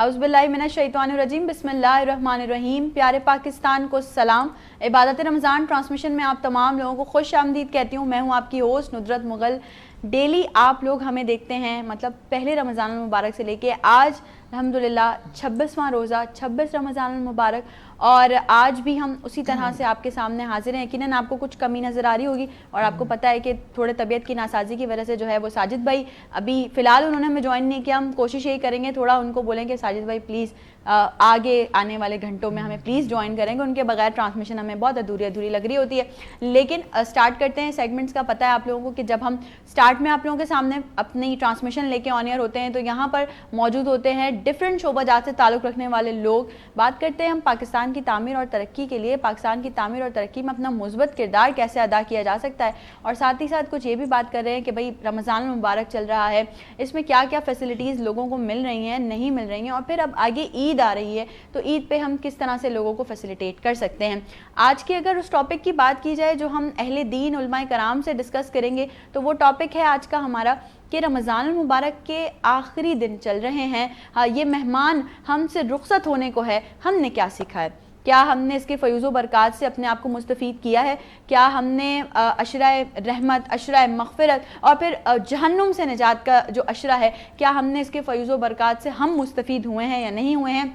औज़ुबिल्लाहि मिनश्शैतानिर्रजीम बिस्मिल्लाहिर्रहमानिर्रहीम। प्यारे पाकिस्तान को सलाम। इबादत रमज़ान ट्रांसमिशन में आप तमाम लोगों को खुश आमदीद कहती हूँ। मैं हूँ आपकी होस्ट नुदरत मुग़ल। डेली आप लोग हमें देखते हैं, मतलब पहले रमज़ान मुबारक से लेके आज अल्हम्दुलिल्लाह 26वां रोज़ा, 26 रमज़ान मुबारक, और आज भी हम उसी तरह से आपके सामने हाजिर हैं। यकीनन आपको कुछ कमी नज़र आ रही होगी और आपको पता है कि थोड़े तबीयत की नासाजी की वजह से जो है वो साजिद भाई अभी फ़िलहाल उन्होंने हमें ज्वाइन नहीं किया। हम कोशिश यही करेंगे, थोड़ा उनको बोलेंगे साजिद भाई प्लीज़ आगे आने वाले घंटों में हमें प्लीज़ ज्वाइन करेंगे, उनके बगैर ट्रांसमिशन हमें बहुत अधूरी अधूरी लग रही होती है। लेकिन स्टार्ट करते हैं सेगमेंट्स का। पता है आप लोगों को कि जब हम स्टार्ट में आप लोगों के सामने अपनी ट्रांसमिशन लेके ऑन एयर होते हैं तो यहाँ पर मौजूद होते हैं डिफरेंट शोबाजात से ताल्लुक़ रखने वाले लोग। बात करते हैं हम पाकिस्तान की तामीर और तरक्की के लिए, पाकिस्तान की तामीर और तरक्की में अपना मुस्बत किरदार कैसे अदा किया जा सकता है, और साथ ही साथ कुछ ये भी बात कर रहे हैं कि भाई रमज़ान मुबारक चल रहा है, इसमें क्या क्या फैसिलिटीज़ लोगों को मिल रही हैं, नहीं मिल रही हैं, और फिर अब आगे ईद आ रही है तो ईद पे हम किस तरह से लोगों को फैसिलिटेट कर सकते हैं। आज की अगर उस टॉपिक की बात की जाए जो हम अहले दीन उलमाए कराम से डिस्कस करेंगे तो वो टॉपिक है आज का हमारा कि रमज़ान मुबारक के आखिरी दिन चल रहे हैं। हाँ, ये मेहमान हमसे रुखसत होने को है, हमने क्या सीखा है? क्या हमने इसके फ़यूज़ बरक़ात से अपने आप को मुस्तफ़ीद किया है? क्या हमने अशराए रहमत, अशराए मग़फ़िरत और फिर जहन्नुम से निजात का जो अशरा है, क्या हमने इसके फ़यूज़ बरक़ात से हम मुस्तफ़ीद हुए हैं या नहीं हुए हैं?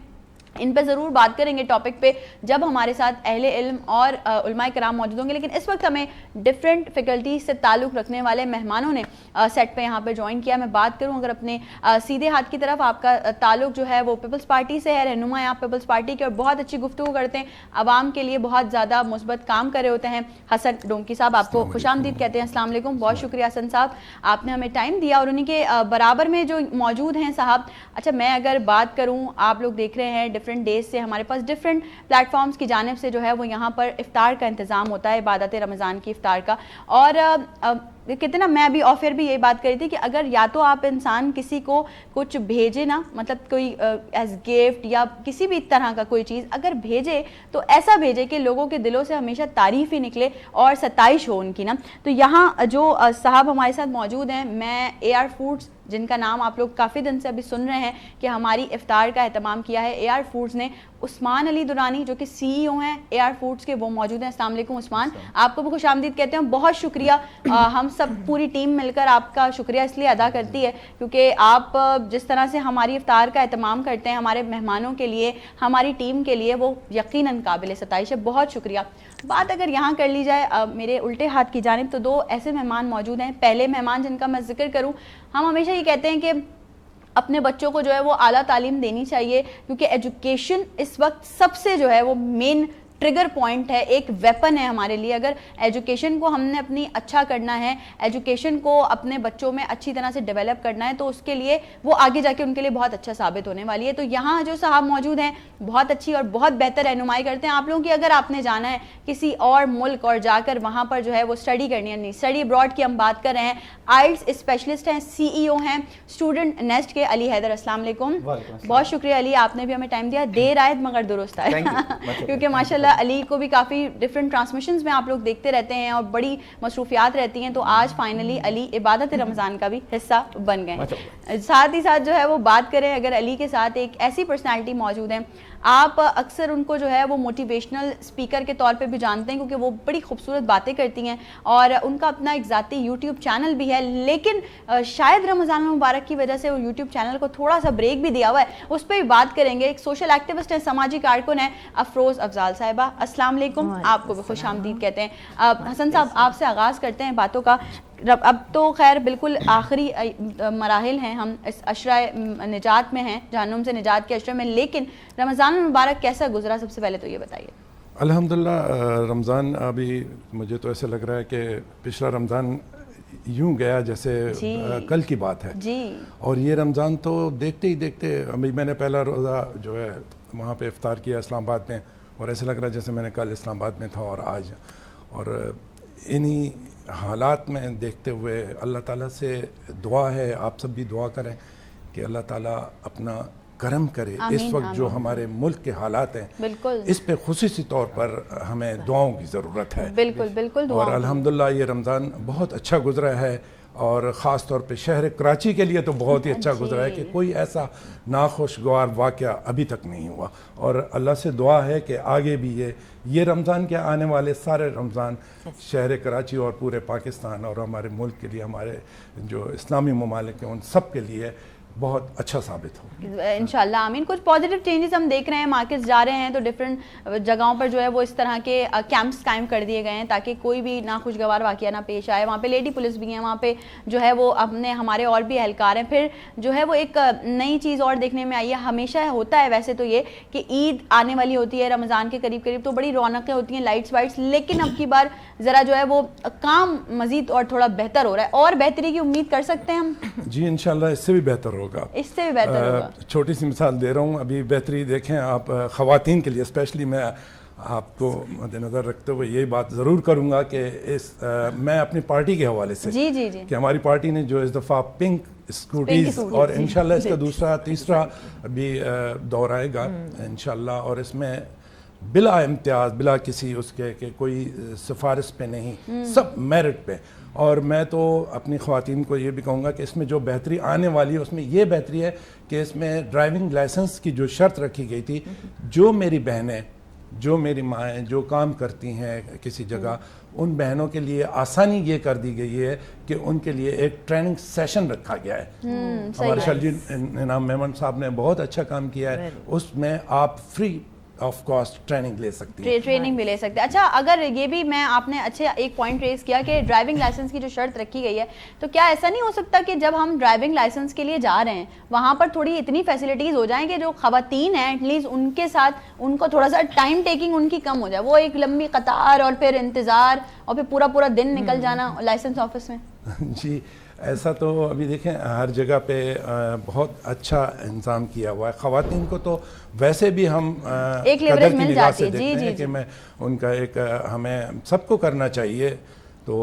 इन पर ज़रूर बात करेंगे टॉपिक पे जब हमारे साथ अहले इल्म और उलमाए कराम मौजूद होंगे। लेकिन इस वक्त हमें डिफरेंट फैकल्टीज से ताल्लुक़ रखने वाले मेहमानों ने सेट पे यहाँ पे ज्वाइन किया। मैं बात करूँ अगर अपने सीधे हाथ की तरफ, आपका ताल्लुक़ जो है वो पीपल्स पार्टी से है, रहनुमा आप पीपल्स पार्टी के, और बहुत अच्छी गुफ्तगू करते हैं, आवाम के लिए बहुत ज़्यादा मुस्बत काम कर रहे होते हैं। हसन डोंकी साहब आपको खुशामदीद कहते हैं। अस्सलाम वालेकुम, बहुत शुक्रिया हसन साहब, आपने हमें टाइम दिया। और उन्हीं के बराबर में जो मौजूद हैं साहब, अच्छा मैं अगर बात करूँ, आप लोग देख रहे हैं डिफरेंट डेज से हमारे पास डिफरेंट प्लेटफॉर्म्स की जानिब से जो है वो यहाँ पर इफ्तार का इंतज़ाम होता है, इबादत रमज़ान की इफ्तार का। और कितना मैं अभी ऑफर भी यही बात करी थी कि अगर या तो आप इंसान किसी को कुछ भेजे ना, मतलब कोई एज गिफ्ट या किसी भी तरह का कोई चीज़ अगर भेजे तो ऐसा भेजे कि लोगों के दिलों से हमेशा तारीफ़ ही निकले और सताइश हो उनकी ना। तो यहाँ जो साहब हमारे साथ मौजूद हैं, मैं AR फूड्स, जिनका नाम आप लोग काफ़ी दिन से अभी सुन रहे हैं कि हमारी इफ्तार का एहतमाम किया है AR फूड्स ने, उस्मान अली दुरानी जो कि CEO हैं AR फूड्स के, वो मौजूद हैं। अस्सलाम वालेकुम उस्मान, आपको भी खुशामदीद कहते हैं। बहुत शुक्रिया, हम सब पूरी टीम मिलकर आपका शुक्रिया इसलिए अदा करती है क्योंकि आप जिस तरह से हमारी इफ्तार का एहतमाम करते हैं हमारे मेहमानों के लिए, हमारी टीम के लिए, वो यकीनन काबिल सताइश है। बहुत शुक्रिया। बात अगर यहाँ कर ली जाए मेरे उल्टे हाथ की जानिब, तो दो ऐसे मेहमान मौजूद हैं। पहले मेहमान जिनका मैं जिक्र करूँ, हम हमेशा ये कहते हैं कि अपने बच्चों को जो है वो आला तालीम देनी चाहिए, क्योंकि एजुकेशन इस वक्त सबसे जो है वो मेन ट्रिगर पॉइंट है, एक वेपन है हमारे लिए। अगर एजुकेशन को हमने अपनी अच्छा करना है, एजुकेशन को अपने बच्चों में अच्छी तरह से डेवलप करना है, तो उसके लिए वो आगे जाके उनके लिए बहुत अच्छा साबित होने वाली है। तो यहाँ जो साहब मौजूद हैं बहुत अच्छी और बहुत बेहतर रहनुमाई करते हैं आप लोगों की। अगर आपने जाना है किसी और मुल्क और जाकर वहाँ पर जो है वो स्टडी करनी है, नहीं स्टडी अब्रॉड की हम बात कर रहे हैं, IELTS स्पेशलिस्ट हैं, CEO हैं स्टूडेंट नेस्ट के, अली हैदर। अस्सलाम वालेकुम। बहुत शुक्रिया अली, आपने भी हमें टाइम दिया, देर आयत मगर दुरुस्त आए क्योंकि माशाल्लाह अली को भी काफ़ी डिफरेंट ट्रांसमिशंस में आप लोग देखते रहते हैं और बड़ी मसरूफियात रहती हैं, तो आज फाइनली अली इबादत रमज़ान का भी हिस्सा बन गए। साथ ही साथ जो है वो बात करें, अगर अली के साथ एक ऐसी पर्सनालिटी मौजूद है, आप अक्सर उनको जो है वो मोटिवेशनल स्पीकर के तौर पे भी जानते हैं क्योंकि वो बड़ी खूबसूरत बातें करती हैं और उनका अपना एक ज़ाती यूट्यूब चैनल भी है। लेकिन शायद रमज़ान मुबारक की वजह से वो यूट्यूब चैनल को थोड़ा सा ब्रेक भी दिया हुआ है, उस पर भी बात करेंगे। एक सोशल एक्टिविस्ट है, समाजी कारकुन है, अफरोज़ अफजाल साहिबा। अस्सलाम वालेकुम, आपको भी खुशामदीद कहते हैं। हसन साहब, आपसे आगाज़ करते हैं बातों का। अब तो खैर बिल्कुल आखिरी मराहिल हैं, हम इस अशराए निजात में हैं, जहन्नुम से निजात के अशरे में, लेकिन रमज़ान मुबारक कैसा गुजरा, सबसे पहले तो ये बताइए। अल्हम्दुलिल्लाह, रमज़ान अभी मुझे तो ऐसा लग रहा है कि पिछला रमज़ान यूं गया जैसे कल की बात है जी। और ये रमज़ान तो देखते ही देखते, अभी मैंने पहला रोज़ा जो है वहाँ पे इफ्तार किया इस्लामाबाद में, और ऐसा लग रहा है जैसे मैंने कल इस्लामाबाद में था और आज, और इन्हीं हालात में देखते हुए अल्लाह ताला से दुआ है, आप सब भी दुआ करें कि अल्लाह ताला अपना करम करे। इस वक्त जो हमारे मुल्क के हालात हैं, बिल्कुल, इस पे खुसूसी तौर पर हमें दुआओं की ज़रूरत है। बिल्कुल बिल्कुल। और अल्हम्दुलिल्लाह ये रमज़ान बहुत अच्छा गुजरा है, और ख़ास तौर पे शहर कराची के लिए तो बहुत ही अच्छा गुजरा है कि कोई ऐसा नाखुशगवार वाक़या अभी तक नहीं हुआ। और अल्लाह से दुआ है कि आगे भी ये रमज़ान के आने वाले सारे रमज़ान शहर कराची और पूरे पाकिस्तान और हमारे मुल्क के लिए, हमारे जो इस्लामी ममालिक हैं उन सब के लिए बहुत अच्छा साबित हो इंशाल्लाह। आमीन। कुछ पॉजिटिव चेंजेस हम देख रहे हैं, मार्केट्स जा रहे हैं तो डिफरेंट जगहों पर जो है वो इस तरह के कैंप्स कायम कर दिए गए हैं ताकि कोई भी नाखुशगवार वाक़या ना पेश आए। वहाँ पे लेडी पुलिस भी हैं, वहाँ पे जो है वो अपने हमारे और भी एहलकार हैं। फिर जो है वो एक नई चीज़ और देखने में आई है, हमेशा होता है वैसे तो ये कि ईद आने वाली होती है रमज़ान के करीब करीब तो बड़ी रौनकें होती हैं, लाइट्स वाइट्स, लेकिन अब की बार ज़रा जो है वो काम मज़ीद और थोड़ा बेहतर हो रहा है। और बेहतरी की उम्मीद कर सकते हैं हम? जी इंशाल्लाह, इससे भी बेहतर होगा, इससे भी बेहतर होगा। छोटी सी मिसाल दे रहा हूँ, अभी बेहतरी देखें आप ख़वातीन के लिए स्पेशली, मैं आपको मद्देनज़र रखते हुए यही बात ज़रूर करूँगा कि मैं अपनी पार्टी के हवाले से जी जी जी कि हमारी पार्टी ने जो इस दफ़ा पिंक स्कूटीज़ और इंशाल्लाह इसका दूसरा तीसरा भी दौर आएगा इंशाल्लाह, और इसमें बिला इम्तियाज़, बिला किसी उसके कि कोई सिफारिश पे नहीं, सब मेरिट पे। और मैं तो अपनी ख़वातीन को ये भी कहूँगा कि इसमें जो बेहतरी आने वाली है उसमें ये बेहतरी है कि इसमें ड्राइविंग लाइसेंस की जो शर्त रखी गई थी, जो मेरी बहनें, जो मेरी माएँ जो काम करती हैं किसी जगह, उन बहनों के लिए आसानी ये कर दी गई है कि उनके लिए एक ट्रेनिंग सेशन रखा गया है। हमारे शर्जील इनाम मेमन साहब ने बहुत अच्छा काम किया है, उसमें आप फ्री ऑफ कॉस्ट ट्रेनिंग ले सकती है, ट्रेनिंग भी ले सकते हैं। अच्छा, अगर ये भी मैं आपने अच्छे एक पॉइंट रेज किया कि ड्राइविंग लाइसेंस की जो शर्त रखी गई है, तो क्या ऐसा नहीं हो सकता कि जब हम ड्राइविंग लाइसेंस के लिए जा रहे हैं वहाँ पर थोड़ी इतनी फैसिलिटीज़ हो जाएं कि जो ख़वातीन हैं एटलीस्ट उनके साथ उनको थोड़ा सा टाइम टेकिंग उनकी कम हो जाए, वो एक लंबी कतार और फिर इंतज़ार और फिर पूरा पूरा दिन निकल जाना लाइसेंस ऑफिस में? जी, ऐसा तो अभी देखें हर जगह पे बहुत अच्छा इंतज़ाम किया हुआ है। ख़वातीन को तो वैसे भी हम एक लेवरेज मिल जाती है। जी जी कि मैं उनका एक हमें सबको करना चाहिए। तो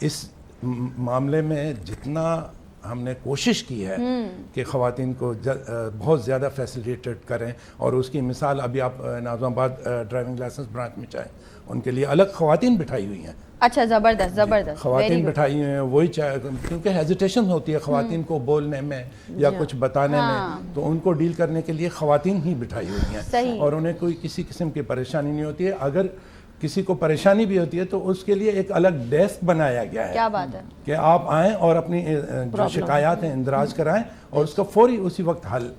इस मामले में जितना हमने कोशिश की है कि ख़वातीन को बहुत ज़्यादा फैसिलिटेट करें, और उसकी मिसाल अभी आप नाज़माबाद ड्राइविंग लाइसेंस ब्रांच में चाहें, उनके लिए अलग ख़वातीन बिठाई हुई हैं। अच्छा, ज़बरदस्त ज़बरदस्त। ख़वातीन बिठाई हुई हैं, वही चाहे, क्योंकि हेजिटेशन होती है ख़वातीन को बोलने में या कुछ बताने में, तो उनको डील करने के लिए ख़वातीन ही बिठाई हुई हैं, और उन्हें कोई किसी किस्म की परेशानी नहीं होती है। अगर किसी को परेशानी भी होती है तो उसके लिए एक अलग डेस्क बनाया गया है। क्या बात है कि आप आएँ और अपनी जो शिकायत हैं इंदराज कराएं और उसका फौरी उसी वक्त हल।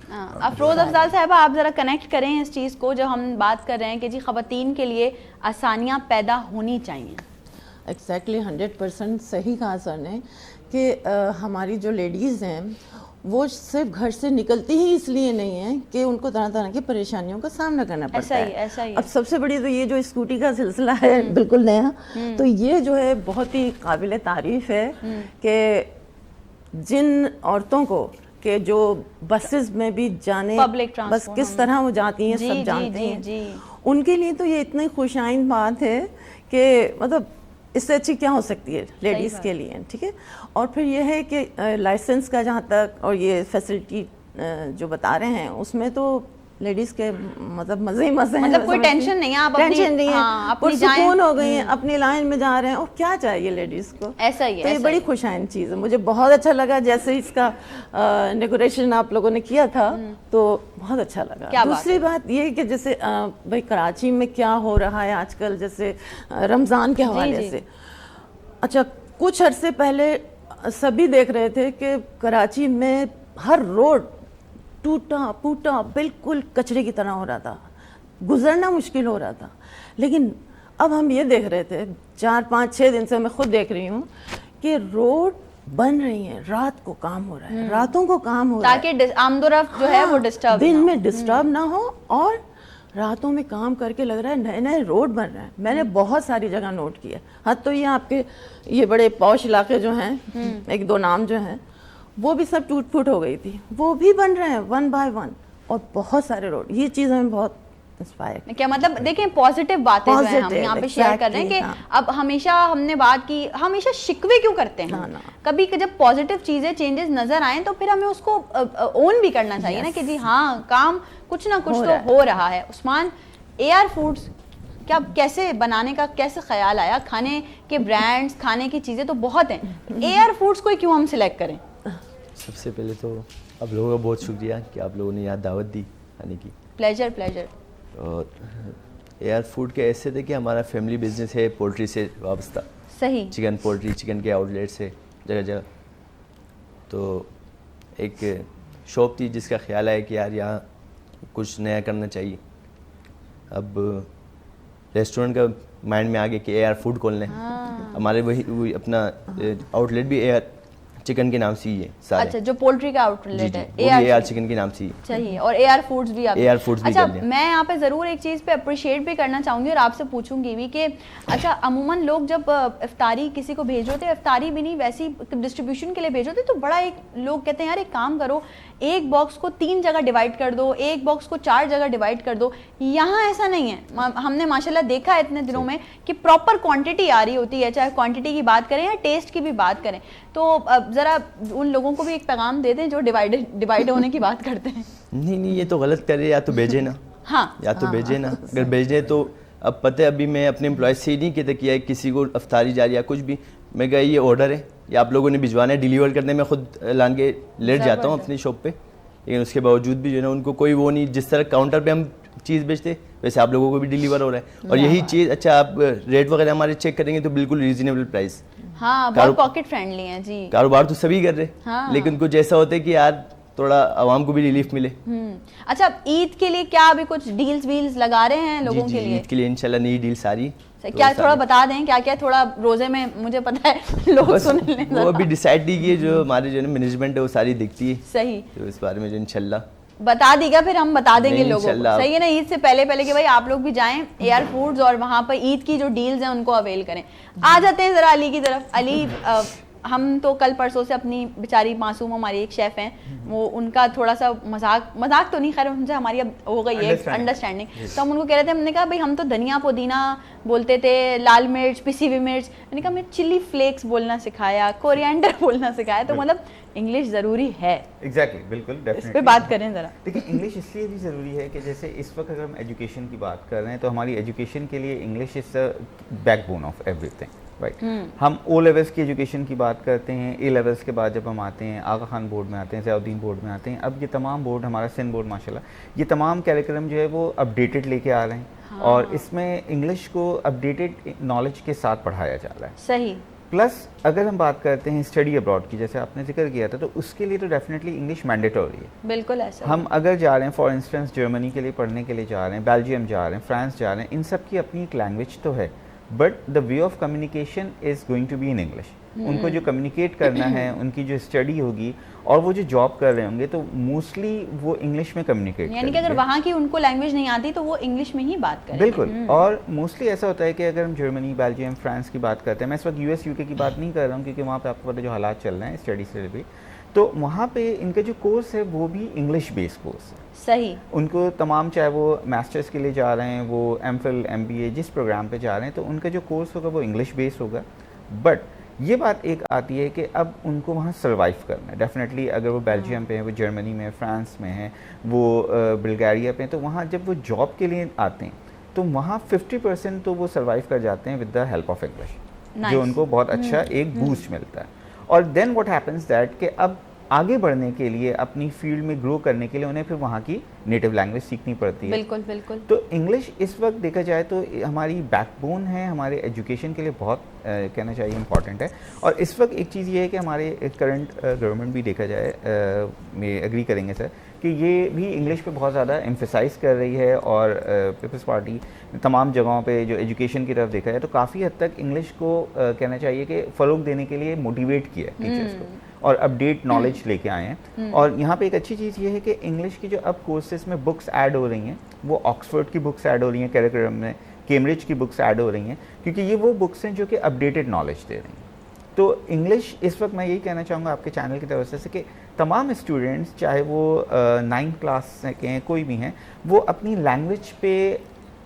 अफरोज़ अफजाल साहबा, आप ज़रा कनेक्ट करें इस चीज़ को जो हम बात कर रहे हैं कि जी ख़वातीन के लिए आसानियाँ पैदा होनी चाहिए। एग्जैक्टली 100% सही कहा सर ने कि हमारी जो लेडीज़ हैं वो सिर्फ घर से निकलती ही इसलिए नहीं है कि उनको तरह तरह की परेशानियों का सामना करना पड़ता है। ऐसा ही। अब सबसे बड़ी तो ये जो स्कूटी का सिलसिला है बिल्कुल नया, तो ये जो है बहुत ही काबिल तारीफ़ है कि जिन औरतों को कि जो बसेस में भी जाने, बस किस तरह वो जाती हैं सब जानते हैं, उनके लिए तो ये इतनी खुशाइन बात है कि मतलब इससे अच्छी क्या हो सकती है लेडीज़ के लिए, ठीक है। और फिर ये है कि लाइसेंस का जहाँ तक और ये फैसिलिटी जो बता रहे हैं उसमें तो लेडीज़ के मतलब मज़े ही मज़े हैं, मतलब कोई टेंशन नहीं है, आप टेंशन नहीं है, हाँ, और सुकून हो गई हैं, अपनी लाइन में जा रहे हैं, और क्या चाहिए लेडीज़ को, ऐसा ही है। तो ये बड़ी खुशाइन चीज़ है, मुझे बहुत अच्छा लगा जैसे इसका डेकोरेशन आप लोगों ने किया था, तो बहुत अच्छा लगा। दूसरी बात ये कि जैसे भाई कराची में क्या हो रहा है आजकल, जैसे रमज़ान के हवाले से, अच्छा कुछ अरसे पहले सभी देख रहे थे कि कराची में हर रोड टूटा फूटा बिल्कुल कचरे की तरह हो रहा था, गुजरना मुश्किल हो रहा था। लेकिन अब हम ये देख रहे थे 4-5-6 दिन से मैं खुद देख रही हूँ कि रोड बन रही है, रात को काम हो रहा है, रातों को काम हो रहा है ताकि आमदोरफ्त जो है वो डिस्टर्ब, दिन में डिस्टर्ब ना हो, और रातों में काम करके लग रहा है नए नए रोड बन रहे हैं। मैंने बहुत सारी जगह नोट किया, हद तो ये आपके ये बड़े पॉश इलाके जो हैं, एक दो नाम जो हैं, वो भी सब टूट फूट हो गई थी, वो भी बन रहे हैं 1 by 1, और बहुत सारे रोड। ये चीज़ हमें बहुत इंस्पायर। क्या मतलब देखें पॉजिटिव बातें जो हैं हम Positive, यहाँ पे शेयर कर रहे हैं कि exactly, अब हमेशा हमने बात की, हमेशा शिकवे क्यों करते हैं ना। कभी जब पॉजिटिव चीजें चेंजेस नजर आए तो फिर हमें उसको ओन भी करना चाहिए ना कि जी हाँ काम कुछ ना कुछ तो हो रहा है। उस्मान, AR फूड्स क्या कैसे बनाने का कैसे ख्याल आया? खाने के ब्रांड्स, खाने की चीजें तो बहुत हैं, AR फूड्स को क्यों हम सिलेक्ट करें? सबसे पहले तो आप लोगों का बहुत शुक्रिया कि आप लोगों ने यहाँ दावत दी आने की। प्लेजर। और AR फूड के ऐसे थे कि हमारा फैमिली बिजनेस है पोल्ट्री से वाबस्ता, सही, चिकन पोल्ट्री, चिकन के आउटलेट्स है जगह जगह। तो एक शॉप थी जिसका ख्याल आया कि यार यहाँ कुछ नया करना चाहिए। अब रेस्टोरेंट का माइंड में आ गया कि AR फूड खोल लें। हमारे वही अपना आउटलेट भी AR चिकन के नाम से ही है सारे। अच्छा, जो पोल्ट्री का आउटलेट जी, है वो भी AR चिकन के नाम से ही चाहिए, और AR फूड्स भी आप AR फूड्स भी अच्छा, कर लिया। मैं यहाँ पे ज़रूर एक चीज़ पे अप्रिशिएट भी करना चाहूँगी और आपसे पूछूंगी भी कि अच्छा अमूमन लोग जब इफ्तारी किसी को भेज रहे थे, इफ्तारी भी नहीं वैसी डिस्ट्रीब्यूशन के लिए भेज रहे थे, तो बड़ा एक लोग कहते हैं यार एक काम करो, एक बॉक्स को 3 जगह डिवाइड कर दो, एक बॉक्स को 4 जगह डिवाइड कर दो। यहाँ ऐसा नहीं है, हमने माशाल्लाह देखा है इतने दिनों में कि प्रॉपर क्वांटिटी आ रही होती है, चाहे क्वांटिटी की बात करें या टेस्ट की भी बात करें। तो ज़रा उन लोगों को भी एक पैगाम दे दें जो डिवाइड होने की बात करते हैं। नहीं, ये तो गलत करे, या तो भेजे ना। हाँ, या तो भेजे ना, अगर भेजे तो अब पता है, अभी मैं अपने एम्प्लॉय से ही नहीं कहता किया है किसी को अफ्तारी जा रही है कुछ भी, मैं कहा ये ऑर्डर है या आप लोगों ने भिजवाना है, डिलीवर करने में खुद लान के लेट जाता हूँ अपनी शॉप पे, लेकिन उसके बावजूद भी जो है ना उनको कोई वो नहीं, जिस तरह काउंटर पे हम चीज़ बेचते वैसे आप लोगों को भी डिलीवर हो रहा है। और यही चीज़, अच्छा आप रेट वगैरह हमारे चेक करेंगे तो बिल्कुल रीजनेबल प्राइस। हाँ, बहुत पॉकेट फ्रेंडली है जी। कारोबार तो सभी कर रहे, हाँ। लेकिन कुछ ऐसा होता है कि यार थोड़ा आवाम को भी रिलीफ मिले। अच्छा, ईद के लिए क्या अभी कुछ डील्स वील्स लगा रहे हैं लोगों के लिए? ईद के लिए इंशाल्लाह नई डील सारी क्या थोड़ा बता दें क्या क्या, थोड़ा रोजे में मुझे पता है लोग सुन लें। वो अभी डिसाइड नहीं किए, जो हमारे जो मैनेजमेंट है वो सारी दिखती है। सही, तो इस बारे में जो इंशाल्लाह बता दीगा, फिर हम बता देंगे लोगों को। इंशाल्लाह। सही है ना, ईद से पहले कि भाई आप लोग भी जाएं AR फूड्स और वहां पर ईद की जो डील्स हैं उनको अवेल करें। आ जाते हैं जरा अली की तरफ। अली, हम तो कल परसों से अपनी बेचारी मासूम हमारी एक शेफ़ हैं, वो उनका थोड़ा सा मजाक तो नहीं, खैर उनसे हमारी अब हो गई है अंडरस्टैंडिंग। तो हम उनको कह रहे थे, हमने कहा भाई हम तो धनिया पुदीना बोलते थे, लाल मिर्च, पिसी हुई मिर्च, मैंने कहा मैं चिली फ्लेक्स बोलना सिखाया, कोरिएंडर बोलना सिखाया, तो मतलब इंग्लिश ज़रूरी है। एग्जैक्टली, बिल्कुल, इस पे बात करें ज़रा। देखिए, इंग्लिश इसलिए भी ज़रूरी है कि जैसे इस वक्त अगर हम एजुकेशन की बात कर रहे हैं तो हमारी एजुकेशन के लिए English is the backbone of everything, right. हम O लेवल्स की एजुकेशन की बात करते हैं, A लेवल्स के बाद जब हम आते हैं आगा खान बोर्ड में आते हैं, ज़ियाउद्दीन बोर्ड में आते हैं, अब ये तमाम बोर्ड, हमारा सिंध बोर्ड माशाल्लाह, ये तमाम कैरिकुलम जो है वो अपडेटेड लेके आ रहे हैं। हाँ। और इसमें इंग्लिश को अपडेटेड नॉलेज के साथ पढ़ाया जा रहा है। सही। प्लस अगर हम बात करते हैं स्टडी अब्रॉड की, जैसे आपने जिक्र किया था, तो उसके लिए तो डेफिनेटली इंग्लिश मैंडेटरी है। बिल्कुल ऐसा। हम अगर जा रहे हैं फॉर इंस्टेंस जर्मनी के लिए पढ़ने के लिए जा रहे हैं, बेल्जियम जा रहे हैं, फ्रांस जा रहे हैं, इन सब की अपनी एक लैंग्वेज तो है, but the way of communication is going to be in English. उनको जो कम्युनिकेट करना है, उनकी जो स्टडी होगी और वो जो जॉब कर रहे होंगे, तो मोस्टली वो इंग्लिश में कम्युनिकेट, यानी कि अगर वहाँ की उनको लैंग्वेज नहीं आती तो वो इंग्लिश में ही बात करें। बिल्कुल। और मोस्टली ऐसा होता है कि अगर हम जर्मनी, बेल्जियम, फ्रांस की बात करते हैं, मैं इस वक्त US UK की बात नहीं कर रहा हूँ क्योंकि वहाँ पे आपको पता जो हालात चल रहे हैं स्टडी से रिलेटेड, तो वहाँ पे इनका जो कोर्स है वो भी इंग्लिश बेस्ड कोर्स है। सही। उनको तमाम, चाहे वो मास्टर्स के लिए जा रहे हैं, वो MPhil MBA जिस प्रोग्राम पे जा रहे हैं, तो उनका जो कोर्स होगा वो इंग्लिश बेस्ड होगा। बट ये बात एक आती है कि अब उनको वहाँ सर्वाइव करना है। डेफिनेटली अगर वो बेल्जियम पे हैं, वो जर्मनी में, फ्रांस में हैं, वो बुल्गारिया पे हैं, तो वहाँ जब वो जॉब के लिए आते हैं तो वहाँ 50% तो वो सर्वाइव कर जाते हैं with the help of English, जो उनको बहुत अच्छा एक बूस्ट मिलता है। और देन व्हाट हैपेंस दैट कि अब आगे बढ़ने के लिए, अपनी फील्ड में ग्रो करने के लिए उन्हें फिर वहाँ की नेटिव लैंग्वेज सीखनी पड़ती है। बिल्कुल बिल्कुल। तो इंग्लिश इस वक्त देखा जाए तो हमारी बैकबोन है, हमारे एजुकेशन के लिए बहुत कहना चाहिए इम्पॉर्टेंट है। और इस वक्त एक चीज़ ये है कि हमारे करंट गवर्नमेंट भी देखा जाए, मैं एग्री करेंगे सर, कि ये भी इंग्लिश पे बहुत ज़्यादा एम्फेसाइज कर रही है। और पीपल्स पार्टी तमाम जगहों पे जो एजुकेशन की तरफ देखा जाए तो काफ़ी हद तक इंग्लिश को कहना चाहिए कि फ़रोग देने के लिए मोटिवेट किया है टीचर्स को और अपडेट नॉलेज लेके आए हैं। और यहाँ पे एक अच्छी चीज़ ये है कि इंग्लिश की जो अब कोर्सेज में बुक्स ऐड हो रही हैं, वो ऑक्सफोर्ड की बुक्स ऐड हो रही हैं करिकुलम में, कैम्ब्रिज की बुक्स ऐड हो रही हैं, क्योंकि ये वो बुक्स हैं जो कि अपडेटेड नॉलेज दे रही हैं। तो इंग्लिश इस वक्त मैं यही कहना चाहूँगा आपके चैनल की तरफ से कि तमाम स्टूडेंट्स चाहे वो 9th क्लास के हैं कोई भी हैं, वो अपनी लैंग्वेज पे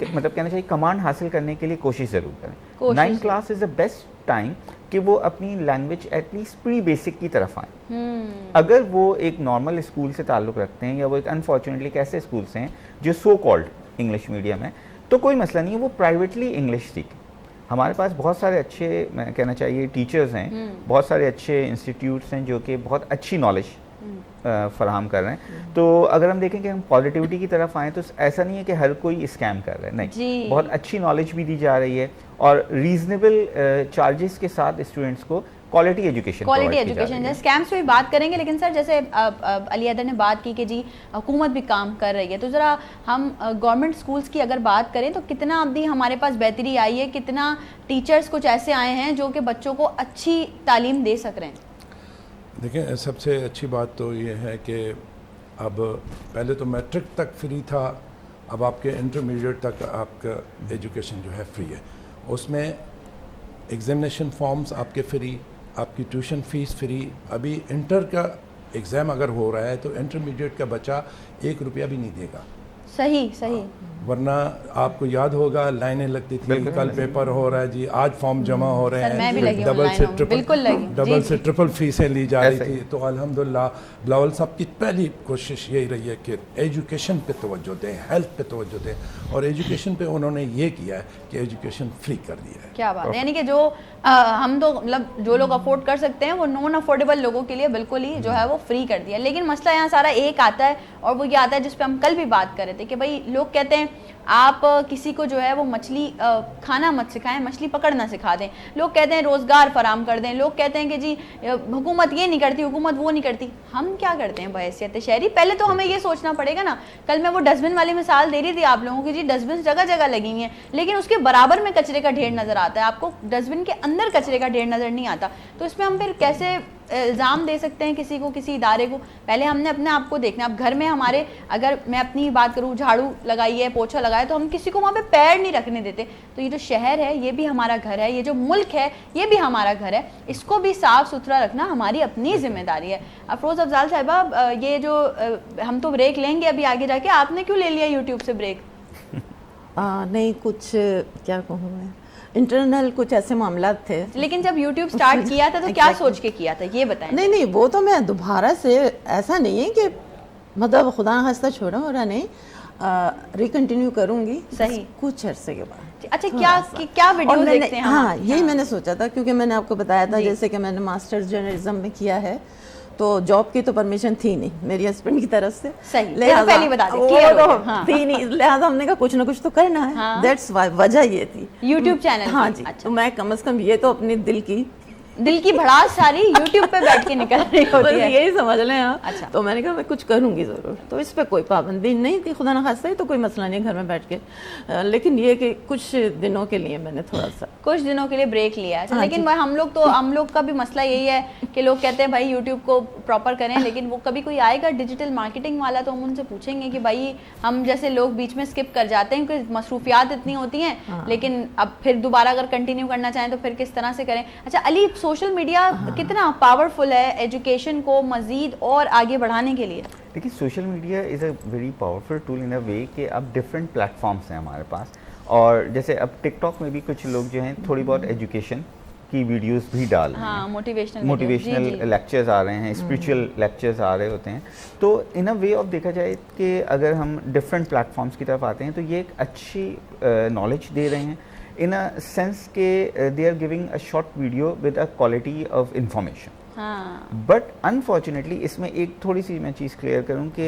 मतलब कहना चाहिए कमांड हासिल करने के लिए कोशिश ज़रूर करें। 9th class is the best time कि वो अपनी लैंग्वेज एटलीस्ट प्री बेसिक की तरफ आएँ। अगर वो एक नॉर्मल स्कूल से ताल्लुक़ रखते हैं या वो एक अनफॉर्चुनेटली एक ऐसे स्कूल से हैं जो सो कॉल्ड इंग्लिश मीडियम है, तो कोई मसला नहीं है, वो प्राइवेटली इंग्लिश सीखें। हमारे पास बहुत सारे अच्छे, मैं कहना चाहिए, टीचर्स हैं, बहुत सारे अच्छे इंस्टीट्यूट्स हैं जो कि बहुत अच्छी नॉलेज फराहम कर रहे हैं। तो अगर हम देखें कि हम पॉजिटिविटी की तरफ आएँ तो ऐसा नहीं है कि हर कोई स्कैम कर रहा है, नहीं, बहुत अच्छी नॉलेज भी दी जा रही है और रीजनेबल चार्जेस के साथ स्टूडेंट्स को क्वालिटी एजुकेशन। स्कैम्स पे बात करेंगे, लेकिन सर जैसे अली हैदर ने बात की कि जी हुकूमत भी काम कर रही है, तो ज़रा हम गवर्नमेंट स्कूल्स की अगर बात करें तो कितना अभी हमारे पास बेहतरी आई है, कितना टीचर्स कुछ ऐसे आए हैं जो कि बच्चों को अच्छी तालीम दे सक रहे हैं? देखिए, सबसे अच्छी बात तो ये है कि अब पहले तो मैट्रिक तक फ्री था, अब आपके इंटरमीडिएट तक आपका एजुकेशन जो है फ्री है। उसमें एग्जामिनेशन फॉर्म्स आपके फ्री, आपकी ट्यूशन फ़ीस फ्री। अभी इंटर का एग्ज़ाम अगर हो रहा है तो इंटरमीडिएट का बच्चा 1 रुपया भी नहीं देगा। सही। वरना आपको याद होगा लाइनें लगती थी, कल पेपर हो रहा है जी, आज फॉर्म जमा हो रहे हैं, डबल से ट्रिपल फीसें ली जा रही थी। तो अल्हम्दुलिल्लाह बिलावल साहब की पहली कोशिश यही रही है कि एजुकेशन पे तवज्जो दें, हेल्थ पे तवज्जो दें, और एजुकेशन पे उन्होंने ये किया है कि एजुकेशन फ्री कर दिया है। क्या बात है, यानी कि जो हम तो मतलब जो लोग अफोर्ड कर सकते हैं वो नॉन अफोर्डेबल लोगों के लिए बिल्कुल ही जो है वो फ्री कर दिया। लेकिन मसला यहाँ सारा एक आता है, और वो ये आता है जिस पे हम कल भी बात कर रहे थे कि भाई लोग कहते हैं आप किसी को जो है वो मछली खाना मत सिखाएं, मछली पकड़ना सिखा दें। लोग कहते हैं रोज़गार फराम कर दें, लोग कहते हैं कि जी हुकूमत ये नहीं करती, हुकूमत वो नहीं करती। हम क्या करते हैं बहैसियत शहरी? पहले तो हमें ये सोचना पड़ेगा ना। कल मैं वो डस्टबिन वाली मिसाल दे रही थी आप लोगों की, जी डस्टबिन जगह जगह लगी हुई हैं, लेकिन उसके बराबर में कचरे का ढेर नज़र आता है, आपको डस्टबिन के अंदर कचरे का ढेर नज़र नहीं आता। तो इसमें हम फिर कैसे इल्ज़ाम दे सकते हैं किसी को, किसी इदारे को? पहले हमने अपने आप को देखना। अब घर में हमारे, अगर मैं अपनी बात करूँ, झाड़ू लगाई है, पोछा लगाया, तो हम किसी को वहाँ पे पैर नहीं रखने देते। तो ये जो शहर है ये भी हमारा घर है, ये जो मुल्क है ये भी हमारा घर है, इसको भी साफ़ सुथरा रखना हमारी अपनी जिम्मेदारी है। अफरोज़ अफजाल साहिबा, ये जो हम तो ब्रेक लेंगे अभी आगे जाके, आपने क्यों ले लिया यूट्यूब से ब्रेक? नहीं, कुछ क्या कहूँ मैं, इंटरनल कुछ ऐसे मामला थे। लेकिन जब YouTube स्टार्ट किया था तो क्या सोच के किया था, ये बताएं। नहीं, वो तो मैं दोबारा से, ऐसा नहीं है कि मतलब खुदा खास्ता छोड़ा हो रहा, नहीं, रिकंटिन्यू करूंगी सही कुछ अरसे के बाद। अच्छा, क्या वीडियो देखते हैं? हाँ, यही मैंने सोचा था, क्योंकि मैंने आपको बताया था जैसे कि मैंने मास्टर्स जर्नलिज्म में किया है, तो जॉब की तो परमिशन थी नहीं मेरी हस्बैंड की तरफ से। सही, लिहाजा पहली बता दें, थी नहीं, लिहाजा हमने कहा कुछ ना कुछ तो करना है। दैट्स वाई, वजह ये थी यूट्यूब चैनल। हाँ जी। तो मैं कम से कम ये तो अपनी दिल की भड़ास सारी यूट्यूब पे बैठ के निकल रही होती है, यही समझ लें आप। अच्छा। तो मैंने कहा मैं कुछ करूंगी ज़रूर, तो इस पे कोई पाबंदी नहीं थी, खुदा ना खास्ता ही, तो कोई मसला नहीं घर में बैठ के। लेकिन ये कि कुछ दिनों के लिए मैंने कुछ दिनों के लिए ब्रेक लिया। अच्छा, लेकिन भाई हम लोग का भी मसला यही है कि लोग कहते हैं भाई यूट्यूब को प्रॉपर करें, लेकिन वो कभी कोई आएगा डिजिटल मार्केटिंग वाला तो हम उनसे पूछेंगे कि भाई हम जैसे लोग बीच में स्किप कर जाते हैं क्योंकि मसरूफियात इतनी होती हैं, लेकिन अब फिर दोबारा अगर कंटिन्यू करना चाहें तो फिर किस तरह से करें? अच्छा अली, सोशल मीडिया कितना पावरफुल है एजुकेशन को मजीद और आगे बढ़ाने के लिए? देखिए, social media is a very powerful tool in a way कि अब डिफरेंट प्लेटफॉर्म्स हैं हमारे पास, और जैसे अब टिकटॉक में भी कुछ लोग जो हैं थोड़ी बहुत एजुकेशन की वीडियोस भी डाल रहे हैं, मोटिवेशनल लेक्चर्स आ रहे हैं, स्पिरिचुअल लेक्चर्स आ रहे होते हैं। तो इन अ वे ऑफ देखा जाए कि अगर हम डिफरेंट प्लेटफॉर्म्स की तरफ आते हैं तो ये एक अच्छी नॉलेज दे रहे हैं in a sense के they are giving a short video with a quality of information. But unfortunately इसमें एक थोड़ी सी मैं चीज़ क्लियर करूं कि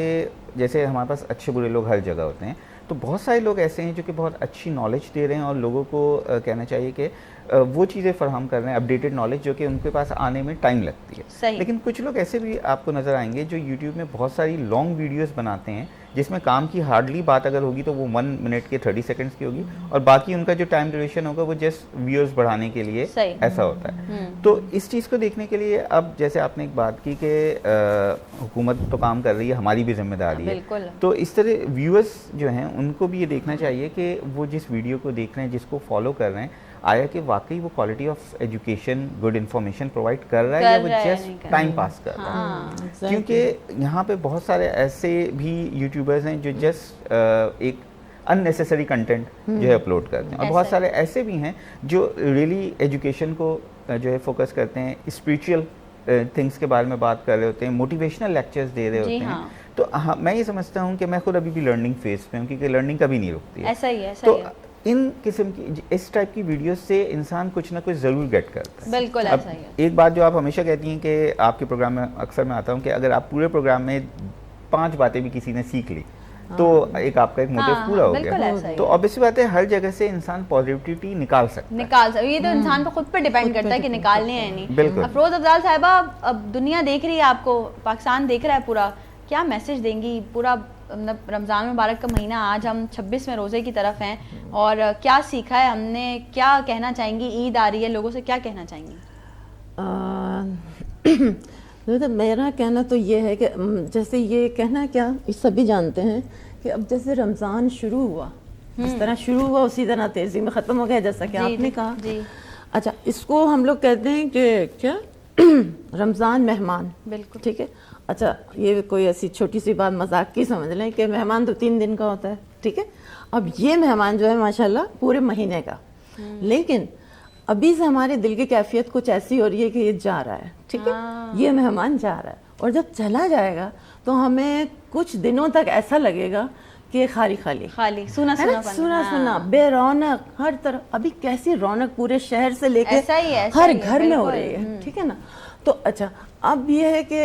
जैसे हमारे पास अच्छे बुरे लोग हर जगह होते हैं, तो बहुत सारे लोग ऐसे हैं जो कि बहुत अच्छी नॉलेज दे रहे हैं और लोगों को कहना चाहिए कि वो चीज़ें फराहम कर रहे हैं, अपडेटेड नॉलेज जो कि उनके पास आने में टाइम लगती है। सही। लेकिन कुछ लोग ऐसे भी आपको नज़र आएंगे जो यूट्यूब में बहुत सारी लॉन्ग वीडियोस बनाते हैं जिसमें काम की हार्डली बात अगर होगी तो वो 1 मिनट के 30 सेकंड्स की होगी, और बाकी उनका जो टाइम ड्यूरेशन होगा वो जस्ट व्यूअर्स बढ़ाने के लिए ऐसा होता है। तो इस चीज़ को देखने के लिए अब जैसे आपने एक बात की कि हुकूमत तो काम कर रही है, हमारी भी जिम्मेदारी है, तो इस तरह व्यूअर्स जो हैं उनको भी ये देखना चाहिए कि वो जिस वीडियो को देख रहे हैं, जिसको फॉलो कर रहे हैं, आया कि वाकई वो quality of education, good information provide कर रहा है या वो जस्ट टाइम पास कर रहा है। क्योंकि यहाँ पे बहुत सारे ऐसे भी यूट्यूबर्स हैं जो जस्ट एक अननेसेसरी कंटेंट जो है अपलोड करते हैं, और बहुत सारे ऐसे भी हैं जो रियली एजुकेशन को जो है फोकस करते हैं, स्पिरिचुअल थिंग्स के बारे में बात कर रहे होते हैं, मोटिवेशनल लेक्चर्स दे रहे होते हैं। तो हाँ, मैं ये समझता हूँ कि मैं खुद अभी भी लर्निंग फेज पे हूँ, क्योंकि लर्निंग कभी नहीं रुकती है। ऐसा ही है, ऐसा तो ही है। इन किस्म की, इस टाइप की वीडियोस से इंसान कुछ ना कुछ ज़रूर गेट करता है। बिल्कुल अब ऐसा ही है। एक बात जो आप हमेशा कहती हैं कि आपके प्रोग्राम में अक्सर मैं आता हूँ कि अगर आप पूरे प्रोग्राम में 5 बातें भी किसी ने सीख ली तो एक आपका एक मोटिव पूरा हो बिल्कुल ऐसा गया। ही तो ऑब्वियस बात है, हर जगह से इंसान पॉजिटिविटी निकाल सकता है। ये तो इंसान पे खुद पे डिपेंड करता है कि निकालने हैं नहीं। बिल्कुल। अफरोज अफजाल साहिबा, अब दुनिया देख रही है आपको, पाकिस्तान देख रहा है पूरा, क्या मैसेज देंगी? पूरा मतलब रमज़ान मुबारक का महीना, आज हम 26वें रोज़े की तरफ हैं, और क्या सीखा है हमने, क्या कहना चाहेंगी? ईद आ रही है, लोगों से क्या कहना चाहेंगी? तो मेरा कहना तो ये है कि जैसे ये कहना क्या, ये सभी जानते हैं कि अब जैसे रमज़ान शुरू हुआ, इस तरह शुरू हुआ उसी तरह तेज़ी में ख़त्म हो गया, जैसा कि आपने कहा। अच्छा, इसको हम लोग कहते हैं कि क्या रमज़ान मेहमान, बिल्कुल ठीक है। अच्छा, ये कोई ऐसी छोटी सी बात मजाक की समझ लें कि मेहमान तो 3 दिन का होता है, ठीक है। अब ये मेहमान जो है माशाल्लाह पूरे महीने का, लेकिन अभी से हमारे दिल की कैफियत कुछ ऐसी हो रही है कि ये जा रहा है, ठीक है, ये मेहमान जा रहा है, और जब चला जाएगा तो हमें कुछ दिनों तक ऐसा लगेगा कि खाली खाली खाली, सुना है ना, सुना सुना, बेरौनक, हर तरफ। अभी कैसी रौनक पूरे शहर से लेके हर घर में हो रही है, ठीक है ना। तो अच्छा, अब ये है कि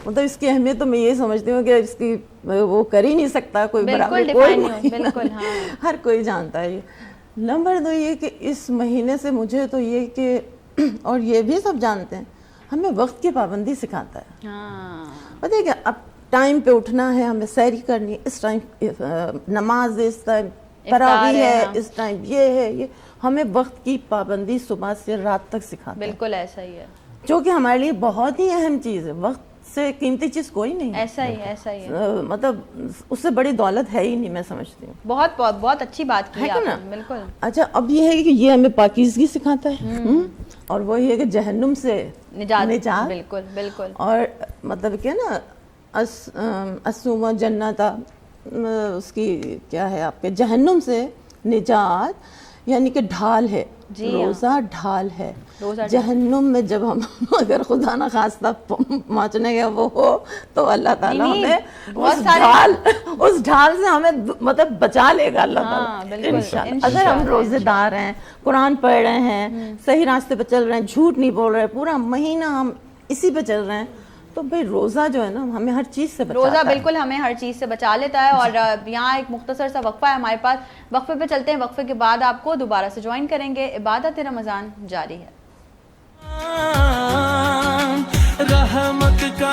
मतलब इसकी अहमियत तो मैं ये समझती हूँ कि इसकी वो कर ही नहीं सकता कोई, बराबर कोई, बिल्कुल हर कोई जानता है ये। नंबर 2 ये कि इस महीने से मुझे तो ये कि, और ये भी सब जानते हैं, हमें वक्त की पाबंदी सिखाता है। पता है क्या, अब टाइम पे उठना है, हमें सैरी करनी है, इस टाइम नमाज, इस टाइम तरावी है, इस टाइम ये है, ये हमें वक्त की पाबंदी सुबह से रात तक सिखाता है। बिल्कुल ऐसा ही है, जो कि हमारे लिए बहुत ही अहम चीज़ है। वक्त से कीमती चीज़ कोई नहीं है। ऐसा ही है, ऐसा ही है। मतलब उससे बड़ी दौलत है ही नहीं, मैं समझती हूँ। बहुत बहुत बहुत अच्छी बात की है आपने, ना? बिल्कुल। अच्छा, अब ये है कि ये हमें पाकीज़गी सिखाता है, और वो ये कि जहन्नुम से निजात, बिल्कुल बिल्कुल। और मतलब क्या ना, असुमा जन्नता, उसकी क्या है आपके, जहन्नुम से निजात, यानी कि ढाल है, रोज़ा ढाल है। जहन्नुम में जब हम अगर खुदा ना खास्ता पहुँचने का वो हो, तो अल्लाह ताला हमें उस ढाल से हमें मतलब बचा लेगा अल्लाह ताला, इंशाअल्लाह। अगर हम रोज़ेदार हैं, कुरान पढ़ रहे हैं, सही रास्ते पर चल रहे हैं, झूठ नहीं बोल रहे, पूरा महीना हम इसी पे चल रहे हैं, तो भाई रोज़ा जो है ना हमें हर चीज़ से बचाता है। रोज़ा बिल्कुल हमें हर चीज़ से बचा लेता है। और यहाँ एक मुख्तसर सा वक्फा है हमारे पास, वक्फे पे चलते हैं, वक्फे के बाद आपको दोबारा से ज्वाइन करेंगे। इबादत रमज़ान जारी है। रहमत का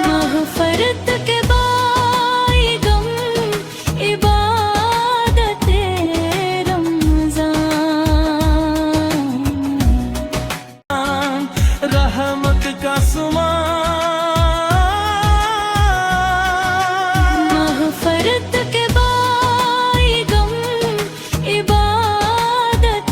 मग़फ़िरत के बाइगम, इबादत रमज़ान, रहमत का मग़फ़िरत के बाइगम, इबादत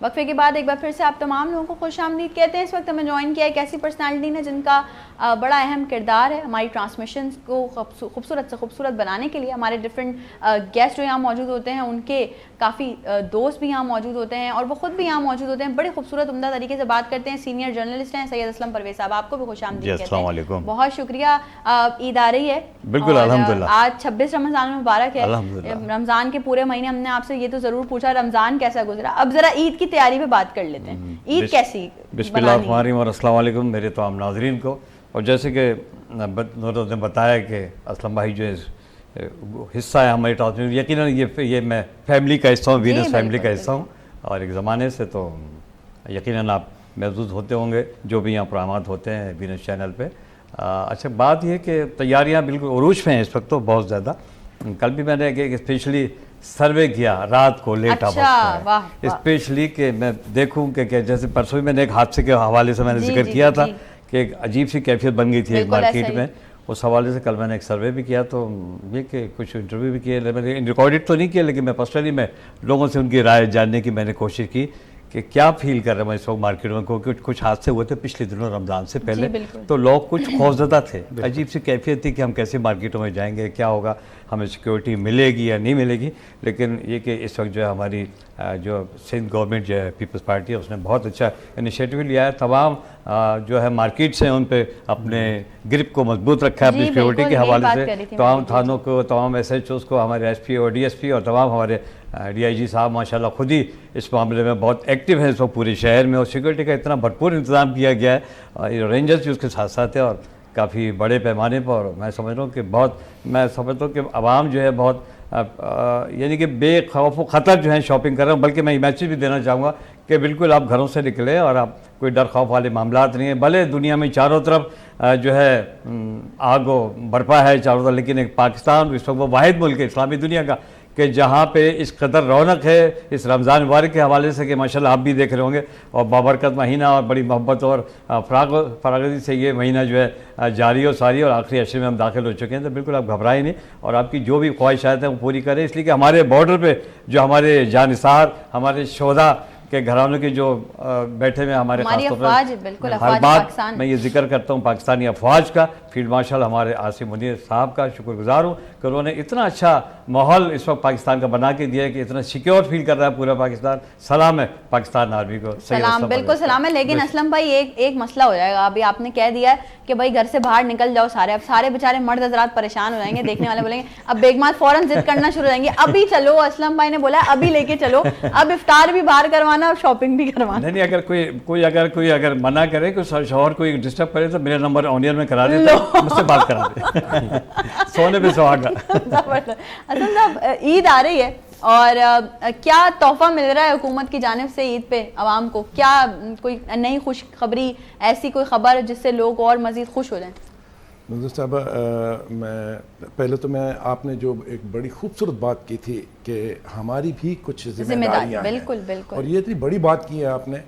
वक्फे के बाद एक बार फिर से आप तमाम लोगों को खुशामदीद कहते हैं। इस वक्त हमें ज्वाइन किया एक ऐसी पर्सनालिटी ने जिनका बड़ा अहम किरदार है हमारी ट्रांसमिशन को खूबसूरत से खूबसूरत बनाने के लिए। हमारे डिफरेंट गेस्ट जो यहाँ मौजूद होते हैं, उनके काफ़ी दोस्त भी यहाँ मौजूद होते हैं और वो ख़ुद भी यहाँ मौजूद होते हैं। बड़े खूबसूरत उम्दा तरीके से बात करते हैं। सीनियर जर्नलिस्ट हैं सैयद असलम परवेज़ साहब, आपको भी खुशामदीद कहते हैं। बहुत शुक्रिया। ईद आ रही है, बिल्कुल अल्हम्दुलिल्लाह। आज 26 रमज़ान मुबारक है। रमज़ान के पूरे महीने हमने आपसे ये तो ज़रूर पूछा रमज़ान कैसा गुजरा, अब ज़रा ईद की तैयारी पे बात कर लेते हैं। ईद कैसी? बिस्मिल्लाहिर्रहमानिर्रहीम और अस्सलाम वालेकुम मेरे तमाम नाज़रीन को। और जैसे कि नूर ने बताया कि असलम भाई जो हिस्सा है हमारी ट्रांसमिशन, यकीनन ये मैं फैमिली का हिस्सा हूँ, वीनस फैमिली का हिस्सा हूँ और एक ज़माने से, तो यकीनन आप महसूस होते होंगे जो भी यहाँ प्रोग्राम होते हैं वीनस चैनल पे। अच्छा, बात यह कि तैयारियाँ बिल्कुल उरूज पे हैं इस वक्त तो बहुत ज़्यादा। कल भी मैंने एक स्पेशली सर्वे किया रात को लेट आवर्स में, स्पेशली कि मैं देखूं कि जैसे परसों भी मैंने एक हादसे के हवाले से मैंने जिक्र किया था कि एक अजीब सी कैफियत बन गई थी एक बिल्कुल ऐसा मार्केट ही। में। उस हवाले से कल मैंने एक सर्वे भी किया, तो ये कि कुछ इंटरव्यू भी किए, मैंने रिकॉर्डेड तो नहीं किया, लेकिन मैं पर्सनली मैं लोगों से उनकी राय जानने की मैंने कोशिश की कि क्या फील कर रहे हैं इस वक्त मार्केट में, क्योंकि कुछ हादसे हुए थे पिछले दिनों रमज़ान से पहले, बिल्कुल। तो लोग कुछ खौफजदा थे, अजीब सी कैफियत थी कि हम कैसे मार्केटों में जाएंगे, क्या होगा, हमें सिक्योरिटी मिलेगी या नहीं मिलेगी। लेकिन ये कि इस वक्त जो है हमारी जो सिंध गवर्नमेंट जो है पीपल्स पार्टी है, उसने बहुत अच्छा इनिशिएटिव लिया है, तमाम जो है मार्केट्स हैं उन पे अपने ग्रिप को मजबूत रखा है जी, अपनी सिक्योरिटी बिल्कुल, के यही हवाले बात से। कर रही थी तमाम मैं। थानों को, तमाम SHOs को, हमारे SP और DSP और तमाम हमारे DIG साहब माशाल्लाह खुद ही इस मामले में बहुत एक्टिव हैं इस वक्त पूरे शहर में, और सिक्योरिटी का इतना भरपूर इंतजाम किया गया है, रेंजर्स भी उसके साथ साथ है और काफ़ी बड़े पैमाने पर। और मैं समझ रहा हूँ कि मैं समझता हूँ कि आवाम जो है बहुत यानी कि बेखौफ व ख़तर जो है शॉपिंग कर रहे हैं। बल्कि मैं ये मैसेज भी देना चाहूँगा कि बिल्कुल आप घरों से निकले और आप कोई डर खौफ वाले मामलात नहीं है। भले दुनिया में चारों तरफ जो है आग बरपा है चारों तरफ, लेकिन एक पाकिस्तान इस वक्त वो वाहिद मुल्क है इस्लामी दुनिया का कि जहाँ पे इस कदर रौनक है इस रमज़ान मुबारक के हवाले से कि माशाल्लाह आप भी देख रहे होंगे, और बाबरकत महीना और बड़ी मोहब्बत और फरागती से ये महीना जो है जारी और सारी, और आखिरी अशरे में हम दाखिल हो चुके हैं। तो बिल्कुल आप घबराएं नहीं और आपकी जो भी ख्वाहिशात हैं वो पूरी करें, इसलिए कि हमारे बॉर्डर पे जो हमारे जानिसार, हमारे शोधा के घरानों के जो बैठे हुए हमारे हमारी खास तौर अफवाज, पर बिल्कुल हर अफवाज बात पाकिस्तान। मैं ये जिक्र करता हूँ पाकिस्तानी अफवाज का, फील्ड मार्शल हमारे आसिम मुनीर साहब का शुक्रगुजार हूँ कि उन्होंने इतना अच्छा माहौल इस वक्त पाकिस्तान का बना के दिया है कि इतना सिक्योर फील कर रहा है पूरा पाकिस्तान। सलाम है पाकिस्तान आर्मी को, सही सलाम, रास्ता बिल्कुल पर सलाम है। लेकिन असलम भाई एक मसला हो जाएगा, अभी आपने कह दिया है कि भाई घर से बाहर निकल जाओ सारे, अब सारे बेचारे मर्द हजरात परेशान हो जाएंगे, देखने वाले बोलेंगे अब बेगमात फौरन जिद करना शुरू हो जाएंगे, अभी चलो, असलम भाई ने बोला है अभी लेके चलो, अब इफ्तार भी बाहर करवाना और शॉपिंग भी करवाना। नहीं, अगर कोई अगर मना करे, कोई शौहर कोई डिस्टर्ब करे तो मेरा नंबर ऑनियर में करा देता हूं, मुझसे बात करा दे सोने पे सुहागा। जबरदस्त। असलम साहब, ईद आ रही है और क्या तोहफा मिल रहा है हुकूमत की जानिब से ईद पे आवाम को? क्या कोई नई खुशखबरी, ऐसी कोई खबर जिससे लोग और मजीद खुश हो जाएं? नज़र साहब, मैं आपने जो एक बड़ी खूबसूरत बात की थी कि हमारी भी कुछ जिम्मेदारियां हैं, बिल्कुल बिल्कुल, और ये इतनी बड़ी बात की है आपने।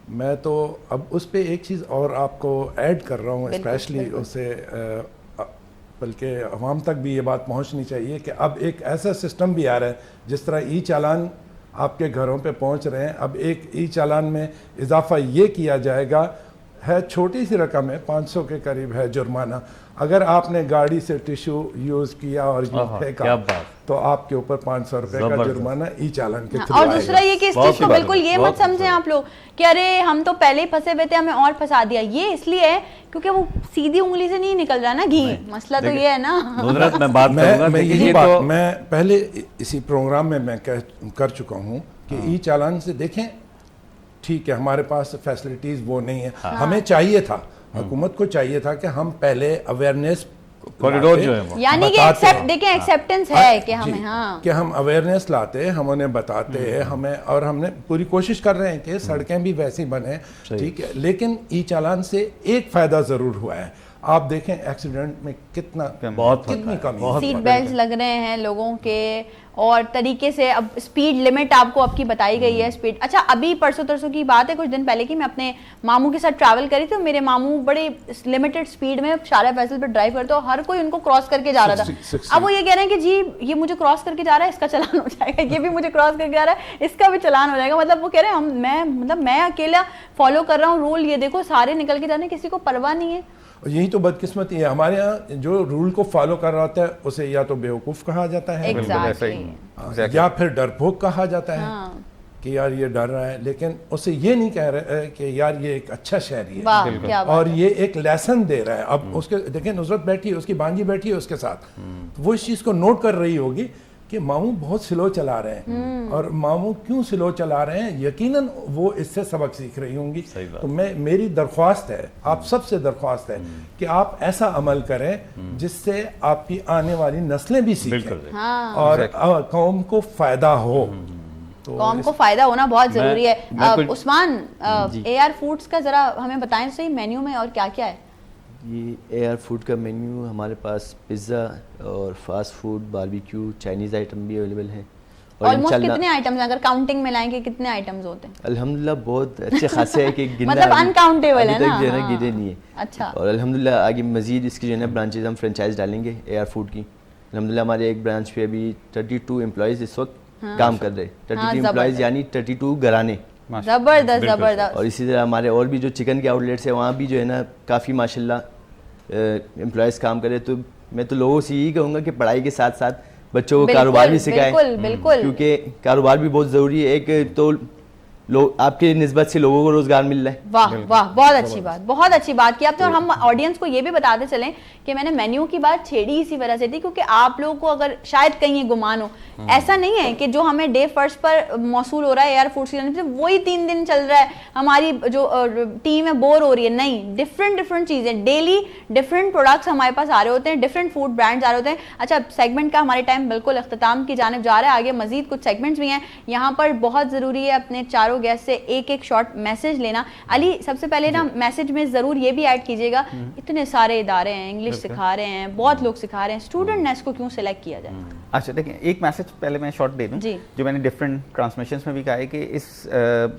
मैं तो अब उस पे एक चीज़ और आपको ऐड कर रहा हूँ, स्पेशली उसे बल्कि अवाम तक भी ये बात पहुँचनी चाहिए कि अब एक ऐसा सिस्टम भी आ रहा है, जिस तरह ई चालान आपके घरों पे पहुँच रहे हैं, अब एक ई चालान में इजाफा ये किया जाएगा, है छोटी सी रकम है, 500 के करीब है जुर्माना, अगर आपने गाड़ी से टिश्यू यूज़ किया और फेंका तो आपके ऊपर 500 रुपए का जुर्माना ई चालान के थ्रू। और दूसरा ये कि इस चीज को बिल्कुल ये मत समझें आप लोग कि अरे हम तो पहले ही फंसे हुए थे हमें और फंसा दिया, ये इसलिए है क्योंकि वो सीधी उंगली से नहीं निकल रहा ना घी, मसला तो ये है ना। मैं बात करूंगा, मैं यही बात मैं पहले इसी प्रोग्राम में मैं कर चुका हूँ कि ई चालान से देखें, ठीक है हमारे पास फैसिलिटीज वो नहीं है, हमें चाहिए था, हुकूमत को चाहिए था कि हम पहले अवेयरनेस कॉरिडोर जो है वो, यानी कि देखें एक्सेप्टेंस है कि हमें, हाँ कि हम अवेयरनेस लाते, हम उन्हें बताते हैं, हमें, और हमने पूरी कोशिश कर रहे हैं कि सड़कें भी वैसी बने, ठीक है। लेकिन ई चालान से एक फ़ायदा ज़रूर हुआ है, आप देखें एक्सीडेंट में कितनी कमी, सीट बेल्ट लग रहे हैं लोगों के, और तरीके से अब स्पीड लिमिट आपको आपकी बताई गई है स्पीड। अच्छा, अभी परसों तरसों की बात है, कुछ दिन पहले की, मैं अपने मामू के साथ ट्रैवल करी, तो मेरे मामू बड़े लिमिटेड स्पीड में शारा फैसल पर ड्राइव करते, और हर कोई उनको क्रॉस करके जा रहा था। अब वो ये कह रहे हैं कि जी ये मुझे क्रॉस करके जा रहा है, इसका चालान हो जाएगा, ये भी मुझे क्रॉस करके जा रहा है, इसका भी चालान हो जाएगा। मतलब वो कह रहे हैं मैं अकेला फॉलो कर रहा हूँ रूल, ये देखो सारे निकल के जा रहे हैं, किसी को परवाह नहीं है। यही तो बदकिस्मती है, हमारे यहाँ जो रूल को फॉलो कर रहा होता है उसे या तो बेवकूफ़ कहा जाता है, या फिर डरपोक कहा जाता है, कि यार ये डर रहा है, लेकिन उसे ये नहीं कह रहे कि यार ये एक अच्छा शहरी है और ये एक लेसन दे रहा है। अब उसके देखें, नुसरत बैठी है, उसकी बांजी बैठी है उसके साथ, वो इस चीज़ को नोट कर रही होगी कि मामू बहुत स्लो चला रहे हैं, और मामू क्यों स्लो चला रहे हैं, यकीनन वो इससे सबक सीख रही होंगी। तो मेरी दरख्वास्त है, आप सबसे दरख्वास्त है कि आप ऐसा अमल करें जिससे आपकी आने वाली नस्लें भी सीखें और कौम को फायदा हो। तो कौम को फायदा होना बहुत जरूरी है। उस्मान, AR फूड्स का जरा हमें बताएं सही, मेन्यू में और क्या क्या है? ये AR फूड का मेन्यू हमारे पास पिज़्ज़ा और fast food, barbecue, Chinese item भी अवेलेबल हैं, और ऑलमोस्ट इंशाल्लाह कितने आइटम्स, अगर काउंटिंग में लाएं कि कितने आइटम्स होते हैं? अल्हम्दुलिल्लाह बहुत अच्छे खासे है कि गिनना मतलब uncountable है ना? अभी तक जो है ना हाँ। गिने नहीं है। अच्छा। और अल्हम्दुलिल्लाह आगे मजीद इसकी जो है ना ब्रांचेज हम फ्रेंचाइज डालेंगे एआर फूड की। अल्हम्दुलिल्लाह हमारे एक ब्रांच पे अभी 32 एम्प्लॉयज़ इस वक्त काम कर रहे हैं। 32 एम्प्लॉयज़ जबरदस्त। यानी 32 घराने। जबरदस्त जबरदस्त। और इसी तरह हमारे और भी जो चिकन के आउटलेट्स हैं वहाँ भी जो है ना काफ़ी माशाल्लाह एम्प्लॉयज़ काम करे। तो मैं तो लोगों से यही कहूँगा कि पढ़ाई के साथ साथ बच्चों को बिल्कुल, कारोबार भी सिखाएं। बिल्कुल, बिल्कुल। क्योंकि कारोबार भी बहुत ज़रूरी है। एक तो लोग आपके निस्बत से लोगों को रोज़गार मिल रहा है। वाह वाह, बहुत अच्छी बात, बहुत अच्छी बात की आप। तो और हम ऑडियंस को ये भी बताते चलें कि मैंने मेन्यू की बात छेड़ी इसी वजह से थी क्योंकि आप लोगों को अगर शायद कहीं ये गुमान हो, ऐसा नहीं है कि जो हमें डे फर्स्ट पर मौसूल हो रहा है एयर फूड से वही 3 दिन चल रहा है, हमारी जो टीम है बोर हो रही है। नहीं, डिफरेंट डिफरेंट चीज़ें, डेली डिफरेंट प्रोडक्ट्स हमारे पास आ रहे होते हैं, डिफरेंट फूड ब्रांड्स आ रहे होते हैं। अच्छा, सेगमेंट का हमारे टाइम बिल्कुल अख्ताम की जानिब जा रहा है, आगे मजीद कुछ सेगमेंट्स भी हैं। यहाँ पर बहुत ज़रूरी है अपने चारों गेस्ट से एक शॉर्ट मैसेज लेना। अली, सबसे पहले ना मैसेज में ज़रूर ये भी ऐड कीजिएगा, इतने सारे इदारे हैं, इंग्लिश सिखा रहे हैं, बहुत लोग सिखा रहे हैं, स्टूडेंट नेस्ट को क्यों सेलेक्ट किया जाए? अच्छा देखिए, एक मैसेज पहले मैं शॉर्ट दे दूं जी। जो मैंने डिफरेंट ट्रांसमिशंस में भी कहा है कि इस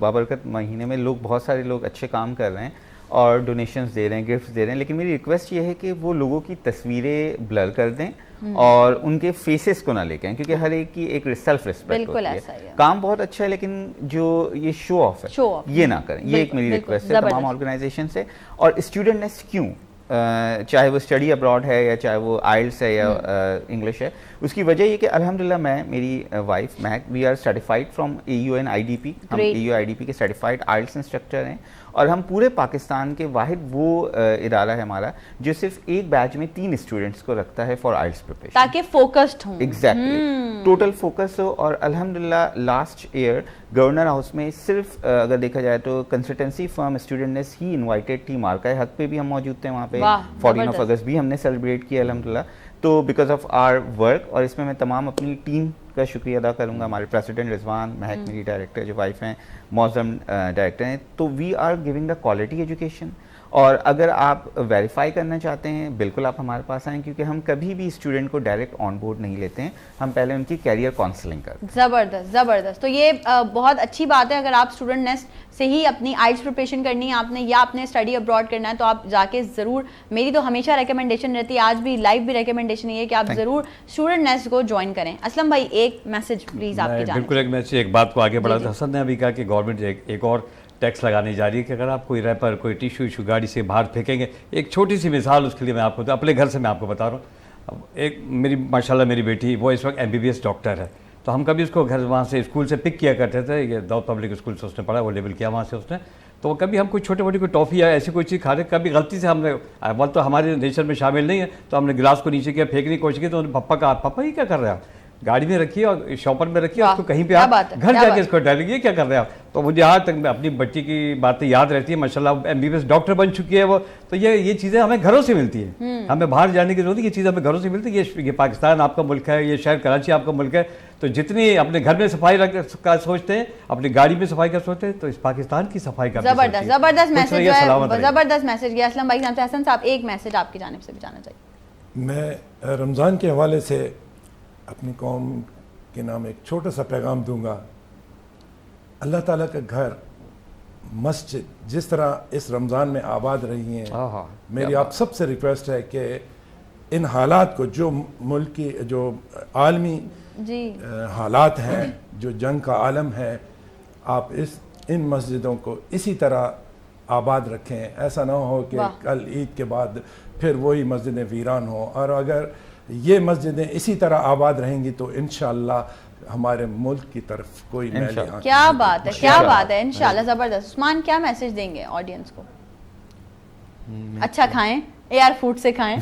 बाबरकत महीने में लोग, बहुत सारे लोग अच्छे काम कर रहे हैं और डोनेशंस दे रहे हैं, गिफ्ट्स दे रहे हैं, लेकिन मेरी रिक्वेस्ट ये है कि वो लोगों की तस्वीरें ब्लर कर दें और उनके फेसेस को ना लेके आएं, क्योंकि हर एक की एक सेल्फ रिस्पेक्ट बिल्कुल होती ऐसा ही है। काम बहुत अच्छा है, लेकिन जो ये शो ऑफ है, शो ऑफ ये ना करें। ये एक मेरी बिल्कुल, रिक्वेस्ट है तमाम जबरदस्त। ऑर्गेनाइजेशन से। और स्टूडेंट नेस्ट क्यों, चाहे वो स्टडी अब्रॉड है या चाहे वो आइल्स है या इंग्लिश है, उसकी वजह ये कि अल्हम्दुलिल्लाह मैं, मेरी wife Mahak, we are certified from AUN IDP। हम Great. AU IDP के सर्टिफाइड आइल्स इंस्ट्रक्टर हैं और हम पूरे पाकिस्तान के वाहिद वो इदारा है हमारा जो सिर्फ एक बैच में 3 स्टूडेंट्स को रखता है फॉर आइल्स प्रिपरेशन, ताकि फोकस्ड हो। एग्जैक्टली टोटल फोकस हो। और अल्हम्दुलिल्लाह लास्ट ईयर गवर्नर हाउस में सिर्फ अगर देखा जाए तो कंसल्टेंसी फर्म स्टूडेंट ने ही इनवाइटेड टीम मार्का हक पे भी हम मौजूद थे वहाँ पे, वाह, 14 ऑफ जबरदस्त। अगस्त भी हमने सेलिब्रेट किया अल्हम्दुलिल्लाह। तो बिकॉज ऑफ आवर वर्क, और इसमें मैं तमाम अपनी टीम का शुक्रिया अदा करूँगा, हमारे प्रेसिडेंट रिजवान, महक मेरी डायरेक्टर जो वाइफ हैं, मौजम डायरेक्टर हैं। तो we are giving the quality education. और अगर आप वेरीफाई करना चाहते हैं, बिल्कुल आप हमारे पास आएँ, क्योंकि हम कभी भी स्टूडेंट को डायरेक्ट ऑन बोर्ड नहीं लेते हैं, हम पहले उनकी कैरियर काउंसलिंग करते हैं। ज़बरदस्त ज़बरदस्त। तो ये बहुत अच्छी बात है। अगर आप स्टूडेंट नेस्ट से ही अपनी आइल्स प्रिपरेशन करनी है आपने, या आपने स्टडी अब्रॉड करना है, तो आप जाके ज़रूर, मेरी तो हमेशा रिकमेंडेशन रहती है, आज भी लाइव भी रिकमेंडेशन ये है कि आप ज़रूर स्टूडेंट नेस्ट को ज्वाइन करें। असलम भाई, एक मैसेज प्लीज़ आपकी जानिब बिल्कुल, एक मैसेज, एक बात को आगे बढ़ा। हसन ने अभी कहा कि गवर्नमेंट एक और टैक्स लगाने जा रही है कि अगर आप कोई रैपर, कोई टिश्यू इशू गाड़ी से बाहर फेंकेंगे। एक छोटी सी मिसाल उसके लिए मैं आपको, तो अपने घर से मैं आपको बता रहा हूँ। अब एक मेरी माशाल्लाह मेरी बेटी, वो इस वक्त MBBS डॉक्टर है, तो हम कभी उसको घर वहाँ से स्कूल से पिक किया करते थे। ये दाऊद पब्लिक स्कूल से उसने पढ़ा, वो लेवल किया वहाँ से उसने। तो कभी हम कोई छोटे मोटी कोई टॉफ़ी या ऐसी कोई चीज़ खा रहे, कभी गलती से हमने, वो तो हमारे नेचर में शामिल नहीं है, तो हमने गिलास को नीचे किया, फेंकने की कोशिश की, तो पापा कहा, पापा ये क्या कर रहे हैं आप? गाड़ी में रखिए और शॉपर में रखिए, उसको कहीं पे क्या आप बात है, घर क्या जाके बात इसको डालेंगे, क्या कर रहे हैं आप? तो मुझे आज तक अपनी बच्ची की बातें याद रहती है। माशाल्लाह MBBS डॉक्टर बन चुकी है वो। तो ये चीज़ें हमें घरों से मिलती है, हमें बाहर जाने की जरूरत नहीं, ये चीज़ हमें घरों से मिलती है। ये पाकिस्तान आपका मुल्क है, ये शहर कराची आपका मुल्क है, तो जितनी अपने घर में सफाई का सोचते हैं, अपनी गाड़ी में सफाई का सोचते हैं, तो इस पाकिस्तान की सफाई का ज़बरदस्त ज़बरदस्त मैसेज जो है, ज़बरदस्त मैसेज गया। असलम भाई से हसन साहब, एक मैसेज आपकी जानिब से भी जाना चाहिए। मैं रमज़ान के हवाले से अपनी कौम के नाम एक छोटा सा पैगाम दूंगा। अल्लाह ताला का घर, मस्जिद जिस तरह इस रमज़ान में आबाद रही हैं, मेरी आप सबसे रिक्वेस्ट है कि इन हालात को, जो मुल्क की जो आलमी जी हालात हैं, जो जंग का आलम है, आप इन मस्जिदों को इसी तरह आबाद रखें। ऐसा ना हो कि कल ईद के बाद फिर वही मस्जिदें वीरान हो। और अगर ये मस्जिदें इसी तरह आबाद रहेंगी तो इंशाअल्लाह हमारे मुल्क की तरफ कोई मैली आंख क्या नहीं बात है, क्या बात है, इंशाल्लाह। ज़बरदस्त। उस्मान, क्या मैसेज देंगे ऑडियंस को? अच्छा खाएं, एयर फूड से खाएं।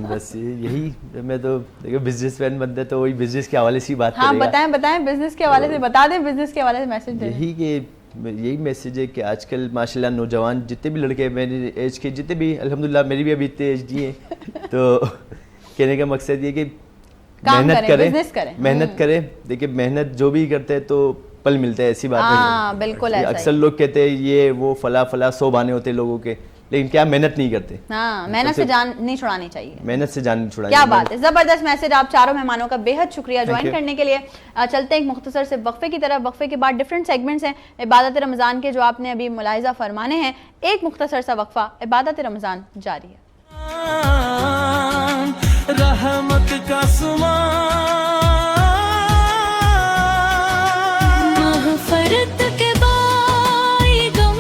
बस यही, मैं तो देखो बिजनेसमैन बनते तो वही बिजनेस के हवाले से ही बात हाँ, करेगा। बताएं बताएं, बिजनेस के हवाले से बता दें, बिजनेस के हवाले से मैसेज दें। यही मैसेज है कि आजकल माशाल्लाह नौजवान जितने भी लड़के मेरी एज के, जितने भी, अल्हम्दुलिल्लाह मेरी भी अभी इतने एज नहीं है, तो कहने का मकसद ये कि मेहनत करें, बिजनेस करें। मेहनत करें। देखिए मेहनत जो भी करते हैं तो फल मिलता है, ऐसी बात हाँ, बिल्कुल ऐसा ही। अक्सर लोग कहते हैं ये वो फला 100 बहाने होते हैं लोगों के, लेकिन क्या मेहनत नहीं करते। हाँ, मेहनत से जान नहीं छुड़ानी चाहिए। मेहनत से जान नहीं छुड़ानी। क्या बात है, जबरदस्त मैसेज। आप चारों मेहमानों का बेहद शुक्रिया ज्वाइन करने के लिए। चलते हैं एक मुख्तसर से वक्फे की तरफ। वक्फे के बाद डिफरेंट सेगमेंट्स हैं इबादत रमज़ान के जो आपने अभी मुलाहिजा फरमाने हैं। एक मुख्तसर सा वक्फा, इबादत रमज़ान जारी है। रहमत का मग़फ़िरत के बाइगम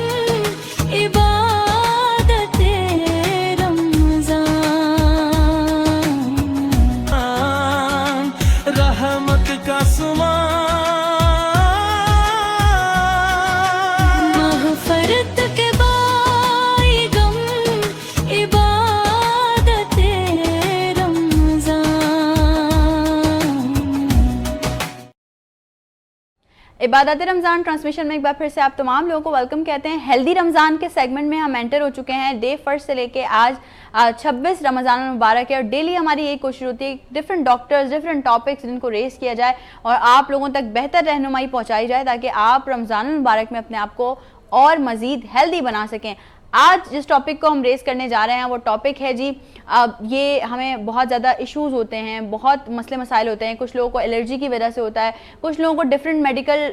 इबादत रमज़ान, रहमत का मग़फ़िरत के बाइगम इबादत इबादत रमज़ान ट्रांसमिशन में एक बार फिर से आप तमाम लोगों को वेलकम कहते हैं। हेल्दी रमज़ान के सेगमेंट में हम एंटर हो चुके हैं। डे फर्स्ट से लेके आज 26 रमज़ान मुबारक है और डेली हमारी यही कोशिश होती है डिफरेंट डॉक्टर्स, डिफरेंट टॉपिक्स जिनको रेस किया जाए और आप लोगों तक बेहतर रहनुमाई पहुंचाई जाए ताकि आप रमज़ान मुबारक में अपने आप को और मज़ीद हेल्दी बना सकें। आज जिस टॉपिक को हम रेस करने जा रहे हैं वो टॉपिक है जी, ये हमें बहुत ज़्यादा इश्यूज़ होते हैं, बहुत मसले मसाइल होते हैं। कुछ लोगों को एलर्जी की वजह से होता है, कुछ लोगों को डिफरेंट मेडिकल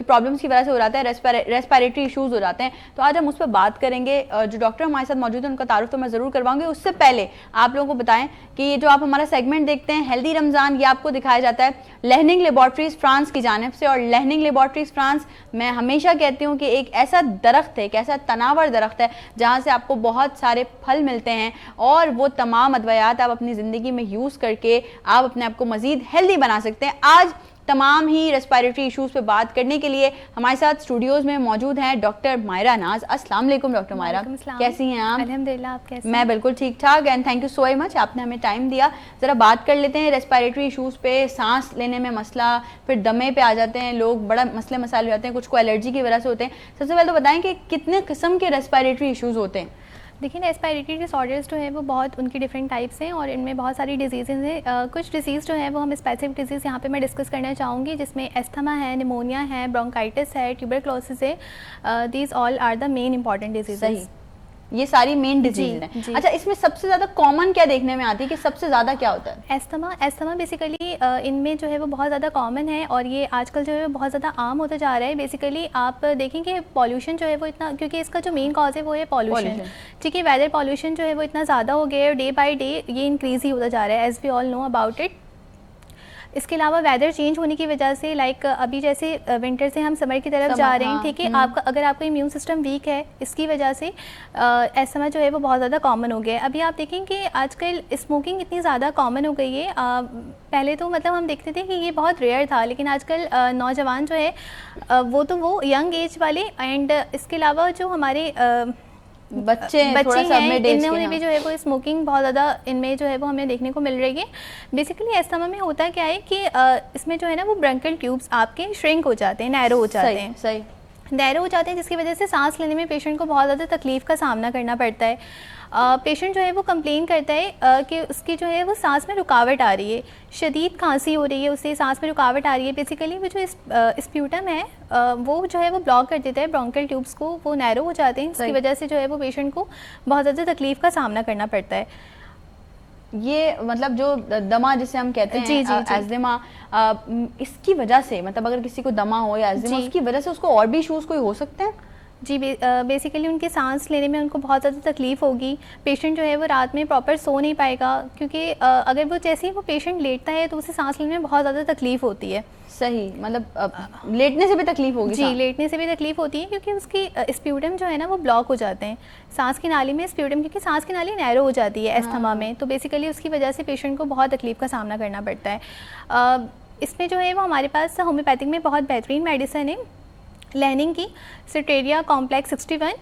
प्रॉब्लम्स की वजह से हो जाता है, रेस्पिरेटरी इश्यूज़ हो जाते हैं। तो आज हम उस पर बात करेंगे। जो डॉक्टर हमारे साथ मौजूद हैं उनका तारुफ तो मैं ज़रूर करवाऊंगी। उससे पहले आप लोगों को बताएं कि ये जो आप हमारा सेगमेंट देखते हैं हेल्दी रमज़ान, ये आपको दिखाया जाता है लर्निंग लेबॉर्ट्रीज़ फ्रांस की जानिब से। और लर्निंग लेबॉर्ट्रीज़ फ्रांस, मैं हमेशा कहती हूँ कि एक ऐसा दरख्त है, एक ऐसा तनावर दरख्त है जहाँ से आपको बहुत सारे फल मिलते हैं और वो तमाम अद्वियात आप अपनी ज़िंदगी में यूज़ करके आप अपने आप को मज़ीद हेल्दी बना सकते हैं। आज तमाम ही रेस्पिरेटरी इश्यूज़ पे बात करने के लिए हमारे साथ स्टूडियोज़ में मौजूद हैं डॉक्टर मायरा नाज। अस्सलाम वालेकुम डॉक्टर मायरा, कैसी हैं आप? अल्हम्दुलिल्लाह, आप कैसे? मैं बिल्कुल ठीक ठाक and thank you so much, आपने हमें टाइम दिया। ज़रा बात कर लेते हैं रेस्पिरेटरी इश्यूज़ पे। सांस लेने में मसला, फिर दमे पे आ जाते हैं लोग, बड़ा मसले मसाइल हो जाते हैं, कुछ को एलर्जी की वजह से होते हैं। सबसे पहले तो बताएं कि कितने किस्म के रेस्पिरेटरी इश्यूज़ होते हैं? देखिए, रेस्पिरेटरी डिसऑर्डर्स जो है वो बहुत उनकी डिफरेंट टाइप्स हैं और इनमें बहुत सारी डिजीज़ेज़ हैं। कुछ डिजीज़ जो है वो हम स्पेसिफिक डिजीज़ यहाँ पे मैं डिस्कस करना चाहूँगी, जिसमें एस्थमा है, निमोनिया है, ब्रोंकाइटिस है, ट्यूबरक्लोसिस है। These all are the main important diseases. ये सारी मेन डिजीज हैं। अच्छा, इसमें सबसे ज़्यादा कॉमन क्या देखने में आती है कि सबसे ज़्यादा क्या होता है? एस्थमा बेसिकली इनमें जो है वो बहुत ज़्यादा कॉमन है और ये आजकल जो है बहुत ज़्यादा आम होता जा रहा है। बेसिकली आप देखेंगे पॉल्यूशन जो है वो इतना, क्योंकि इसका जो मेन कॉज है वो है पॉल्यूशन। ठीक है, वेदर पॉल्यूशन जो है वो इतना ज़्यादा हो गया है और डे बाई डे ये इंक्रीज़ ही होता जा रहा है, as we all know about it. इसके अलावा वेदर चेंज होने की वजह से लाइक अभी जैसे विंटर से हम समर की तरफ जा रहे हैं, ठीक है, आपका अगर आपका इम्यून सिस्टम वीक है, इसकी वजह से एस्थमा जो है वो बहुत ज़्यादा कॉमन हो गया है। अभी आप देखें कि आजकल स्मोकिंग इतनी ज़्यादा कॉमन हो गई है। पहले तो मतलब हम देखते थे कि ये बहुत रेयर था, लेकिन आजकल नौजवान जो है वो यंग एज वाले एंड इसके अलावा जो हमारे बच्चे हैं, इन्होंने भी जो है वो स्मोकिंग बहुत ज़्यादा इनमें जो है वो हमें देखने को मिल रही है। बेसिकली एस्थमा में होता क्या है कि इसमें जो है ना वो ब्रोंकियल ट्यूब्स आपके श्रिंक हो जाते हैं, नैरो हो जाते हैं। सही नैरो हो जाते हैं, जिसकी वजह से सांस लेने में पेशेंट को बहुत ज़्यादा तकलीफ़ का सामना करना पड़ता है। पेशेंट जो है वो कंप्लेन करता है कि उसकी जो है वो सांस में रुकावट आ रही है, शदीद खांसी हो रही है, उससे सांस में रुकावट आ रही है। बेसिकली वो जो स्प्यूटम है वो जो है वो ब्लॉक कर देता है ब्रोंकियल ट्यूब्स को, वो नैरो हो जाते हैं, जिसकी वजह से जो है वो पेशेंट को बहुत ज़्यादा तकलीफ़ का सामना करना पड़ता है। ये मतलब जो दमा जिसे हम कहते हैं एज़मा, इसकी वजह से मतलब अगर किसी को दमा हो या एज़मा, उसकी वजह से उसको और भी इश्यूज़ कोई हो सकते हैं? जी, बेसिकली उनके सांस लेने में उनको बहुत ज़्यादा तकलीफ़ होगी। पेशेंट जो है वो रात में प्रॉपर सो नहीं पाएगा, क्योंकि अगर वो जैसे ही वो पेशेंट लेटता है तो उसे सांस लेने में बहुत ज़्यादा तकलीफ़ होती है। सही, मतलब लेटने से भी तकलीफ होगी? जी, लेटने से भी तकलीफ होती है, क्योंकि उसकी स्प्यूटम जो है ना वो ब्लॉक हो जाते हैं सांस की नाली में। स्प्यूटम, क्योंकि सांस की नाली नैरो हो जाती है एस्थमा में, तो बेसिकली उसकी वजह से पेशेंट को बहुत तकलीफ का सामना करना पड़ता है। इसमें जो है वो हमारे पास होम्योपैथिक में बहुत बेहतरीन मेडिसिन है लर्निंग की, सिटेरिया कॉम्प्लेक्स 61।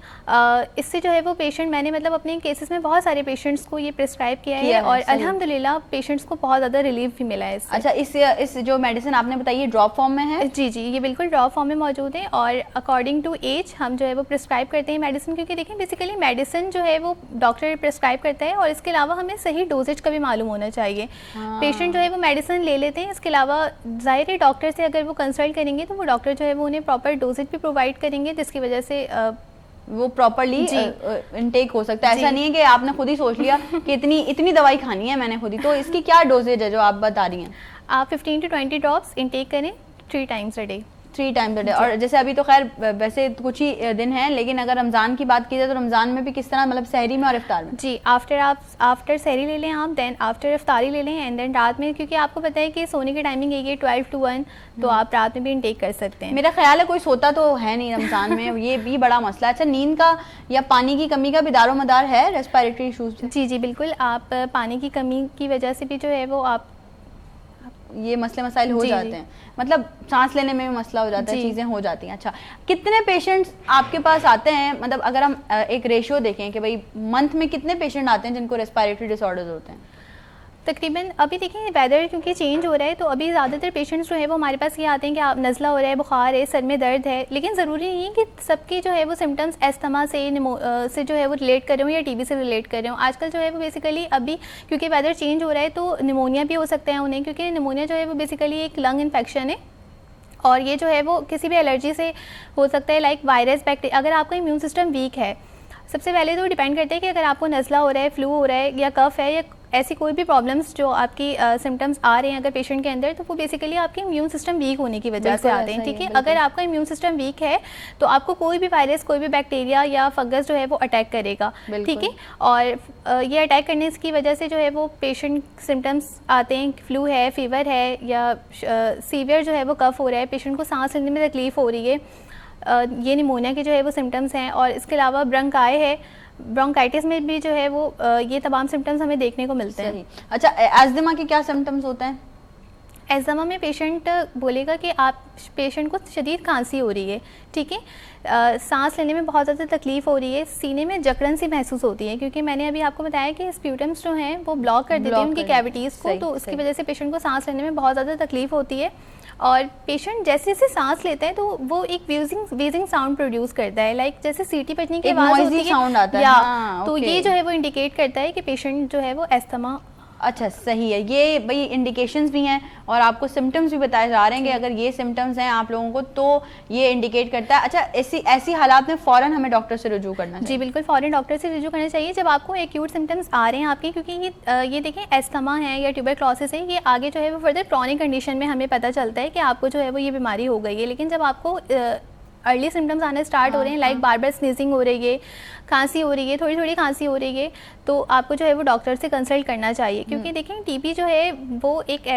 इससे जो है वो पेशेंट, मैंने मतलब अपने केसेस में बहुत सारे पेशेंट्स को ये प्रिस्क्राइब किया है और अल्हम्दुलिल्लाह पेशेंट्स को बहुत ज़्यादा रिलीफ भी मिला है इससे। अच्छा, इस जो मेडिसिन आपने बताई ये ड्रॉप फॉर्म में है? जी, ये बिल्कुल ड्रॉप फॉर्म में मौजूद है और अकॉर्डिंग टू एज हम जो है वो प्रिस्क्राइब करते हैं मेडिसिन, क्योंकि देखें बेसिकली मेडिसिन जो है वो डॉक्टर प्रिस्क्राइब करता है और इसके अलावा हमें सही डोजेज का भी मालूम होना चाहिए। पेशेंट जो है वो मेडिसिन ले लेते हैं, इसके अलावा ज़ाहिर है डॉक्टर से अगर वो कंसल्ट करेंगे तो वो डॉक्टर जो है वो उन्हें प्रॉपर डोजेज भी प्रोवाइड करेंगे, जिसकी वजह से वो प्रॉपरली इनटेक हो सकता है। ऐसा नहीं है कि आपने खुद ही सोच लिया कि इतनी दवाई खानी है मैंने खुद ही। तो इसकी क्या डोजेज है जो आप बता रही हैं? आप 15 to 20 ड्रॉप्स इनटेक करें 3 times a day। 3 times a day। और जैसे अभी तो खैर वैसे कुछ ही दिन हैं, लेकिन अगर रमज़ान की बात की जाए तो रमज़ान में भी किस तरह, मतलब सहरी में और इफ्तार में? जी, आफ्टर सहरी ले लें आप, देन आफ्टर इफ्तारी ले लें, एंड देन रात में, क्योंकि आपको पता है कि सोने की टाइमिंग है 12 to 1, तो आप रात में भी इनटेक कर सकते हैं। मेरा ख्याल है कोई सोता तो है नहीं रमज़ान में, ये भी बड़ा मसला है। अच्छा, नींद का या पानी की कमी का भी दारो मदार है रेस्पिरेटरी इशूज़ से? जी बिल्कुल, आप पानी की कमी की वजह से भी जो है वो आप ये मसले मसाइल हो जाते हैं, मतलब सांस लेने में भी मसला हो जाता है, चीज़ें हो जाती हैं। अच्छा, कितने पेशेंट्स आपके पास आते हैं, मतलब अगर हम एक रेशियो देखें कि भाई मंथ में कितने पेशेंट आते हैं जिनको रेस्पिरेटरी डिसऑर्डर्स होते हैं? तकरीबन अभी देखिए वेदर क्योंकि चेंज हो रहा है, तो अभी ज़्यादातर पेशेंट्स जो है वो हमारे पास ये आते हैं कि आप नज़ला हो रहा है, बुखार है, सर में दर्द है, लेकिन ज़रूरी नहीं है कि सबके जो है वो सिम्टम्स एस्थमा से जो है वो रिलेट कर रहे हो या टीबी से रिलेट कर रहे हो। आजकल जो है वो बेसिकली अभी क्योंकि वेदर चेंज हो रहा है तो निमोनिया भी हो सकता है उन्हें, क्योंकि निमोनिया जो है वो बेसिकली एक लंग इन्फेक्शन है और ये जो है वो किसी भी एलर्जी से हो सकता है, लाइक वायरस, बैक्टीरिया। अगर आपका इम्यून सिस्टम वीक है, सबसे पहले तो डिपेंड करता है कि अगर आपको नज़ला हो रहा है, फ्लू हो रहा है या कफ है या ऐसी कोई भी प्रॉब्लम्स जो आपकी सिम्टम्स आ रहे हैं अगर पेशेंट के अंदर, तो वो बेसिकली आपके इम्यून सिस्टम वीक होने की वजह से आते हैं। ठीक है, अगर आपका इम्यून सिस्टम वीक है तो आपको कोई भी वायरस, कोई भी बैक्टीरिया या फंगस जो है वो अटैक करेगा। ठीक है, और ये अटैक करने की वजह से जो है वो पेशेंट सिम्टम्स आते हैं, फ्लू है, फीवर है या सीवियर जो है वो कफ हो रहा है, पेशेंट को सांस लेने में तकलीफ़ हो रही है, ये निमोनिया के जो है वो सिम्टम्स हैं। और इसके अलावा ब्रोंकाई है, ब्रोंकाइटिस में भी जो है वो ये तमाम सिम्टम्स हमें देखने को मिलते हैं। अच्छा, एज़मा के क्या सिम्टम्स होते हैं? एज़मा में पेशेंट बोलेगा कि आप पेशेंट को शदीद खांसी हो रही है, ठीक है, सांस लेने में बहुत ज़्यादा तकलीफ़ हो रही है, सीने में जकड़न सी महसूस होती है, क्योंकि मैंने अभी आपको बताया कि स्प्यूटम्स जो हैं वो ब्लॉक कर देते हैं उनकी कैविटीज़ को, तो उसकी वजह से पेशेंट को सांस लेने में बहुत ज़्यादा तकलीफ़ होती है। और पेशेंट जैसे जैसे सांस लेते हैं तो वो एक व्हीजिंग साउंड प्रोड्यूस करता है, लाइक जैसे सीटी बजने की आवाज़ होती है, साउंड आता है। हाँ, तो ये जो है वो इंडिकेट करता है कि पेशेंट जो है वो एस्थमा। अच्छा, सही है, ये भाई इंडिकेशंस भी हैं और आपको सिम्टम्स भी बताए जा रहे हैं कि अगर ये सिम्टम्स हैं आप लोगों को तो ये इंडिकेट करता है। अच्छा, ऐसी हालात में फ़ौरन हमें डॉक्टर से रुजू करना चाहिए? जी बिल्कुल, फ़ौरन डॉक्टर से रुजू करना चाहिए जब आपको एक्यूट सिम्टम्स आ रहे हैं आपके, क्योंकि ये देखें एस्थमा है या ट्यूबरक्लोसिस है, ये आगे जो है वो फर्दर क्रॉनिक कंडीशन में हमें पता चलता है कि आपको जो है वो ये बीमारी हो गई है। लेकिन जब आपको अर्ली सिम्टम्स आने स्टार्ट हो रहे हैं, लाइक बार बार स्नीजिंग हो रही है, खांसी हो रही है, थोड़ी थोड़ी खांसी हो रही है, तो आपको जो है वो डॉक्टर से कंसल्ट करना चाहिए, क्योंकि देखें टीबी जो है वो एक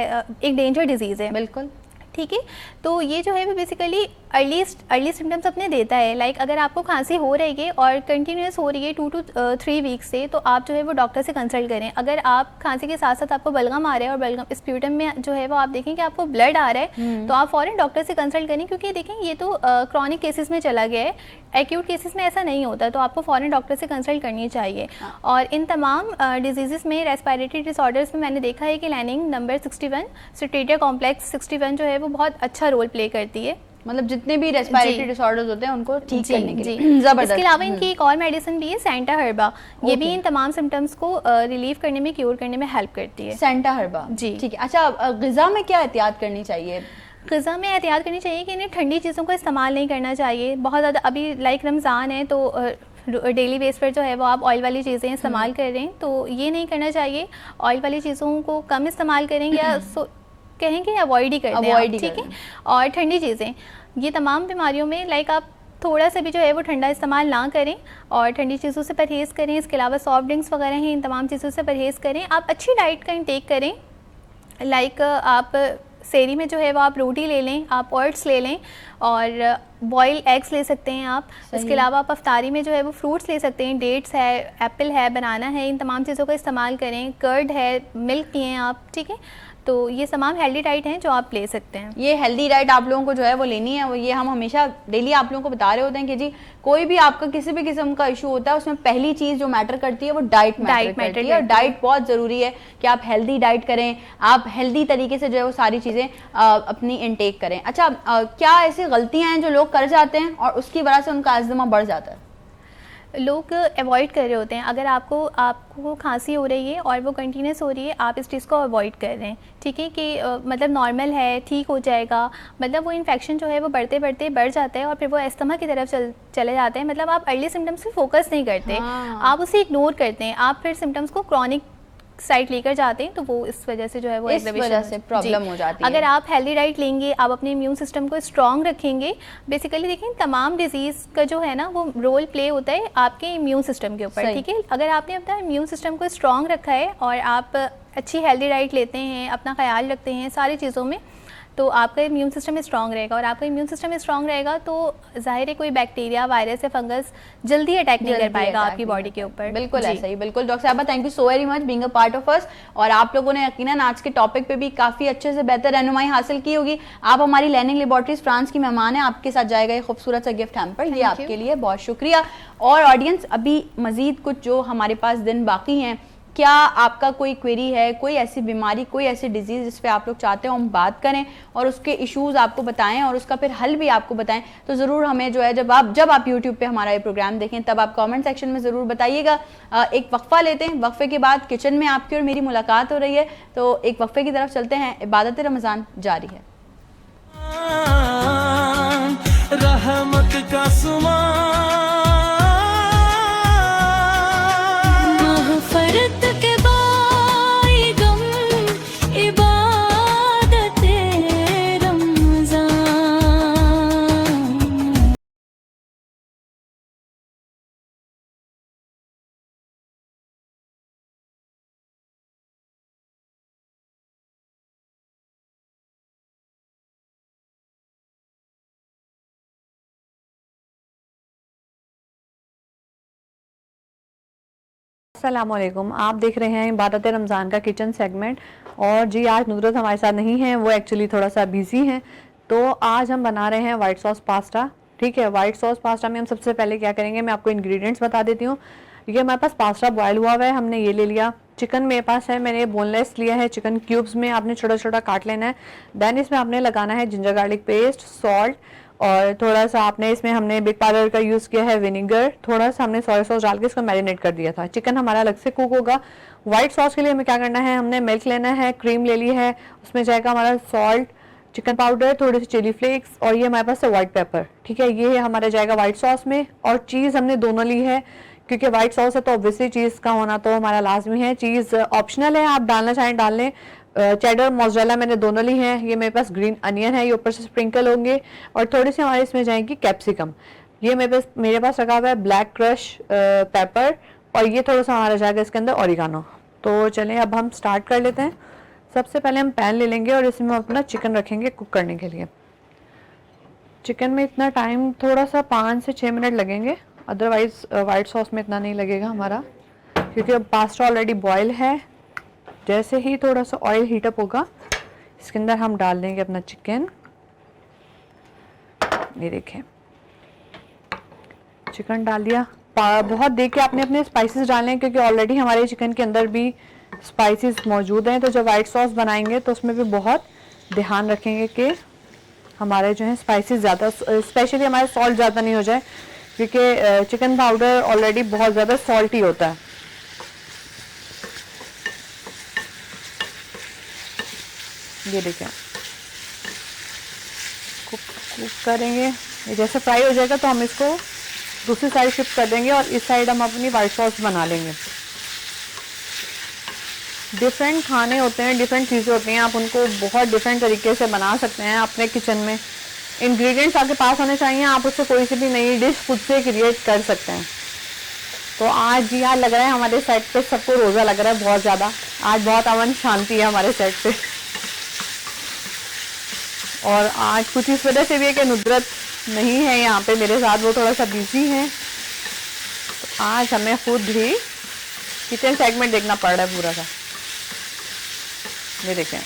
डेंजर डिजीज़ है। बिल्कुल, ठीक है, तो ये जो है वो बेसिकली अर्ली सिम्टम्स अपने देता है। लाइक अगर आपको खांसी हो रही है और कंटिन्यूस हो रही है 2 to 3 वीक्स से, तो आप जो है वो डॉक्टर से कंसल्ट करें। अगर आप खांसी के साथ साथ आपको बलगम आ रहा है और बलगम स्प्यूटम में जो है वो आप देखें कि आपको ब्लड आ रहा है, तो आप फ़ौरन डॉक्टर से कंसल्ट करें, क्योंकि देखें ये तो क्रॉनिक केसेस में चला गया है, एक्यूट केसेस में ऐसा नहीं होता, तो आपको फ़ौरन डॉक्टर से कंसल्ट करनी चाहिए। और इन तमाम डिजीज़ में, रेस्पिरेटरी डिसऑर्डर्स में मैंने देखा है कि लाइनिंग नंबर 61 सिटेटिया कॉम्प्लेक्स 61 जो है वो बहुत अच्छा रोल प्ले करती है, मतलब जितने भी रेस्पिरेटरी डिसऑर्डर्स होते हैं उनको ठीक करने के लिए। जबरदस्त। इसके अलावा इनकी एक और मेडिसिन भी है, सेंटा हर्बा, ये भी इन तमाम सिम्टम्स को रिलीव करने में, क्योर करने में हेल्प करती है। सेंटा हर्बा, जी ठीक है। अच्छा, ग़िज़ा में क्या एहतियात करनी चाहिए? ग़िज़ा में एहतियात करनी चाहिए कि इन्हें ठंडी चीज़ों का इस्तेमाल नहीं करना चाहिए बहुत ज़्यादा। अभी लाइक रमज़ान है तो डेली बेस पर जो है वो आप ऑयल वाली चीज़ें इस्तेमाल कर रहे हैं, तो ये नहीं करना चाहिए। ऑयल वाली चीज़ों को कम इस्तेमाल करें या कहेंगे अवॉइड ही कर दें, ठीक है। और ठंडी चीज़ें, ये तमाम बीमारियों में लाइक आप थोड़ा सा भी जो है वो ठंडा इस्तेमाल ना करें और ठंडी चीज़ों से परहेज़ करें। इसके अलावा सॉफ्ट ड्रिंक्स वगैरह हैं, इन तमाम चीज़ों से परहेज़ करें। आप अच्छी डाइट का इंटेक करें, लाइक आप सेरी में जो है वो आप रोटी ले लें, आप ओट्स ले लें और बॉयल एग्स ले सकते हैं आप। इसके अलावा आप अफ्तारी में जो है वो फ्रूट्स ले सकते हैं, डेट्स है, एप्पल है, बनाना है, इन तमाम चीज़ों का इस्तेमाल करें। कर्ड है, मिल्क पिएँ आप, ठीक है। तो ये तमाम हेल्दी डाइट हैं जो आप ले सकते हैं। ये हेल्दी डाइट आप लोगों को जो है वो लेनी है, वो ये हम हमेशा डेली आप लोगों को बता रहे होते हैं कि जी कोई भी आपका किसी भी किस्म का इशू होता है उसमें पहली चीज़ जो मैटर करती है वो डाइट मैटर करती है। और डाइट बहुत ज़रूरी है कि आप हेल्दी डाइट करें, आप हेल्दी तरीके से जो है वो सारी चीज़ें अपनी इनटेक करें। अच्छा, क्या ऐसी गलतियाँ हैं जो लोग कर जाते हैं और उसकी वजह से उनका अज़मा बढ़ जाता है? लोग अवॉइड कर रहे होते हैं। अगर आपको खांसी हो रही है और वो कंटिन्यूस हो रही है, आप इस चीज़ को अवॉइड कर रहे हैं, ठीक है, कि मतलब नॉर्मल है, ठीक हो जाएगा, मतलब वो इन्फेक्शन जो है वो बढ़ते बढ़ते बढ़ जाता है और फिर वो अस्थमा की तरफ चले जाते हैं। मतलब आप अर्ली सिम्टम्स पे फोकस नहीं करते, आप उसे इग्नोर करते हैं, आप फिर सिम्टम्स को क्रॉनिक साइड लेकर जाते हैं, तो वो इस वजह से जो है वो इस वजह से प्रॉब्लम हो जाती है। अगर आप हेल्दी डाइट लेंगे, आप अपने इम्यून सिस्टम को स्ट्रॉन्ग रखेंगे, बेसिकली देखिए तमाम डिजीज़ का जो है ना वो रोल प्ले होता है आपके इम्यून सिस्टम के ऊपर, ठीक है। अगर आपने अपना इम्यून सिस्टम को स्ट्रॉन्ग रखा है और आप अच्छी हेल्दी डाइट लेते हैं, अपना ख्याल रखते हैं सारी चीज़ों में, तो आपका इम्यून सिस्टम स्ट्रॉन्ग रहेगा। और आपका इम्यून सिस्टम स्ट्रॉन्ग रहेगा तो ज़ाहिर है कोई बैक्टीरिया, वायरस या फंगस जल्दी अटैक नहीं कर पाएगा आपकी बॉडी के ऊपर। बिल्कुल ऐसा ही, बिल्कुल। डॉक्टर साहबा, thank you so very much being a part of us. और आप लोगों ने यकीनन आज के टॉपिक पे भी काफ़ी अच्छे से बेहतर रहनुमाई हासिल की होगी। आप हमारी लर्निंग लेबॉर्ट्रीज फ्रांस की मेहमान हैं, आपके साथ जाएगा ये खूबसूरत सा गिफ्ट हैम्पर, ये आपके लिए, बहुत शुक्रिया। और ऑडियंस, अभी मज़ीद कुछ जो हमारे पास दिन बाकी हैं, क्या आपका कोई क्वेरी है, कोई ऐसी बीमारी, कोई ऐसी डिजीज़ जिस पे आप लोग चाहते हो हम बात करें और उसके इश्यूज़ आपको बताएं और उसका फिर हल भी आपको बताएं, तो ज़रूर हमें जो है जब आप YouTube पे हमारा ये प्रोग्राम देखें तब आप कमेंट सेक्शन में ज़रूर बताइएगा। एक वक्फ़ा लेते हैं, वक्फ़े के बाद किचन में आपकी और मेरी मुलाकात हो रही है, तो एक वक्फ़े की तरफ चलते हैं। इबादत रमज़ान जारी है। रहमत का मग़फ़िरत के बाइग़म इबादते रमज़ान। अस्सलामुअलैकुम, आप देख रहे हैं इबादत रमज़ान का किचन सेगमेंट। और जी, आज नुसरत हमारे साथ नहीं है, वो एक्चुअली थोड़ा सा बिजी हैं। तो आज हम बना रहे हैं वाइट सॉस पास्ता, ठीक है। वाइट सॉस पास्ता में हम सबसे पहले क्या करेंगे, मैं आपको इंग्रेडिएंट्स बता देती हूँ। ये हमारे पास पास्ता बॉयल हुआ हुआ है, हमने ये ले लिया। चिकन मेरे पास है, मैंने बोनलेस लिया है, चिकन क्यूब्स में आपने छोटा छोटा काट लेना है। देन इसमें आपने लगाना है जिंजर गार्लिक पेस्ट, सॉल्ट, और थोड़ा सा आपने इसमें हमने बिग पाउडर का यूज़ किया है, विनेगर, थोड़ा सा हमने सोया सॉस डाल के इसको मैरिनेट कर दिया था। चिकन हमारा अलग से कुक होगा। वाइट सॉस के लिए हमें क्या करना है, हमने मिल्क लेना है, क्रीम ले ली है, उसमें जाएगा हमारा सॉल्ट, चिकन पाउडर, थोड़े से चिली फ्लेक्स, और ये हमारे पास है वाइट पेपर, ठीक है। ये हमारा जाएगा वाइट सॉस में। और चीज़ हमने दोनों ली है, क्योंकि वाइट सॉस है तो ऑब्वियसली चीज़ का होना तो हमारा लाजमी है। चीज़ ऑप्शनल है, आप डालना चाहें डाल लें। चेडर, मोज़रेला मैंने दोनों ली हैं। ये मेरे पास ग्रीन अनियन है, ये ऊपर से स्प्रिंकल होंगे। और थोड़ी सी हमारे इसमें जाएंगी कैप्सिकम। ये मेरे पास रखा हुआ है ब्लैक क्रश पेपर, और ये थोड़ा सा हमारा जाएगा इसके अंदर ऑरिगानो। तो चलें अब हम स्टार्ट कर लेते हैं। सबसे पहले हम पैन ले लेंगे और इसमें अपना चिकन रखेंगे कुक करने के लिए। चिकन में इतना टाइम थोड़ा सा 5 से 6 मिनट लगेंगे, अदरवाइज़ वाइट सॉस में इतना नहीं लगेगा हमारा, क्योंकि अब पास्ता ऑलरेडी बॉयल है। जैसे ही थोड़ा सा ऑयल हीटअप होगा, इसके अंदर हम डाल देंगे अपना चिकन। ये देखें, चिकन डाल दिया। बहुत देख के आपने अपने स्पाइसेस डालने हैं, क्योंकि ऑलरेडी हमारे चिकन के अंदर भी स्पाइसेस मौजूद हैं। तो जब वाइट सॉस बनाएंगे तो उसमें भी बहुत ध्यान रखेंगे कि हमारे जो है स्पाइसेस ज़्यादा, स्पेशली हमारे सॉल्ट ज़्यादा नहीं हो जाए, क्योंकि चिकन पाउडर ऑलरेडी बहुत ज़्यादा सॉल्टी होता है। ये देखें, कुक करेंगे। ये जैसे फ्राई हो जाएगा तो हम इसको दूसरी साइड शिफ्ट कर देंगे और इस साइड हम अपनी वाइट सॉस बना लेंगे। डिफरेंट खाने होते हैं, डिफरेंट चीज़ें होती हैं, आप उनको बहुत डिफरेंट तरीके से बना सकते हैं अपने किचन में। इंग्रेडिएंट्स आपके पास होने चाहिए, आप उससे कोई सी भी नई डिश खुद से क्रिएट कर सकते हैं। तो आज जी, आज लग रहा है हमारे सेट पे सबको रोज़ा लग रहा है बहुत ज़्यादा। आज बहुत अमन शांति है हमारे सेट पे। और आज कुछ इस वजह से भी है कि नुसरत नहीं है यहाँ पे मेरे साथ, वो थोड़ा सा बिजी हैं। तो आज हमें खुद ही किचन सेगमेंट देखना पड़ रहा है पूरा सा। ये देखें,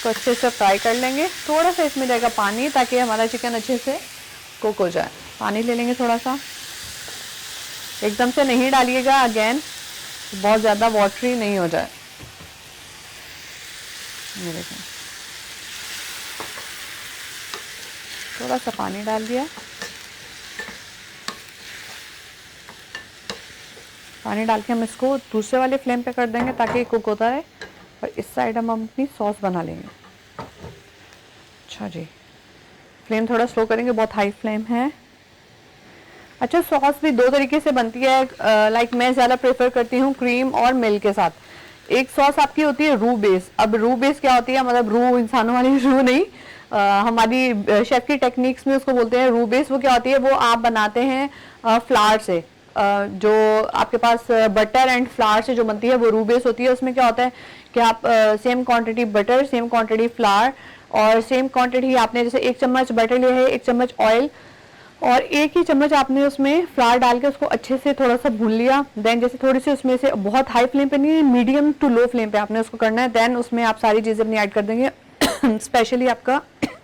तो अच्छे से फ्राई कर लेंगे। थोड़ा सा इसमें जाएगा पानी, ताकि हमारा चिकन अच्छे से कुक हो जाए। पानी ले लेंगे थोड़ा सा, एकदम से नहीं डालिएगा, अगेन बहुत ज़्यादा वाटरी नहीं हो जाए। ये देखें, थोड़ा सा पानी डाल दिया। पानी डाल के हम इसको दूसरे वाले फ्लेम पे कर देंगे ताकि कुक होता रहे। और इस साइड हम अपनी सॉस बना लेंगे। अच्छा जी, फ्लेम थोड़ा स्लो करेंगे, बहुत हाई फ्लेम है। अच्छा, सॉस भी दो तरीके से बनती है। लाइक मैं ज़्यादा प्रेफर करती हूँ क्रीम और मिल्क के साथ। एक सॉस आपकी होती है रू बेस। अब रू बेस क्या होती है, मतलब रू इंसानों वाली रू नहीं, हमारी शेफ की टेक्निक्स में उसको बोलते हैं रू बेस। वो क्या होती है, वो आप बनाते हैं फ्लावर से। जो आपके पास बटर एंड फ्लावर से जो बनती है वो रू बेस होती है। उसमें क्या होता है कि आप same quantity butter, same quantity flower और सेम क्वांटिटी आपने, जैसे 1 चम्मच बटर लिया है, 1 चम्मच ऑयल और 1 ही चम्मच आपने उसमें फ्लावर डाल के उसको अच्छे से थोड़ा सा भून लिया। देन जैसे थोड़ी सी उसमें से, बहुत हाई फ्लेम पे नहीं, मीडियम टू लो फ्लेम पे आपने उसको करना है। देन उसमें आप सारी चीज़ें अपनी ऐड कर देंगे, स्पेशली आपका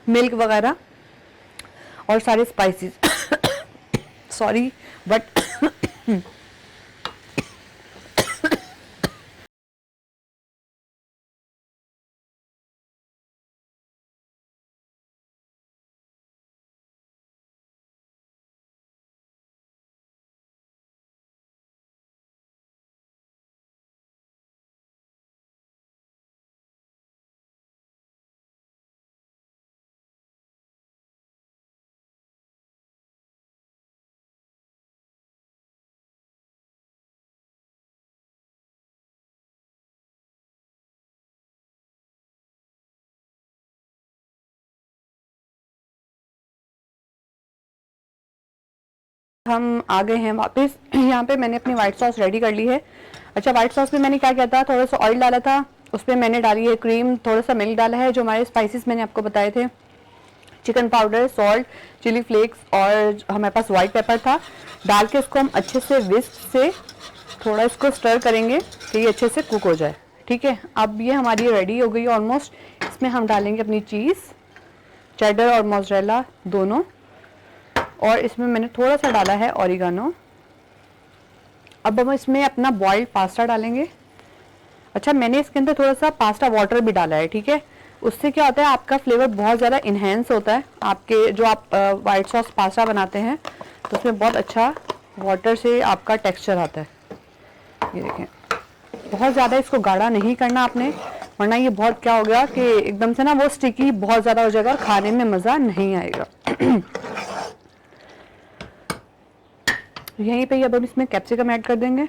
मिल्क वगैरह और सारे स्पाइसेस। सॉरी बट हम आ गए हैं वापस। यहाँ पे मैंने अपनी वाइट सॉस रेडी कर ली है। अच्छा, वाइट सॉस में मैंने क्या किया था, थोड़ा सा ऑयल डाला था, उस पर मैंने डाली है क्रीम, थोड़ा सा मिल्क डाला है, जो हमारे स्पाइसेस मैंने आपको बताए थे, chicken powder, salt, chilli flakes और हमारे पास वाइट पेपर था। डाल के इसको हम अच्छे से विस्क से थोड़ा इसको स्टर करेंगे कि ये अच्छे से कुक हो जाए। ठीक है, अब ये हमारी रेडी हो गई ऑलमोस्ट। इसमें हम डालेंगे अपनी चीज़, चेडर और मोज़रेला दोनों, और इसमें मैंने थोड़ा सा डाला है ऑरिगानो। अब हम इसमें अपना बॉइल्ड पास्ता डालेंगे। अच्छा, मैंने इसके अंदर थोड़ा सा पास्ता वाटर भी डाला है। ठीक है, उससे क्या होता है, आपका फ्लेवर बहुत ज़्यादा इन्हेंस होता है। आपके जो आप वाइट सॉस पास्ता बनाते हैं तो उसमें बहुत अच्छा वाटर से आपका टेक्सचर आता है। ये देखें, बहुत ज़्यादा इसको गाढ़ा नहीं करना आपने, वरना ये बहुत क्या हो गया कि एकदम से ना वो स्टिकी बहुत ज़्यादा हो जाएगा और खाने में मज़ा नहीं आएगा। यहीं पे अब हम इसमें कैप्सिकम ऐड कर देंगे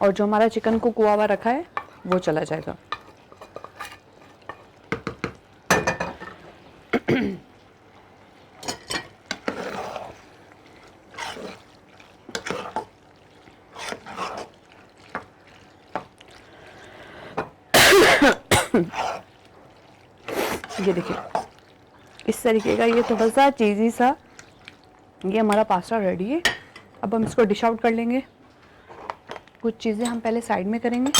और जो हमारा चिकन को कुआ हुआ रखा है वो चला जाएगा। ये देखिए, इस तरीके का ये थोड़ा सा चीज़ी सा ये हमारा पास्ता रेडी है। अब हम इसको डिश आउट कर लेंगे। कुछ चीज़ें हम पहले साइड में करेंगे।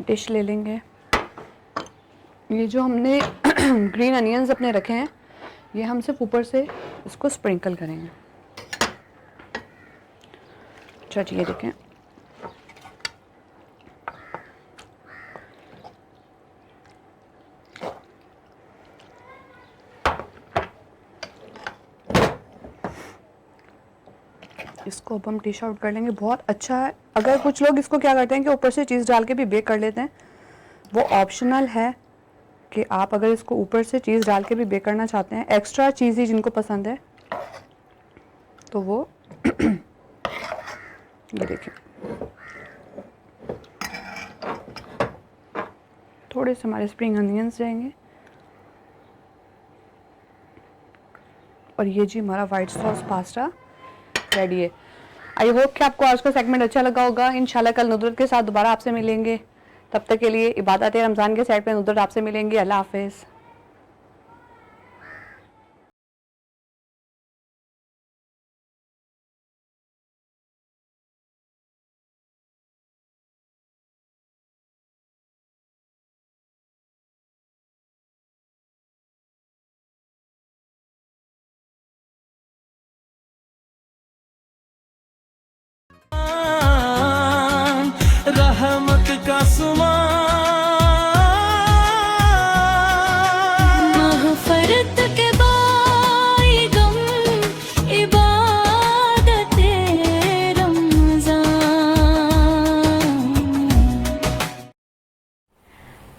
डिश ले लेंगे। ये जो हमने ग्रीन अनियंस अपने रखे हैं, ये हम सिर्फ ऊपर से इसको स्प्रिंकल करेंगे। अच्छा जी, ये देखें, इसको अब हम डिश आउट कर लेंगे। बहुत अच्छा है। अगर कुछ लोग इसको क्या करते हैं कि ऊपर से चीज़ डाल के भी बेक कर लेते हैं, वो ऑप्शनल है कि आप अगर इसको ऊपर से चीज़ डाल के भी बेक करना चाहते हैं, एक्स्ट्रा चीज़ी जिनको पसंद है तो वो ये देखिए, थोड़े से हमारे स्प्रिंग अनियंस जाएंगे और ये जी हमारा वाइट सॉस पास्ता रेडी है। आई होप कि आपको आज का सेगमेंट अच्छा लगा होगा। इंशाल्लाह कल नुदरत के साथ दोबारा आपसे मिलेंगे। तब तक के लिए इबादत रमज़ान के साइड पे नुदरत आपसे मिलेंगे। अल्लाह हाफिज़। रहमत का महफरत के बाई गम इबादतें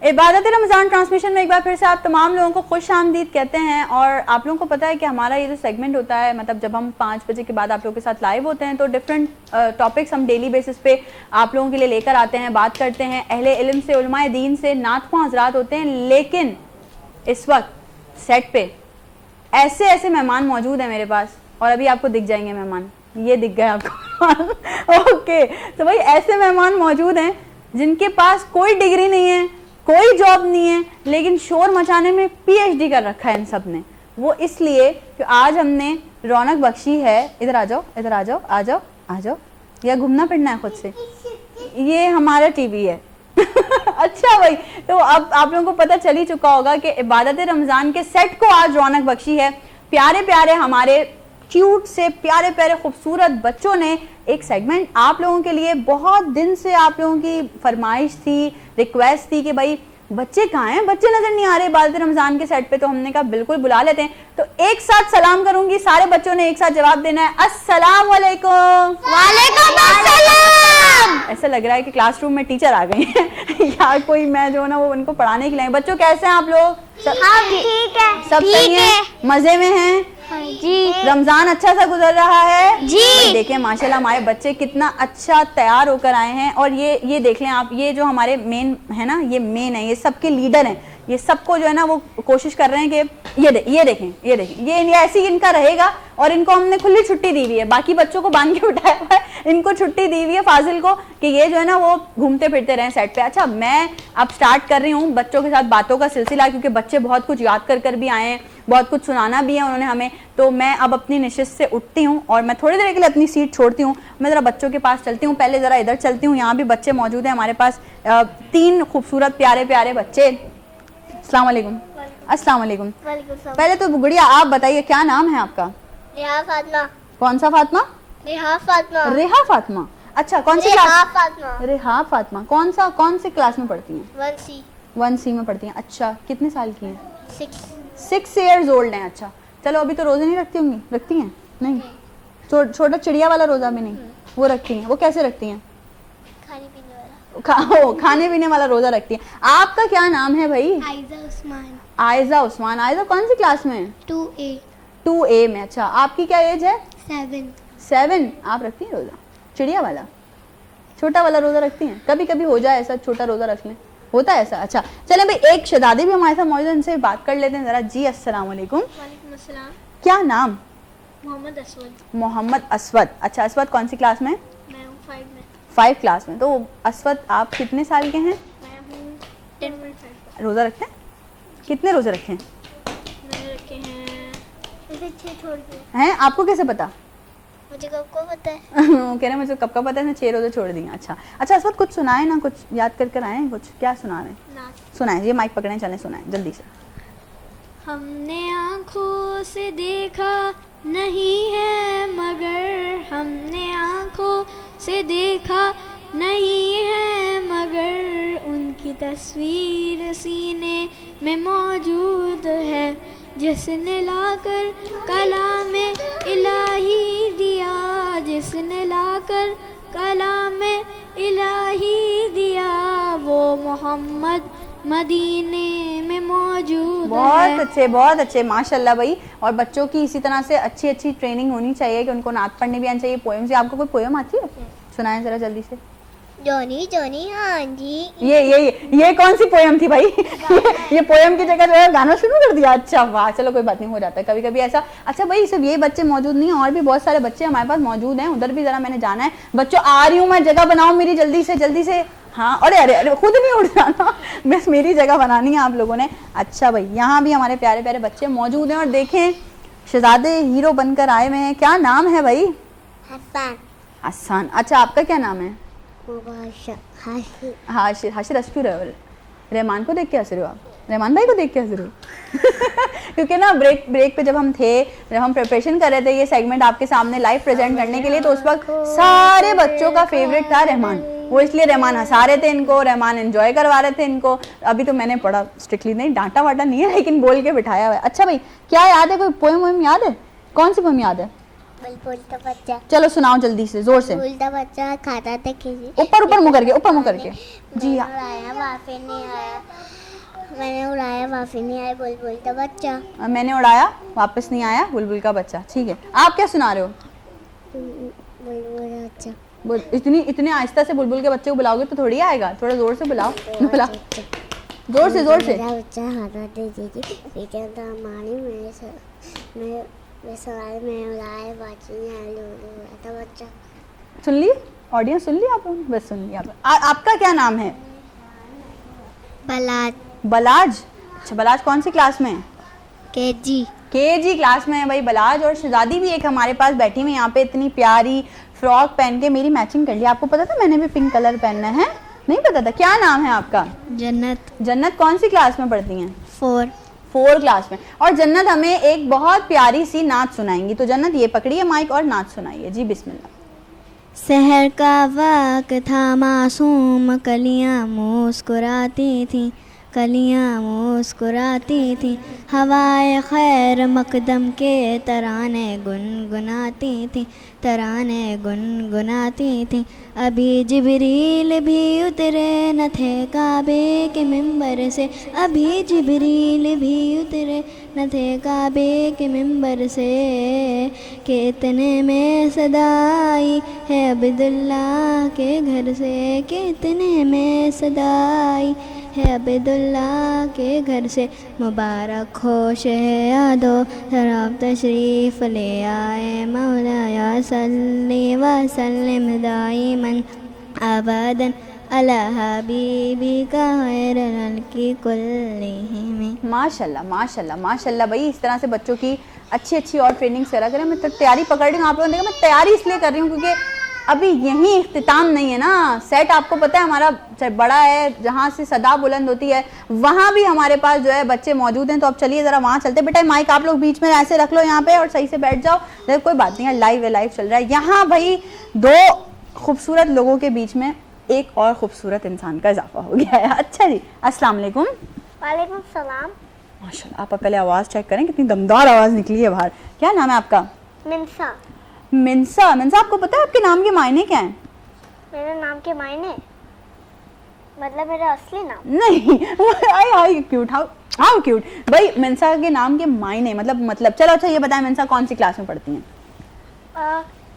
इबादत रमज़ान ट्रांसमिशन में एक बार फिर से आप तमाम लोगों को खुश आमदीद कहते हैं। और आप लोगों को पता है कि हमारा ये जो सेगमेंट होता है, मतलब जब हम 5 बजे के बाद आप लोगों के साथ लाइव होते हैं तो डिफरेंट टॉपिक्स हम डेली बेसिस पे आप लोगों के लिए लेकर आते हैं, बात करते हैं। अहले इल्म से, उलमाए दीन से, नातख़्वां हज़रात होते हैं। लेकिन इस वक्त सेट पे ऐसे ऐसे मेहमान मौजूद हैं मेरे पास, और अभी आपको दिख जाएंगे मेहमान, ये दिख गए आपको ओके, तो भाई ऐसे मेहमान मौजूद हैं जिनके पास कोई डिग्री नहीं है, कोई जॉब नहीं है, लेकिन शोर मचाने में PhD कर रखा है इन सब ने। वो इसलिए कि आज हमने रौनक बख्शी है। इधर आ जाओ, इधर आ जाओ, आ जाओ, आ जाओ, या घूमना फिरना है खुद से, ये हमारा टीवी है अच्छा भाई, तो अब आप लोगों को पता चल ही चुका होगा कि इबादत रमज़ान के सेट को आज रौनक बख्शी है। प्यारे प्यारे हमारे क्यूट से प्यारे प्यारे खूबसूरत बच्चों ने एक सेगमेंट आप लोगों के लिए, बहुत दिन से आप लोगों की फरमाइश थी, रिक्वेस्ट थी कि भाई बच्चे कहाँ हैं, बच्चे नजर नहीं आ रहे इबादत रमज़ान के सेट पे, तो हमने कहा बिल्कुल बुला लेते हैं। तो एक साथ सलाम करूंगी, सारे बच्चों ने एक साथ जवाब देना है। अस्सलाम वालेकुम। वालेकुम अस्सलाम। ऐसा लग रहा है कि क्लासरूम में टीचर आ गई हैं या कोई मैं जो ना वो उनको पढ़ाने के लिए। बच्चों कैसे हैं आप लोग? हाँ ठीक है, सब सही है, मजे में हैं जी। रमजान अच्छा सा गुजर रहा है जी। देखिए माशाल्लाह हमारे बच्चे कितना अच्छा तैयार होकर आए हैं। और ये देख लें आप, ये जो हमारे मेन है ना, ये मेन है, ये सबके लीडर हैं, ये सबको जो है ना वो कोशिश कर रहे हैं कि ये देखें ये ऐसे ही इनका रहेगा। और इनको हमने खुली छुट्टी दी हुई है, बाकी बच्चों को बांध के उठाया हुआ है, इनको छुट्टी दी हुई है फाजिल को कि ये जो है ना वो घूमते फिरते रहें सेट पे। अच्छा, मैं अब स्टार्ट कर रही हूँ बच्चों के साथ बातों का सिलसिला, क्योंकि बच्चे बहुत कुछ याद कर भी आए हैं, बहुत कुछ सुनाना भी है उन्होंने हमें। तो मैं अब अपनी निशिस्त से उठती हूँ और मैं थोड़ी देर के लिए अपनी सीट छोड़ती हूँ, मैं ज़रा बच्चों के पास चलती हूँ। पहले ज़रा इधर चलती हूँ, यहाँ भी बच्चे मौजूद हैं हमारे पास, 3 खूबसूरत प्यारे प्यारे बच्चे। अस्सलाम वालेकुम। अस्सलाम वालेकुम। पहले तो गुड़िया आप बताइए क्या नाम है आपका? रेहा फातिमा। कौन सा फातिमा? रेहा फातिमा। रेहा फातिमा। अच्छा, कौन सी रेहा क्लास? फातिमा। रेहा फातिमा। कौन सी क्लास में पढ़ती हैं? 1C। 1C में पढ़ती हैं। अच्छा, कितने साल की हैं? 6 years old हैं। अच्छा चलो, अभी तो रोजे नहीं रखती होंगी? रखती हैं? नहीं, छोटा चिड़िया वाला रोजा भी नहीं, वो रखती हैं। वो कैसे रखती हैं? खाने पीने वाला। खाने पीने वाला रोजा रखती हैं। आपका क्या नाम है भाई? आयजा उस्मान। आयजा उस्मान। आयजा कौन सी क्लास में है? 2A में। अच्छा, आपकी क्या एज है? 7। आप रखती हैं रोजा चिड़िया वाला, छोटा वाला रोजा रखती हैं? कभी कभी हो जाए ऐसा, छोटा रोजा रख लें, होता है ऐसा। अच्छा चलें भाई, एक शहजादी भी हमारे साथ मौजूद है, इनसे बात कर लेते हैं जरा। जी अस्सलाम वालेकुम। वालेकुम अस्सलाम। क्या नाम? मोहम्मद असवद। मोहम्मद असवद। अच्छा, असवद कौन सी क्लास में? मैं हूँ 5 में। 5 क्लास में। तो असवद आप कितने साल के हैं? मैं हूँ 10.5। रोजा रखते हैं? कितने रोजे रखे हैं? मैंने रखे हैं ऐसे 6 छोड़ दिए हैं। आपको कैसे पता? मुझे कब को पता है वो कह रहे हैं मुझे कब का पता है, 6 रोजे छोड़ दिए। अच्छा असवद कुछ सुनाए ना, कुछ याद कर आए हैं, कुछ क्या सुना रहे हैं? नाच। सुनाए, ये माइक पकड़े, चलें सुनाए जल्दी से। हमने आँखों से देखा नहीं है मगर, हमने आँखों से देखा नहीं है मगर, उनकी तस्वीर सीने में मौजूद है, जिसने लाकर कलाम इलाही दिया, जिसने लाकर कलाम इलाही दिया, वो मोहम्मद मदीने में मौजूद है। बहुत अच्छे माशाल्लाह भाई। और बच्चों की इसी तरह से अच्छी अच्छी ट्रेनिंग होनी चाहिए कि उनको नात पढ़ने भी आनी चाहिए, पोएम से। आपको कोई पोएम आती है? सुनाएं जरा जल्दी से। जोनी जोनी हाँ जी। ये कौन सी पोएम थी भाई? ये पोएम की जगह जो है गाना शुरू कर दिया। अच्छा वाह, चलो कोई बात नहीं, हो जाता है कभी कभी ऐसा। अच्छा भाई, सिर्फ ये बच्चे मौजूद नहीं, और भी बहुत सारे बच्चे हमारे पास मौजूद हैं, उधर भी जरा मैंने जाना है। बच्चों आ रही हूँ मैं, जगह बनाओ मेरी जल्दी से। हाँ, अरे खुद नहीं उठ जाना, बस मेरी जगह बनानी है आप लोगों ने। अच्छा भाई, यहाँ भी हमारे प्यारे प्यारे बच्चे मौजूद हैं और देखें शहजादे हीरो बनकर आए हुए हैं। क्या नाम है भाई? हसन। अच्छा, आपका क्या नाम है? हाशिर। हंस क्यों रहे हो? रहमान को देख के हंस रहे हो आप? रहमान भाई को देख के हंस रहे हो? क्योंकि ना ब्रेक पे जब हम प्रिपरेशन कर रहे थे ये सेगमेंट आपके सामने लाइव प्रेजेंट करने के लिए, तो उस वक्त सारे बच्चों का फेवरेट था रहमान, वो इसलिए रहमान हंसा रहे थे इनको, रहमान एंजॉय करवा रहे थे इनको। अभी तो मैंने पढ़ा स्ट्रिक्टली नहीं, डांटा वाटा नहीं है, लेकिन बोल के बिठाया हुआ है। अच्छा भाई, क्या याद है? कोई पोएम याद है? कौन सी पोएम याद है? बोलता बच्चा। चलो सुनाओ जल्दी से, जोर से। बोलता बच्चा खाता था खिचड़ी, ऊपर मुँह करके जी हाँ। आया वाफे नहीं आया, मैंने उड़ाया वापस नहीं आया बुलबुल का बच्चा। मैंने उड़ाया वापस नहीं आया बुलबुल का बच्चा। ठीक है, आप क्या सुना रहे हो? बुलबुल का बच्चा। इतने आहिस्ता से बुलबुल के बच्चे को बुलाओगे तो थोड़ी आएगा, थोड़ा जोर से बुलाओ। बुलाओ जोर से, जोर से। मेरा बच्चा हाथा दे दीजिए पीछे तो हमारी मैं सवाल में उड़ाया वापस नहीं आया बुलबुल का बच्चा। सुन ली ऑडियंस, सुन ली आप लोगों ने? बस सुन लिया। आपका क्या नाम है? बलाज। बलाज। अच्छा, बलाज कौन सी क्लास में है? केजी क्लास में है भाई बलाज। और शहजादी भी एक हमारे पास बैठी हुई यहाँ पे, इतनी प्यारी फ्रॉक पहन के मेरी मैचिंग कर लिया। आपको पता था मैंने भी पिंक कलर पहनना है? नहीं पता था। क्या नाम है आपका? जन्नत। जन्नत कौन सी क्लास में पढ़ती हैं? 4 क्लास में। और जन्नत हमें एक बहुत प्यारी सी नाच सुनाएंगी। तो जन्नत ये पकड़िए माइक और नाच सुनाइए जी, बिस्मिल्लाह। शहर का वक्त था मासूम, कलियां मुस्कुराती थी, कलियां मुस्कुराती थी, हवाए खैर मकदम के तराने गुनगुनाती थी, तराने गुनगुनाती थी। अभी जिब्रील भी उतरे न थे काबे के मिंबर से, अभी जिब्रील भी उतरे न थे काबे के मिंबर से, कि इतने में सदाई है अब्दुल्ला के घर से, कि इतने में सदाई है अब्दुल्ला के घर से। मुबारक हो शहदो शराब तशरीफ़ ले आए, मौलाया सल्ली व सल्लिम दाइमन अबदन अला हबीबी का खैरल की कुल्लिहिम। माशाल्लाह माशाल्लाह माशाल्लाह भाई, इस तरह से बच्चों की अच्छी और ट्रेनिंग करा करें। मैं तो तैयारी पकड़ रही हूँ, आप लोगों ने देखा मैं तैयारी इसलिए कर रही हूँ क्योंकि अभी यही इख्तिताम नहीं है ना। सेट आपको पता है हमारा बड़ा है, जहाँ से सदा बुलंद होती है वहाँ भी हमारे पास जो है बच्चे मौजूद हैं। तो अब चलिए ज़रा वहाँ चलते। बेटा माइक आप लोग बीच में ऐसे रख लो यहाँ पे और सही से बैठ जाओ। देखो कोई बात नहीं है, लाइव है, लाइव चल रहा है। यहाँ भाई दो खूबसूरत लोगों के बीच में एक और खूबसूरत इंसान का इजाफा हो गया है। अच्छा जी, अस्सलाम वालेकुम। वालेकुम सलाम। माशाल्लाह, आप पहले आवाज़ चेक करें, कितनी दमदार आवाज़ निकली है बाहर। क्या नाम है आपका? मिनसा। मिनसा। मिनसा, आपको पता है आपके नाम के मायने क्या हैं? मेरे नाम के मायने मतलब मेरा असली नाम नहीं। हाउ क्यूट, हाउ क्यूट भाई। मिनसा के नाम के मायने मतलब चलो अच्छा ये बताएं, मिनसा कौन सी क्लास में पढ़ती हैं?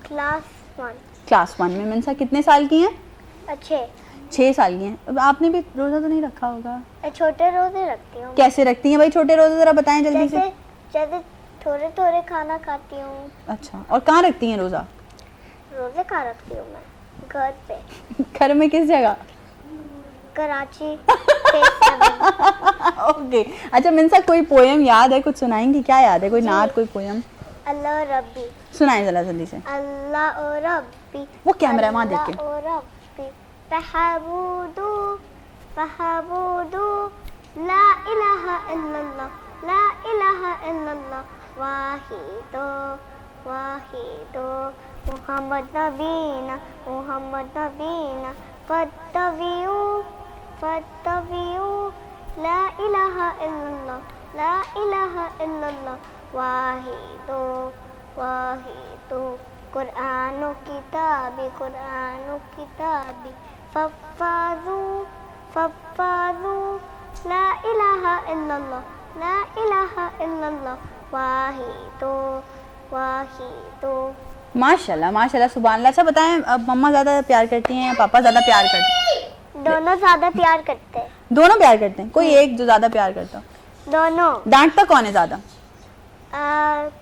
क्लास 1 में। मिनसा कितने साल की हैं? 6 साल की हैं। अब आपने भी रोज़ा तो नहीं रखा होगा? छोटे रोजे रखती हूँ। कैसे रखती हैं भाई छोटे रोजे, ज़रा बताएं जल्दी से। जैसे थोड़े थोड़े खाना खाती हूँ। अच्छा, और कहाँ रखती हैं रोज़ा? रोजे कहाँ रखती हूँ मैं? घर पे। घर में किस जगह? कराची। ओके। अच्छा मिनसा, कोई पोएम याद है? कुछ सुनाएंगी? क्या याद है? कोई नात, कोई पोएम? अल्लाह रब्बी। सुनाएं जरा जल्दी से। अल्लाह ओ रब्बी। वो कैमरा वहाँ देख के। अल्लाह ओ रब्बी फहबूदू फहबूदू ला इलाहा इल्लल्लाह ला इलाहा इल्लल्लाह वाहिदो वाहिदो मुहम्मद नबीना फत्तबियू फत्तबियू ला इलाहा इल्लल्लाह वाहिदो वाहिदो कुरानो किताबी फफ़ाज़ू ला इलाहा इल्लल्लाह वाहिदो। माशाल्लाह माशाल्लाह, सुभान अल्लाह। अच्छा बताएं, अब मम्मा ज़्यादा प्यार करती हैं या पापा ज़्यादा प्यार करते हैं? दोनों ज़्यादा प्यार करते हैं। दोनों प्यार करते हैं? कोई एक जो ज़्यादा प्यार करता हो? दोनों। डांटता कौन है ज़्यादा?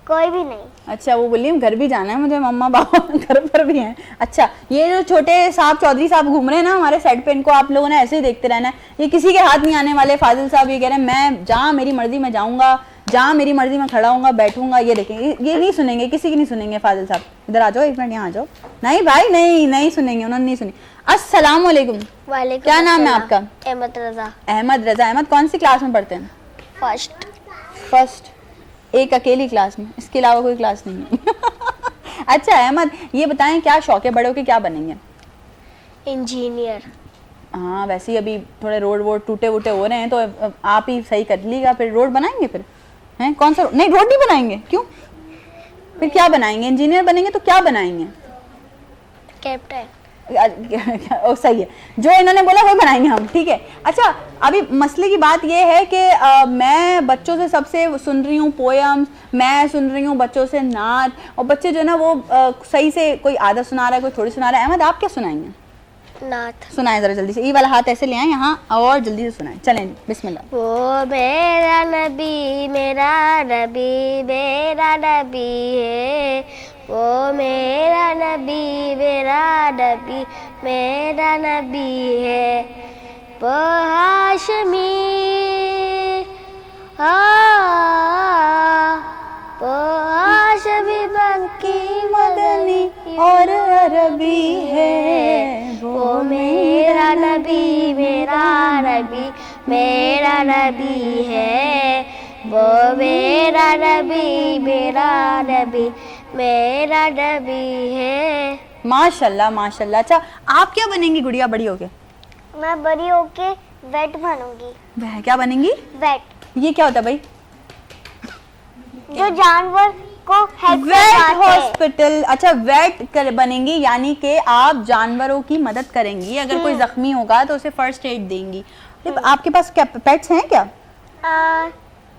कोई भी नहीं। अच्छा, वो बोली घर भी जाना है मुझे, मम्मा पापा घर पर भी हैं। अच्छा, ये जो छोटे साहब चौधरी साहब घूम रहे हैं ना हमारे सेट पे, इनको आप लोगों ने ऐसे ही देखते रहना है। ये किसी के हाथ नहीं आने वाले। फाजिल साहब ये कह रहे हैं मैं जहाँ मेरी मर्जी में जाऊँगा, जहाँ मेरी मर्जी में खड़ा होऊंगा, बैठूंगा। ये देखेंगे, ये नहीं सुनेंगे, किसी की नहीं सुनेंगे। फाजिल साहब इधर आ जाओ, एक मिनट यहाँ आ जाओ। नहीं भाई, नहीं सुनेंगे, उन्होंने नहीं सुनी। अस्सलाम वालेकुम। वालेकुम। क्या नाम है आपका? अहमद रजा। अहमद रजा। अहमद कौन सी क्लास में पढ़ते हैं? फर्स्ट। एक अकेली क्लास में, इसके अलावा कोई क्लास नहीं है। अच्छा अहमद, ये बताएं क्या शौक है, बड़े होके क्या बनेंगे? इंजीनियर। हाँ, वैसे ही अभी थोड़े रोड वोड टूटे वूटे हो रहे हैं तो आप ही सही कर लीजिएगा, फिर रोड बनाएंगे। फिर हैं कौन सा? नहीं, रोड नहीं बनाएंगे। क्यों? फिर क्या बनाएंगे? इंजीनियर बनेंगे तो क्या बनाएंगे? कैप्टन। ओ सही है, जो इन्होंने बोला वो बनाएंगे हम, ठीक है। अच्छा, अभी मसले की बात ये है कि मैं बच्चों से सबसे सुन रही हूँ पोएम्स, मैं सुन रही हूँ बच्चों से नात, और बच्चे जो है ना वो सही से कोई आधा सुना रहा है, कोई थोड़ी सुना रहा है। अहमद, आप क्या सुनाएंगे? नात सुनाए जरा जल्दी से, ये वाला हाथ ऐसे ले आए यहाँ और जल्दी से सुनाए। चलें जी, बिस्मिल्लाह। वो मेरा नबी मेरा नबी मेरा नबी है, वो मेरा नबी मेरा नबी मेरा नबी है, वो हाशमी वो हाशमी मक्की मदनी और अरबी है, वो मेरा नबी मेरा नबी मेरा नबी है, वो मेरा नबी मेरा नबी मेरा नबी है। माशाल्लाह माशाल्लाह। अच्छा, आप क्या बनेंगी गुड़िया बड़ी होके? मैं बड़ी होके वेट बनूंगी। वह क्या बनेंगी? वेट। ये क्या होता है भाई? जो जानवर को हेल्प वेट हॉस्पिटल। अच्छा, वेट कर बनेंगी, यानी कि आप जानवरों की मदद करेंगी, अगर कोई जख्मी होगा तो उसे फर्स्ट एड देंगी। आपके पास क्या पेट्स हैं क्या?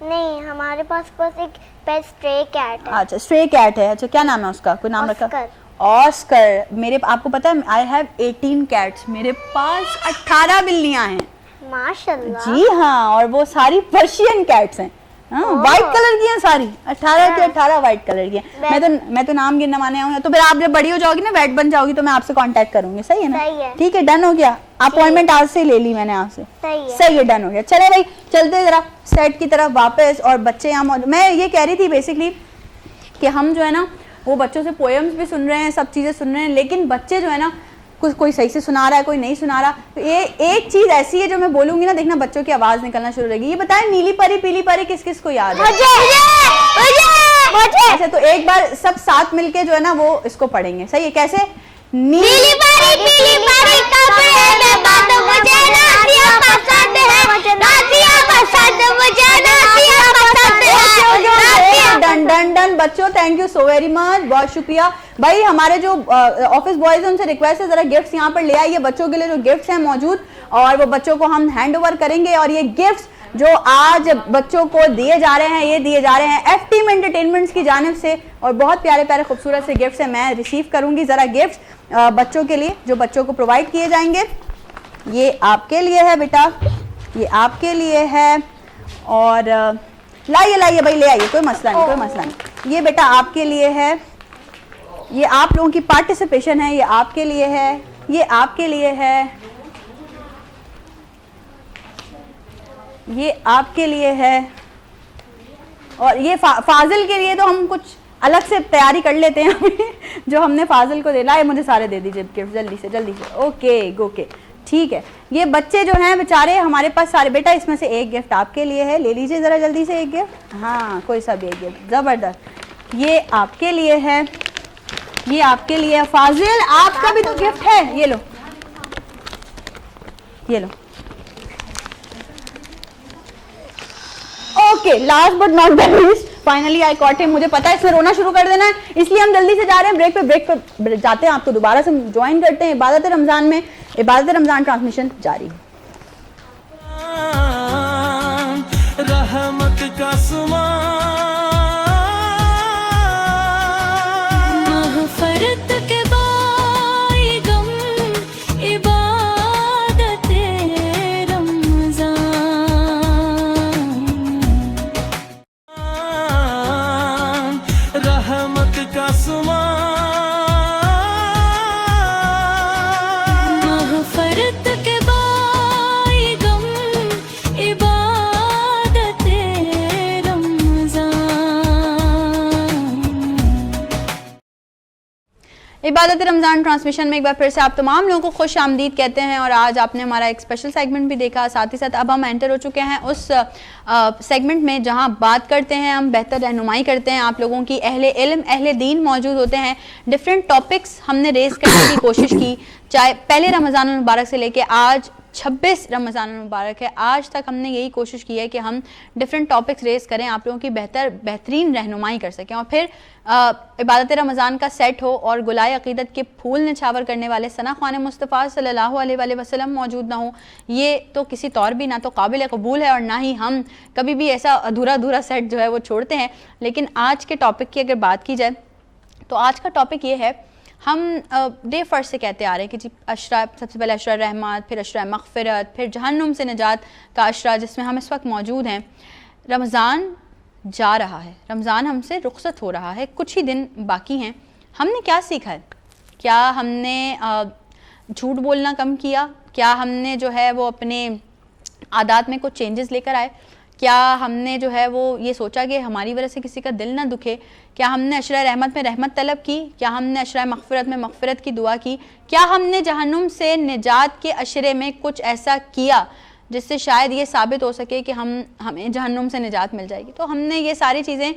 नहीं, हमारे पास बस एक पेट स्ट्रे कैट है। अच्छा, स्ट्रे कैट है। अच्छा, क्या नाम है उसका? कोई नाम रखा? ऑस्कर। ऑस्कर। मेरे, आपको पता है आई हैव 18 कैट्स, मेरे पास 18 बिल्लियां हैं। माशाल्लाह। जी हाँ, और वो सारी पर्शियन कैट्स हैं। व्हाइट कलर की हैं सारी, 18 की 18 व्हाइट कलर की हैं। मैं तो नाम गिनने माने आऊँ, तो फिर आप जब बड़ी हो जाओगी ना, वेट बन जाओगी, तो मैं आपसे कांटेक्ट करूंगी। सही है ना? सही है। ठीक है, डन हो गया। अपॉइंटमेंट आज से ले ली मैंने आपसे। सही है, डन हो गया। चले भाई, चलते जरा सेट की तरफ वापस। और बच्चे यहाँ मौजूद, मैं ये कह रही थी बेसिकली कि हम जो है ना वो बच्चों से पोएम्स भी सुन रहे हैं, सब चीज़ें सुन रहे हैं, लेकिन बच्चे जो है ना कोई सही से सुना रहा है, कोई नहीं सुना रहा। तो ये एक चीज़ ऐसी है जो मैं बोलूंगी ना, देखना बच्चों की आवाज़ निकलना शुरू रहेगी। ये बताएं, नीली परी पीली परी किस किस को याद है? मुझे। अच्छा, तो एक बार सब साथ मिलके जो है ना वो इसको पढ़ेंगे। सही है? कैसे? नीली परी पीली परी कपड़े में बंद, मुझे नातिया पसंद है, नातिया पसंद, मुझे नातिया पसंद है। डन डन डन बच्चों, thank you so very much, बहुत शुक्रिया भाई। हमारे जो ऑफिस बॉयज हैं उनसे रिक्वेस्ट है, जरा गिफ्ट्स यहाँ पर ले आइए, बच्चों के लिए जो गिफ्ट्स हैं मौजूद, और वो बच्चों को हम हैंड ओवर करेंगे। और ये गिफ्ट्स जो आज बच्चों को दिए जा रहे हैं, ये दिए जा रहे हैं एफ टीम एंटरटेनमेंट्स की जानिब से, और बहुत प्यारे प्यारे खूबसूरत से गिफ्ट्स हैं। मैं रिसीव करूंगी जरा गिफ्ट्स बच्चों के लिए, जो बच्चों को प्रोवाइड किए जाएंगे। ये आपके लिए है बेटा, ये आपके लिए है, और लाइए लाइए भाई, ले आइए, कोई मसला नहीं, कोई मसला नहीं। ये बेटा आपके लिए है, ये आप लोगों की पार्टिसिपेशन है, ये आपके लिए है, ये आपके लिए है, ये आपके लिए है, और ये फाजिल के लिए तो हम कुछ अलग से तैयारी कर लेते हैं अभी जो हमने फाजिल को देना है। मुझे सारे दे दीजिए गिफ्ट जल्दी से जल्दी से। ओके ओके, ठीक है। ये बच्चे जो हैं बेचारे हमारे पास सारे, बेटा इसमें से एक गिफ्ट आपके लिए है, ले लीजिए ज़रा जल्दी से एक गिफ्ट। हाँ, कोई सा भी एक गिफ्ट, ज़बरदस्त। ये आपके लिए है, ये आपके लिए। फाजिल, आपका भी तो गिफ्ट है, ये लो, ये लो। Okay, last but not the least, finally I caught him. मुझे पता है इसमें रोना शुरू कर देना है, इसलिए हम जल्दी से जा रहे हैं ब्रेक पे। ब्रेक पे जाते हैं, आपको दोबारा से ज्वाइन करते हैं इबादत रमज़ान में। इबादत रमज़ान ट्रांसमिशन जारी है। रहमत का महफरत के बाई गम, इबादत रमज़ान, रहमत का महफरत के बाई गम, इबादत रमज़ान। इबादत रमज़ान ट्रांसमिशन में एक बार फिर से आप तमाम लोगों को खुश आमदीद कहते हैं। और आज आपने हमारा एक स्पेशल सेगमेंट भी देखा, साथ ही साथ अब हम एंटर हो चुके हैं उस सेगमेंट में जहां बात करते हैं, हम बेहतर रहनुमाई करते हैं, आप लोगों की अहले इल्म अहले दीन मौजूद होते हैं। डिफरेंट टॉपिक्स हमने रेस करने की कोशिश की, चाहे पहले रमज़ान मुबारक से लेके आज 26 रमज़ान मुबारक है। आज तक हमने यही कोशिश की है कि हम डिफरेंट टॉपिक्स रेस करें, आप लोगों की बेहतरीन रहनुमाई कर सकें, और फिर इबादत रमज़ान का सेट हो और गुलाय अक़ीदत के फूल निछावर करने वाले सना ख़्वान मुस्तफ़ा सल्लल्लाहु अलैहि वसल्लम मौजूद ना हो, ये तो किसी तौर भी ना तो काबिल कबूल है और ना ही हम कभी भी ऐसा अधूरा सेट जो है वो छोड़ते हैं। लेकिन आज के टॉपिक की अगर बात की जाए तो आज का टॉपिक ये है, हम डे फर्स्ट से कहते आ रहे हैं कि जी अशरा, सबसे पहले अशरा रहमत, फिर अशरा मग़फ़िरत, फिर जहन्नुम से निजात का अशरा जिसमें हम इस वक्त मौजूद हैं। रमज़ान जा रहा है, रमज़ान हमसे रुखसत हो रहा है, कुछ ही दिन बाकी हैं। हमने क्या सीखा है? क्या हमने झूठ बोलना कम किया? क्या हमने जो है वो अपने आदात में कुछ चेंजेस लेकर आए? क्या हमने जो है वो ये सोचा कि हमारी वजह से किसी का दिल ना दुखे? क्या हमने अशरा रहमत में रहमत तलब की? क्या हमने अशरा मग़फ़िरत में मग़फ़िरत की दुआ की? क्या हमने जहन्नुम से निजात के अशरे में कुछ ऐसा किया जिससे शायद ये साबित हो सके कि हमें जहन्नुम से निजात मिल जाएगी? तो हमने ये सारी चीज़ें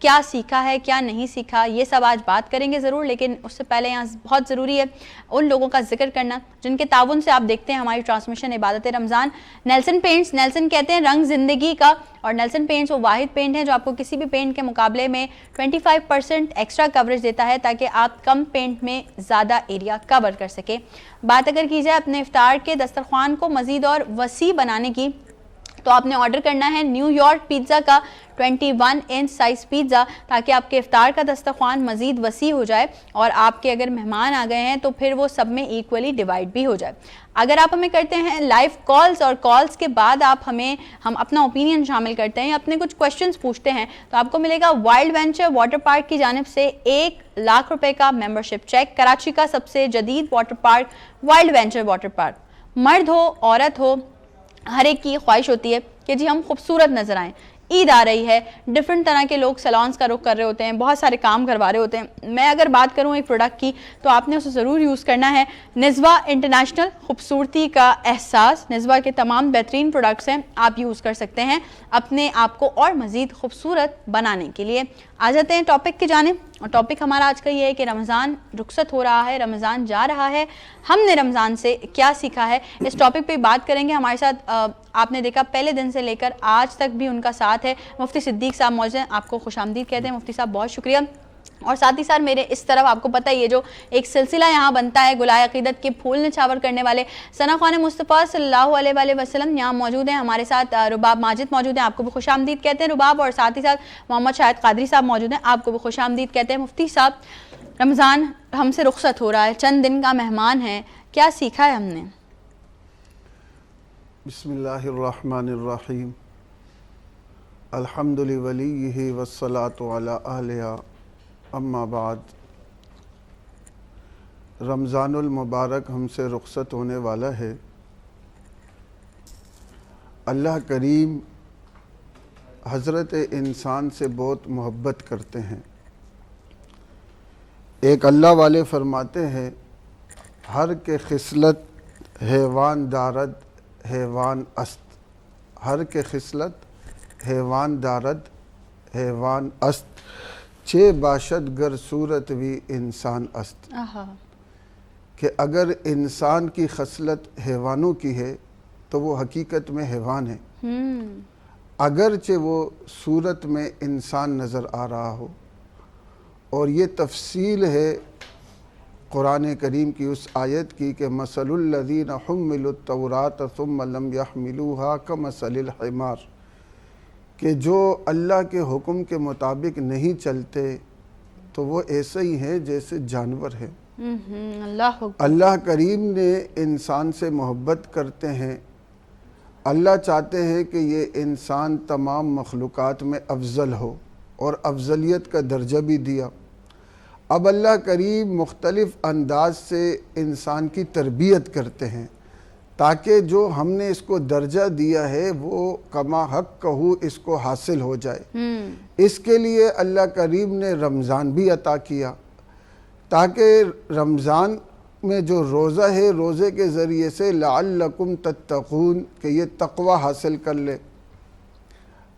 क्या सीखा है, क्या नहीं सीखा, ये सब आज बात करेंगे ज़रूर। लेकिन उससे पहले यहाँ बहुत ज़रूरी है उन लोगों का जिक्र करना जिनके ताउन से आप देखते हैं हमारी ट्रांसमिशन इबादत रमज़ान। नेल्सन पेंट्स, नेल्सन कहते हैं रंग ज़िंदगी का, और नेल्सन पेंट्स वो वाहिद पेंट है जो आपको किसी भी पेंट के मुकाबले में 25% एक्स्ट्रा कवरेज देता है ताकि आप कम पेंट में ज़्यादा एरिया कवर कर सके। बात अगर की जाए अपने इफ्तार के दस्तरखान को मज़ीद और वसी बनाने की, तो आपने ऑर्डर करना है न्यूयॉर्क पिज़्ज़ा का 21 इंच साइज़ पिज़्ज़ा, ताकि आपके इफ्तार का दस्तरखान मज़ीद वसी हो जाए और आपके अगर मेहमान आ गए हैं तो फिर वो सब में इक्वली डिवाइड भी हो जाए। अगर आप हमें करते हैं लाइव कॉल्स और कॉल्स के बाद आप हम अपना ओपिनियन शामिल करते हैं या अपने कुछ क्वेश्चंस पूछते हैं, तो आपको मिलेगा वाइल्ड वेंचर वाटर पार्क की जानिब से 1 लाख रुपए का मेंबरशिप चेक। कराची का सबसे जदीद water park wild venture water park. मर्द हो औरत हो, हर एक की ख्वाहिश होती है कि जी हम खूबसूरत नज़र आएँ। ईद आ रही है, डिफरेंट तरह के लोग सैलून्स का रुख कर रहे होते हैं, बहुत सारे काम करवा रहे होते हैं। मैं अगर बात करूं एक प्रोडक्ट की तो आपने उसे ज़रूर यूज़ करना है। निज़वा इंटरनेशनल, खूबसूरती का एहसास। निज़वा के तमाम बेहतरीन प्रोडक्ट्स हैं, आप यूज़ कर सकते हैं अपने आप को और मज़ीद खूबसूरत बनाने के लिए। आ जाते हैं टॉपिक की जानिब, और टॉपिक हमारा आज का ये है कि रमज़ान रुखसत हो रहा है, रमज़ान जा रहा है, हमने रमज़ान से क्या सीखा है। इस टॉपिक पे बात करेंगे। हमारे साथ आपने देखा पहले दिन से लेकर आज तक भी उनका साथ है मुफ्ती सिद्दीक साहब मौजूद हैं। आपको खुशामदीद कहते हैं मुफ्ती साहब, बहुत शुक्रिया। और साथ ही साथ मेरे इस तरफ आपको पता ही है जो एक सिलसिला यहाँ बनता है गुलाय अक़ीदत के फूल निछावर करने वाले सना ख़्वान मुस्तफ़ा सल्लल्लाहु अलैहि वसल्लम यहाँ मौजूद हैं। हमारे साथ रुबाब माजिद मौजूद हैं, आपको भी खुशामदीद कहते हैं रुबाब। और साथ ही साथ मोहम्मद शाहिद क़ादरी साहब मौजूद हैं, आपको भी खुशामदीद कहते हैं मुफ्ती साहब। रमज़ान हमसे रुखसत हो रहा है, चंद दिन का मेहमान है, क्या सीखा है हमने? बिस्मिल्लाहिर्रहमानिर्रहीम, अल्हम्दुलिल्लाहि वलिय्यिहि वस्सलातु अला अहलिहा, अम्मा बाद। रमज़ानुल मुबारक हमसे रुखसत होने वाला है। अल्लाह करीम हज़रत इंसान से बहुत मोहब्बत करते हैं। एक अल्लाह वाले फरमाते हैं, हर के खिसलत हैवान दारद हैवान अस्त, हर के खिसलत हैवान दारद हैवान अस्त, चे बाशद गर सूरत भी इंसान अस्त। कि अगर इंसान की खसलत हैवानों की है तो वो हकीकत में हैवान है, अगरचे वो सूरत में इंसान नज़र आ रहा हो। और ये तफसील है कुरान करीम की उस आयत की कि मसलुल लज़ीना हुम्मिलुत तौरात सुम्मा लम यहमिलूहा कमसलिल हिमार, कि जो अल्लाह के हुक्म के मुताबिक नहीं चलते तो वो ऐसे ही हैं जैसे जानवर हैं। अल्लाह करीम ने इंसान से मोहब्बत करते हैं। अल्लाह चाहते हैं कि ये इंसान तमाम मखलूक़ात में अफजल हो और अफजलियत का दर्जा भी दिया। अब अल्लाह करीम मुख्तलिफ़ अंदाज से इंसान की तरबियत करते हैं ताकि जो हमने इसको दर्जा दिया है वो कमा हक कहू इसको हासिल हो जाए। इसके लिए अल्लाह करीम ने रमज़ान भी अता किया ताकि रमज़ान में जो रोज़ा है, रोज़े के ज़रिए से लअल्लकुम तत्तक़ून, कि ये तक़वा हासिल कर ले।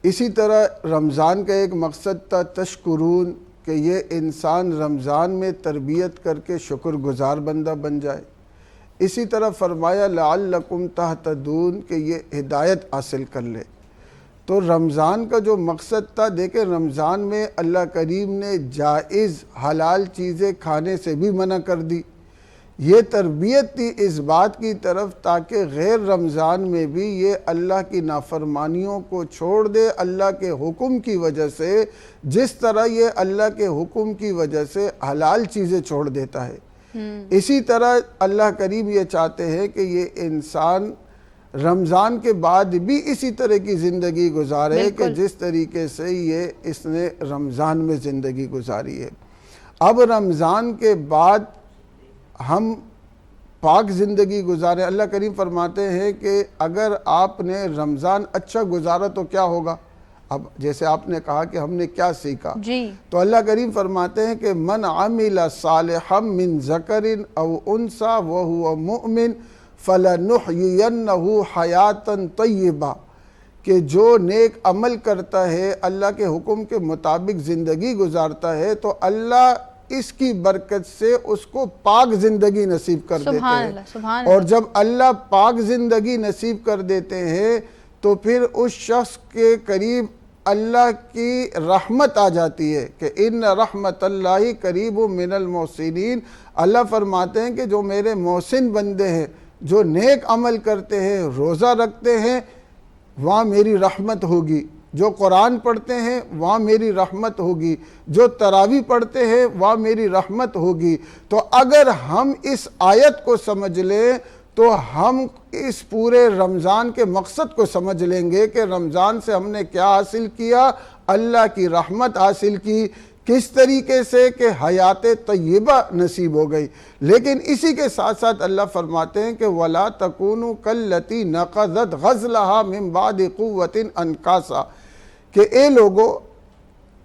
इसी तरह रमज़ान का एक मकसद था तशकुरून, कि ये इंसान रमज़ान में तरबियत करके शुक्रगुज़ार बंदा बन जाए। इसी तरह फरमाया लअल्लकुम तहतदून कि ये हिदायत हासिल कर ले। तो रमज़ान का जो मकसद था, देखें रमज़ान में अल्लाह करीम ने जायज़ हलाल चीज़ें खाने से भी मना कर दी। ये तरबियत थी इस बात की तरफ ताकि गैर रमज़ान में भी ये अल्लाह की नाफरमानियों को छोड़ दे अल्लाह के हुक्म की वजह से, जिस तरह ये अल्लाह के हुक्म की वजह से हलाल चीज़ें छोड़ देता है। इसी तरह अल्लाह करीम ये चाहते हैं कि ये इंसान रमज़ान के बाद भी इसी तरह की ज़िंदगी गुजारे कि जिस तरीके से ये इसने रमज़ान में ज़िंदगी गुजारी है। अब रमज़ान के बाद हम पाक ज़िंदगी गुजारें। अल्लाह करीम फरमाते हैं कि अगर आपने रमज़ान अच्छा गुजारा तो क्या होगा। अब जैसे आपने कहा कि हमने क्या सीखा जी, तो अल्लाह करीम फरमाते हैं कि मन आमिला सालिहम मिन ज़करिन औ उनसा व हुवा मुमिन फलनुहयियन्नहु हयातन तय्यबा, कि जो नेक अमल करता है, अल्लाह के हुक्म के मुताबिक ज़िंदगी गुजारता है, तो अल्लाह इसकी बरकत से उसको पाक ज़िंदगी नसीब कर देते हैं। और जब अल्लाह पाक ज़िंदगी नसीब कर देते हैं तो फिर उस शख्स के करीब अल्लाह की रहमत आ जाती है कि इन रहमतल्लाहि करीबु मिनल मोहसिनीन। अल्लाह फरमाते हैं कि जो मेरे मोहसिन बंदे हैं, जो नेक अमल करते हैं, रोज़ा रखते हैं, वहाँ मेरी रहमत होगी। जो कुरान पढ़ते हैं वहाँ मेरी रहमत होगी। जो तरावी पढ़ते हैं वहाँ मेरी रहमत होगी। तो अगर हम इस आयत को समझ लें तो हम इस पूरे रमज़ान के मकसद को समझ लेंगे कि रमज़ान से हमने क्या हासिल किया, अल्लाह की रहमत हासिल की। किस तरीके से कि हयात तय्यबा नसीब हो गई। लेकिन इसी के साथ साथ अल्लाह फरमाते हैं कि वला तकूनु कल्लती नक़ज़त ग़ज़लहा मिन बादि क़ुव्वतिन अनकासा, कि ए लोगो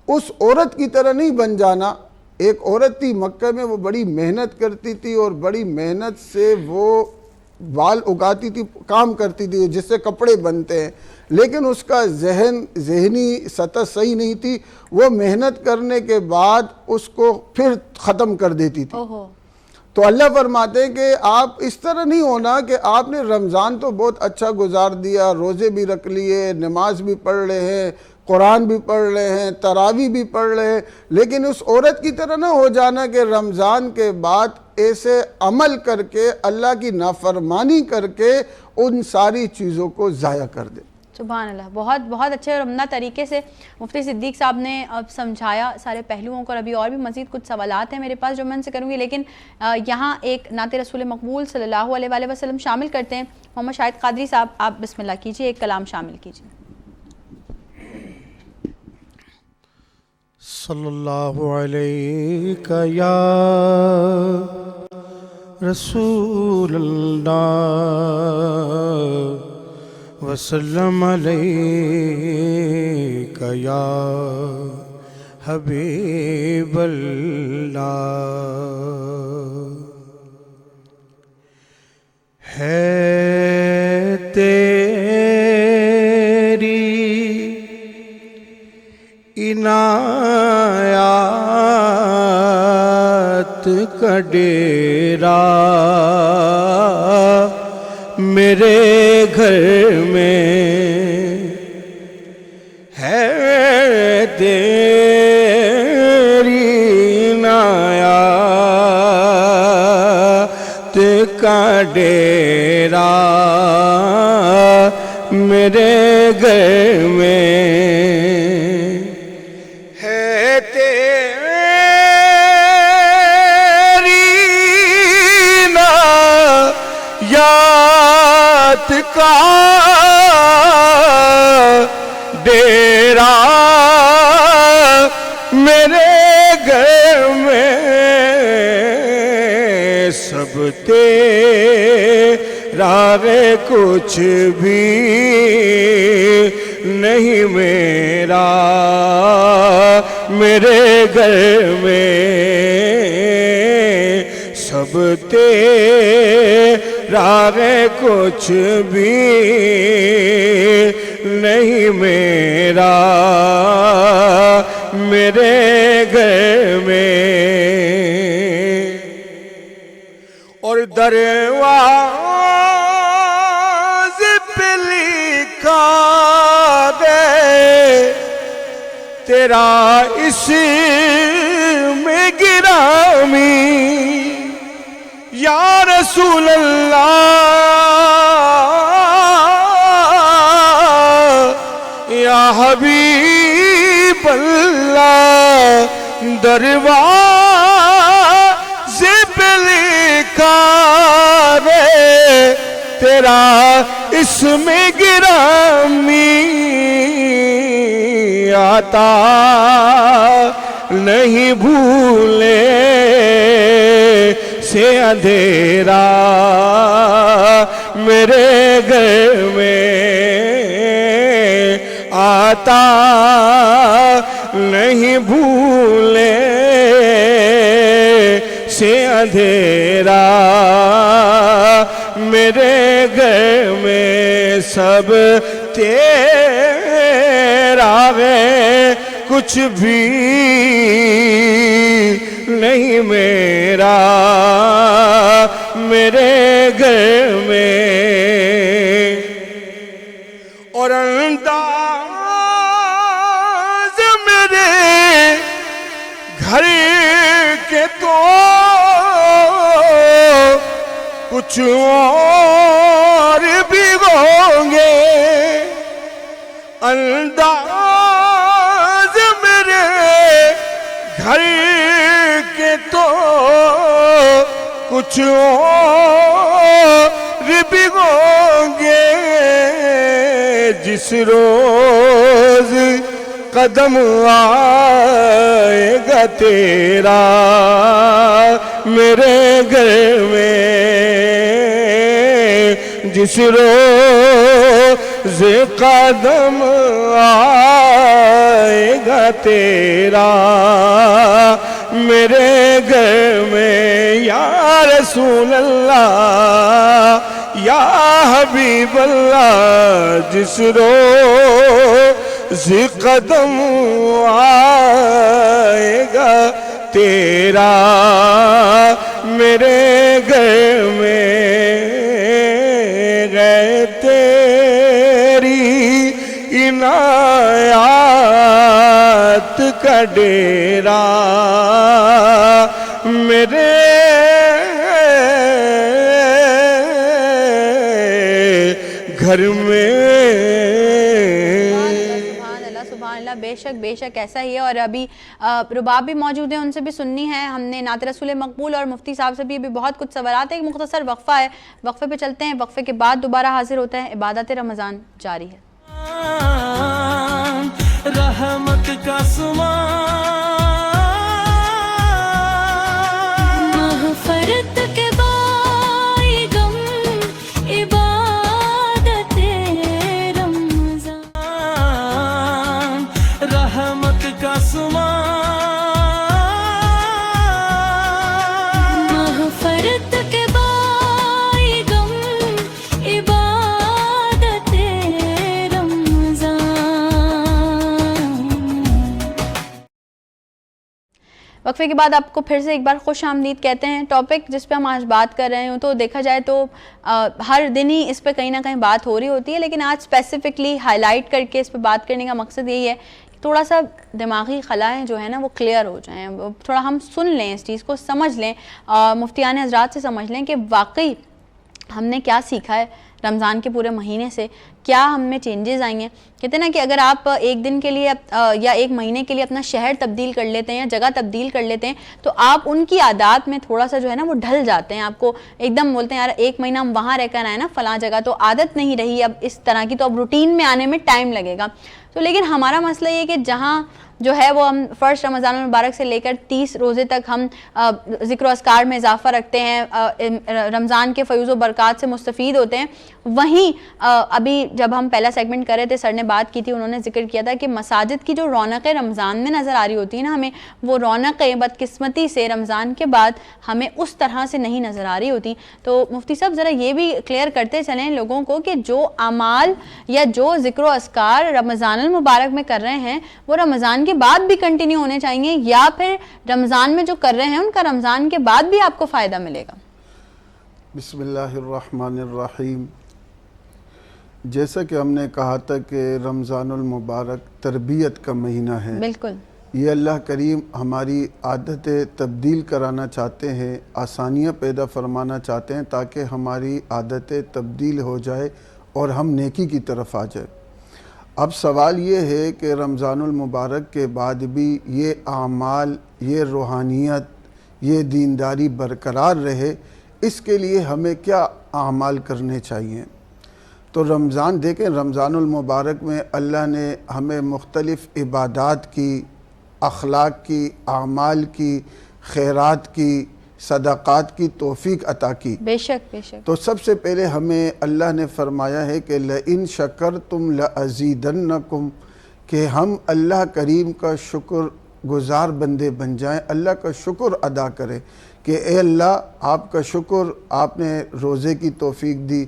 उस औरत की तरह नहीं बन जाना। एक औरत थी मक्का में, वो बड़ी मेहनत करती थी और बड़ी मेहनत से वो बाल उगाती थी, काम करती थी जिससे कपड़े बनते हैं, लेकिन उसका जहनी सतह सही नहीं थी। वो मेहनत करने के बाद उसको फिर ख़त्म कर देती थी। तो अल्लाह फरमाते हैं कि आप इस तरह नहीं होना कि आपने रमज़ान तो बहुत अच्छा गुजार दिया, रोज़े भी रख लिए, नमाज भी पढ़ रहे हैं, कुरान भी पढ़ रहे हैं, तरावी भी पढ़ रहे हैं, लेकिन उस औरत की तरह ना हो जाना कि रमज़ान के बाद ऐसे अमल करके अल्लाह की नाफरमानी करके उन सारी चीज़ों को ज़ाया कर दे। सुभान अल्लाह, बहुत बहुत अच्छे और उम्दा तरीके से मुफ्ती सिद्दीक साहब ने अब समझाया सारे पहलुओं को। और अभी और भी मज़ीद कुछ सवालात हैं मेरे पास जो मैं उनसे करूँगी, लेकिन यहाँ एक नात रसूल मकबूल सल्लल्लाहु अलैहि वसल्लम शामिल करते हैं। मोहम्मद शाहिद कादरी साहब, आप बिस्मिल्लाह कीजिए, एक कलाम शामिल कीजिए। सल्लल्लाहु अलैका या रसूलल्लाह वसल्लम अलैका या हबीबल्लाह। है तेरी इनायत का डेरा मेरे घर में, है तेरी इनायत का डेरा मेरे घर में, का डेरा मेरे घर में, सब तेरा रे कुछ भी नहीं मेरा मेरे घर में, सब तेरा रे कुछ भी नहीं मेरा मेरे घर में। और दरवाज़े पे लिखा है तेरा इसमें गिरामी या रसूल अल्लाह या हबीब अल्लाह दरवाज़े पे लिखा है तेरा इसमें गिरामी आता नहीं भूले से अंधेरा मेरे घर में आता नहीं भूले से अंधेरा मेरे घर में सब तेरा है कुछ भी नहीं मेरा मेरे घर में और अंदाज मेरे घर के तो कुछ और भी होंगे अंदाज मेरे घर के तो कुछ और भी होंगे जिस रोज कदम आएगा तेरा मेरे घर में जिस रोज कदम आएगा तेरा मेरे घर में या रसूल अल्लाह या हबीब अल्लाह जिस रोज कदम आएगा तेरा मेरे घर में गए तेरी इनायात का डेरा मेरे घर में बेशक बेशक ऐसा ही है। और अभी रुबाब भी मौजूद है, उनसे भी सुननी है हमने। नात रसूल मकबूल और मुफ्ती साहब से भी अभी बहुत कुछ सवालात है। एक मुख्तसर वक्फा है, वक्फे पे चलते हैं, वक्फे के बाद दोबारा हाजिर होते हैं। इबादत रमज़ान जारी है। रहमत का महफरत के बाइगम इबादते रमज़ान रहमत का महफरत के बाइगम इबादते वक्फे के बाद आपको फिर से एक बार खुश आमदीद कहते हैं। टॉपिक जिस पे हम आज बात कर रहे हैं तो देखा जाए तो हर दिन ही इस पे कहीं ना कहीं बात हो रही होती है, लेकिन आज स्पेसिफिकली हाईलाइट करके इस पे बात करने का मकसद यही है कि थोड़ा सा दिमागी खलाएँ जो है ना वो क्लियर हो जाएं, थोड़ा हम सुन लें, इस चीज़ को समझ लें, मुफ्तियान हज़रात से समझ लें कि वाकई हमने क्या सीखा है रमज़ान के पूरे महीने से, क्या हमें चेंजेस आई हैं। कहते हैं ना कि अगर आप एक दिन के लिए या एक महीने के लिए अपना शहर तब्दील कर लेते हैं या जगह तब्दील कर लेते हैं तो आप उनकी आदत में थोड़ा सा जो है ना वो ढल जाते हैं। आपको एकदम बोलते हैं यार एक महीना हम वहाँ रहकर आए ना फ़लाँ जगह, तो आदत नहीं रही अब इस तरह की, तो अब रूटीन में आने में टाइम लगेगा। तो लेकिन हमारा मसला ये कि जहाँ जो है वो हम फ़र्स्ट रमज़ान मुबारक से लेकर 30 रोज़े तक हम ज़िक्र अस्कार में इजाफ़ा रखते हैं, रमज़ान के फ़यूज़ व बरक़ात से मुस्तफ़ीद होते हैं। वहीं अभी जब हम पहला सेगमेंट कर रहे थे, सर ने बात की थी, उन्होंने ज़िक्र किया था कि मसाजिद की जो रौनक़ें रमज़ान में नज़र आ रही होती है ना हमें, वो रौनक़ें बदकिस्मती से रमज़ान के बाद हमें उस तरह से नहीं नज़र आ रही होती। तो मुफ्ती साहब ज़रा ये भी क्लियर करते चलें लोगों को कि जो अमाल या जो ज़िक्र अस्कार रमज़ान मुबारक में कर रहे हैं वो रमज़ान के बाद भी कंटिन्यू होने चाहिए या फिर रमज़ान में जो कर रहे हैं उनका रमज़ान के बाद भी आपको फ़ायदा मिलेगा? बिस्मिल्लाहिर्रहमानिर्रहीम। जैसा कि हमने कहा था कि रमज़ानुल मुबारक तरबियत का महीना है। बिल्कुल। ये अल्लाह करीम हमारी आदतें तब्दील कराना चाहते हैं, आसानियाँ पैदा फरमाना चाहते हैं ताकि हमारी आदतें तब्दील हो जाए और हम नेकी की तरफ आ जाए। अब सवाल ये है कि रमज़ानुल मुबारक के बाद भी ये आमाल, ये रूहानियत, ये दीनदारी बरकरार रहे, इसके लिए हमें क्या आमाल करने चाहिए। तो रमज़ान देखें, रमज़ानुल मुबारक में अल्लाह ने हमें मुख्तलिफ़ इबादात की, अखलाक की, आमाल की, खैरात की, सदाक़ात की तौफ़ीक अता की। बेशक बेशक। तो सबसे पहले हमें अल्लाह ने फरमाया है कि लइन शकरतुम लअज़ीदन्नकुम, कि हम अल्लाह करीम का शुक्र गुज़ार बंदे बन जाएं, अल्लाह का शुक्र अदा करें कि ए अल्लाह आपका शुक्र, आपने रोज़े की तौफ़ीक दी,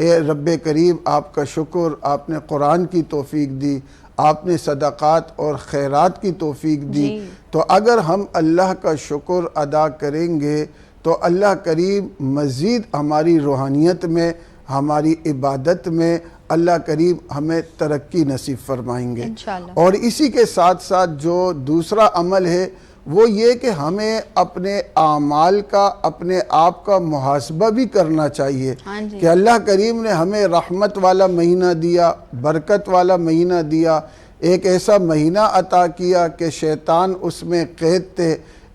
ए रब्बे करीम आपका शुक्र, आपने कुरान की तौफ़ीक दी, आपने सदाक़ात और खैरात की तौफ़ीक दी। तो अगर हम अल्लाह का शुक्र अदा करेंगे तो अल्लाह करीम मज़ीद हमारी रूहानियत में, हमारी इबादत में अल्लाह करीम हमें तरक्की नसीब फरमाएंगे। इंशाअल्लाह। और इसी के साथ साथ जो दूसरा अमल है वो ये कि हमें अपने आमाल का, अपने आप का मुहासबा भी करना चाहिए कि अल्लाह करीम ने हमें रहमत वाला महीना दिया, बरकत वाला महीना दिया, एक ऐसा महीना अता किया कि शैतान उसमें कैद थे,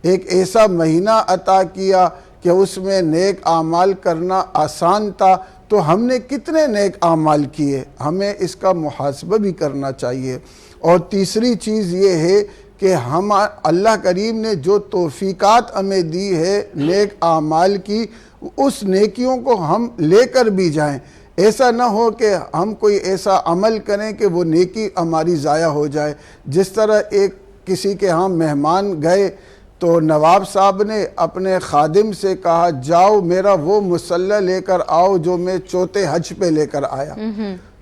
एक ऐसा महीना अता किया कि उसमें नेक आमाल करना आसान था। तो हमने कितने नेक आमाल किए, हमें इसका मुहासबा भी करना चाहिए। और तीसरी चीज़ ये है कि हम अल्लाह करीम ने जो तौफ़ीक़ात हमें दी है नेक आमाल की, उस नेकियों को हम लेकर भी जाएं। ऐसा ना हो कि हम कोई ऐसा अमल करें कि वो नेकी हमारी ज़ाया हो जाए। जिस तरह एक किसी के यहाँ मेहमान गए तो नवाब साहब ने अपने खादिम से कहा, जाओ मेरा वो मुसल्ला लेकर आओ जो मैं चौथे हज पे लेकर आया।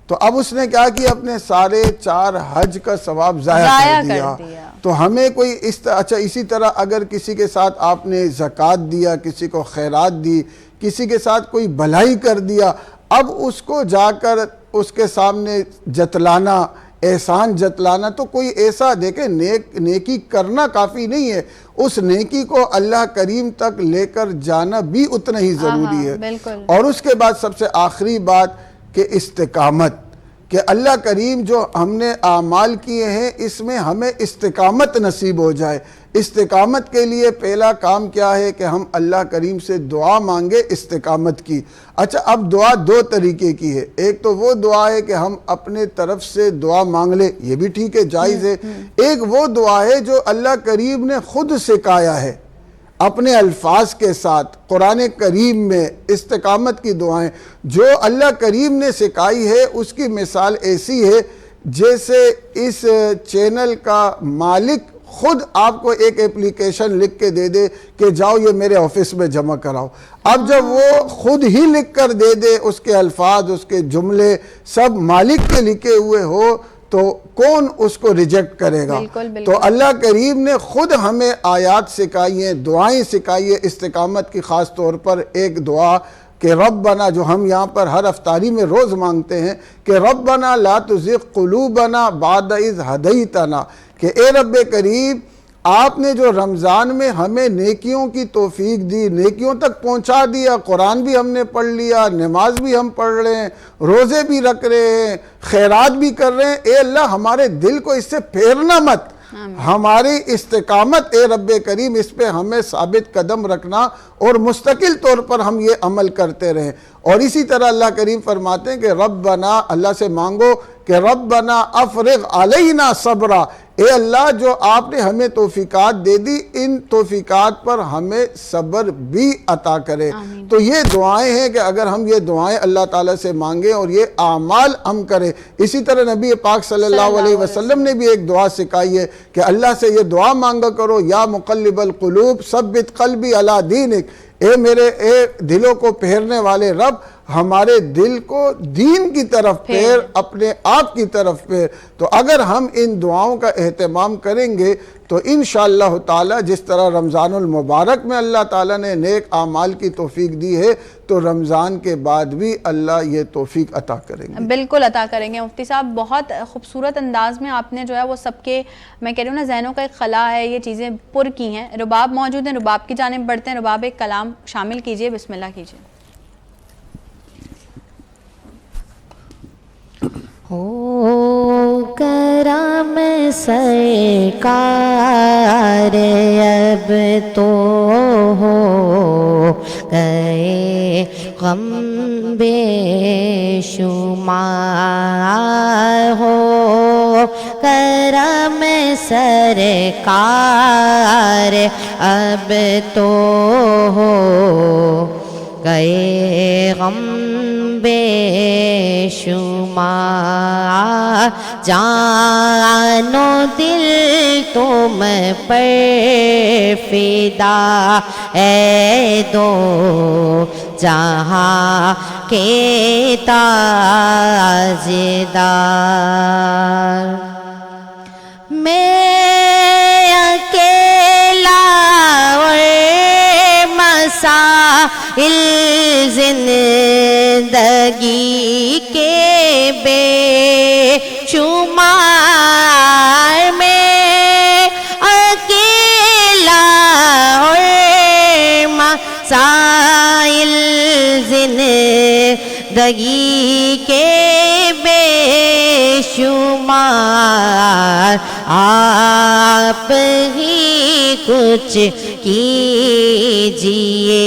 तो अब उसने क्या किया, अपने सारे 4 हज का सवाब ज़ाया कर दिया। तो हमें कोई अच्छा, इसी तरह अगर किसी के साथ आपने ज़कात दिया, किसी को खैरात दी, किसी के साथ कोई भलाई कर दिया, अब उसको जाकर उसके सामने जतलाना, एहसान जतलाना, तो कोई ऐसा देखे नेकी करना काफ़ी नहीं है, उस नेकी को अल्लाह करीम तक लेकर जाना भी उतना ही ज़रूरी है। और उसके बाद सबसे आखिरी बात कि इस्तिकामत, कि अल्लाह करीम जो हमने आमाल किए हैं इसमें हमें इस्तिकामत नसीब हो जाए। इस्तिकामत के लिए पहला काम क्या है कि हम अल्लाह करीम से दुआ मांगे इस्तिकामत की। अच्छा, अब दुआ 2 तरीके की है। एक तो वो दुआ है कि हम अपने तरफ से दुआ मांग ले, ये भी ठीक है, जायज़ है। एक वो दुआ है जो अल्लाह करीम ने खुद सिखाया है अपने अल्फाज के साथ कुरान करीम में, इस्तिकामत की दुआएं जो अल्लाह करीम ने सिखाई है उसकी मिसाल ऐसी है जैसे इस चैनल का मालिक खुद आपको एक एप्लीकेशन लिख के दे दे कि जाओ ये मेरे ऑफिस में जमा कराओ। अब जब वो खुद ही लिख कर दे दे, उसके अल्फाज, उसके जुमले सब मालिक के लिखे हुए हो, तो कौन उसको रिजेक्ट करेगा। तो अल्लाह करीम ने खुद हमें आयात सिखाई हैं, दुआएं सिखाई है इस्तिकामत की। ख़ास तौर पर एक दुआ कि रब्बना, जो हम यहाँ पर हर अफ्तारी में रोज़ मांगते हैं कि रब्बना ला तुज़िग़ क़ुलूबना बाद इज़ हदैतना, कि ए रब्बे करीम आपने जो रमज़ान में हमें नेकियों की तौफीक दी, नेकियों तक पहुँचा दिया, कुरान भी हमने पढ़ लिया, नमाज भी हम पढ़ रहे हैं, रोज़े भी रख रहे हैं, खैरात भी कर रहे हैं, ए अल्लाह हमारे दिल को इससे फेरना मत, हमारी इस्तिकामत ए रब्बे करीम इस पे हमें साबित कदम रखना और मुस्तकिल तौर पर हम ये अमल करते रहें। और इसी तरह अल्लाह करीम फरमाते हैं कि रब्बना, अल्लाह से मांगो कि रब्बना अफ़रिग़ अलैना सब्रा, ए अल्लाह जो आपने हमें तौफीकात दे दी, इन तौफीकात पर हमें सब्र भी अता करे। तो ये दुआएं हैं कि अगर हम ये दुआएं अल्लाह ताला से मांगे और ये आमाल हम करें। इसी तरह नबी पाक सल्लल्लाहु अलैहि वसल्लम ने भी एक दुआ सिखाई है कि अल्लाह से ये दुआ मांगा करो, या मुक़ल्लिबल क़ुलूब सब्बित क़ल्बी अला दीनिक, ए दिलों को फेरने वाले रब, हमारे दिल को दीन की तरफ फेर, अपने आप की तरफ फेर। तो अगर हम इन दुआओं का एहतमाम करेंगे तो इंशाअल्लाह ताला जिस तरह रमज़ानुल मुबारक में अल्लाह ताला ने नेक आमाल की तौफीक दी है, तो रमज़ान के बाद भी अल्लाह ये तौफीक अता करेंगे। बिल्कुल अता करेंगे। मुफ्ती साहब, बहुत खूबसूरत अंदाज में आपने जो है वो सबके, मैं कह रही हूँ ना, जहनों का एक खला है, ये चीज़ें पुर की हैं। रुबाब मौजूद हैं, रुबाब की जानिब बढ़ते हैं। रुबाब एक कलाम शामिल कीजिए, बिस्मिल्लाह कीजिए। हो करम सरकार अब तो हो गए गम बेशुमार, हो करम सरकार अब तो हो गए गम बेशुमार। जानो दिल तुम पर फिदा है दो जहाँ के ताजदार। मैं अकेला और मसाइल जिंदगी के बेशुमार, में अकेला और मसाइल जिंदगी के बेशुमार। आप ही कुछ कीजिए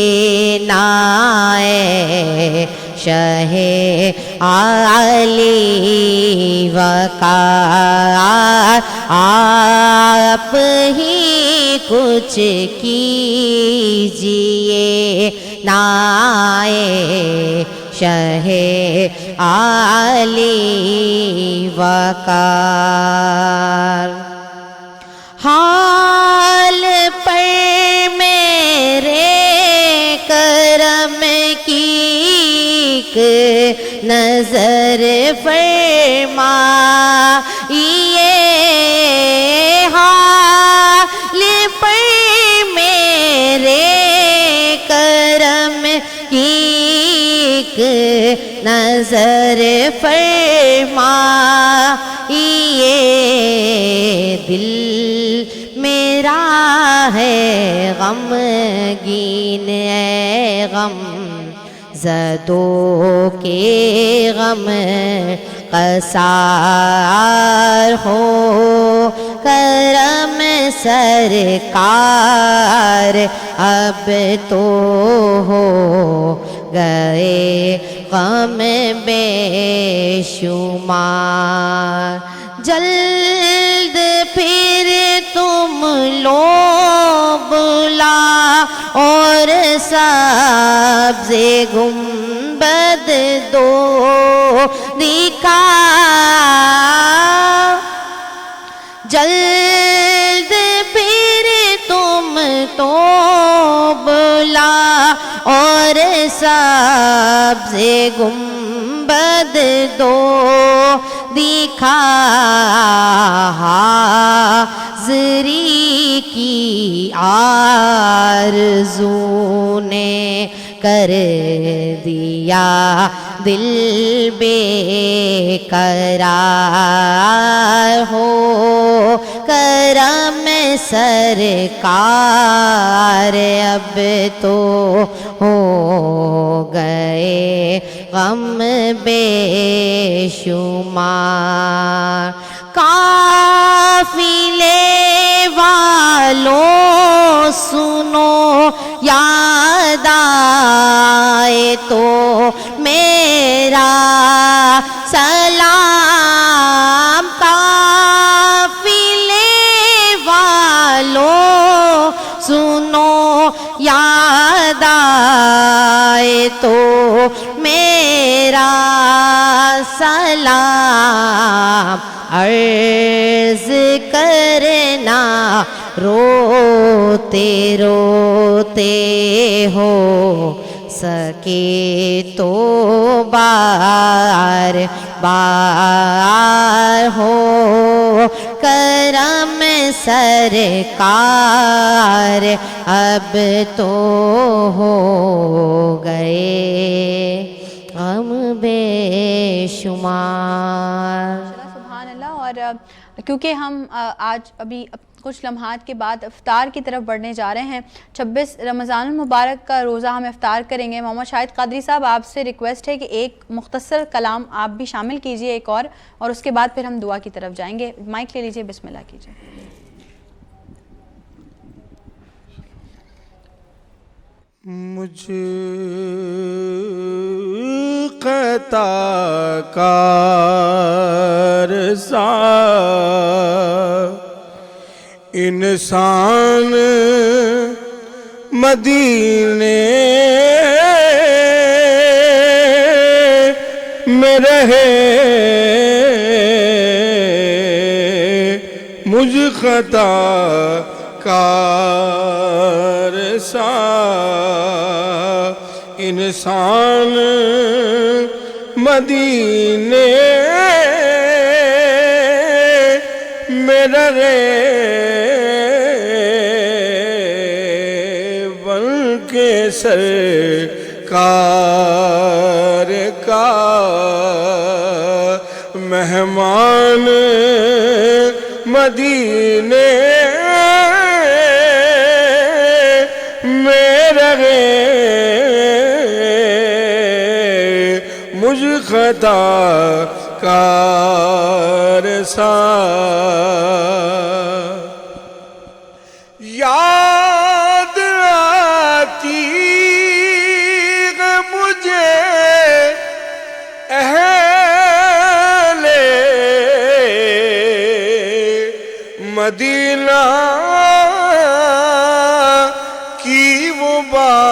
नाए शहे आली वकार, आप ही कुछ कीजिए नाए शहे आली वकार। हाल पर मेरे करम की नजर फरमाइए, हाल पर मेरे करम की नजर फरमाइए। दिल मेरा है गमगीन है गम ज़दों के गम कसार, हो करम सरकार अब तो हो गए गम बेशुमार। जल्द फिर तुम लो बुला और सब्ज़े गुंबद दो दिखा, जल्द फिर तुम तो बुला और सब्ज़े गुंबद दो दिखा। हाज़री की आरज़ू ने कर दिया दिल बेकरार, हो करम सरकार अब तो हो गए गम बेशुमार। काफिले वालों सुनो याद आए तो मेरा सलाम। काफिले वालों सुनो याद आए तो मेरा सलाम। अर्ज करना रोते रोते हो सके तो बार बार हो करम सरकार अब तो हो गए हम बेशुमार। सुभान अल्लाह। और क्योंकि हम आज अभी कुछ लम्हात के बाद इफ्तार की तरफ बढ़ने जा रहे हैं, 26 रमज़ानुल मुबारक का रोज़ा हम इफ्तार करेंगे। मोहम्मद शाहिद कादरी साहब, आपसे रिक्वेस्ट है कि एक मुख्तसर कलाम आप भी शामिल कीजिए एक और उसके बाद फिर हम दुआ की तरफ जाएंगे। माइक ले लीजिए, बिस्मिल्लाह कीजिए। मुझ क़ताकार सा इंसान मदीने में रहे, मुझ क़ताकार सा इंसान मदीने में रहे, सरकार का मेहमान मदीने में रहे, मुझ ख़ताकार सा याद आती है मुझे अहले मदीना की वो बात,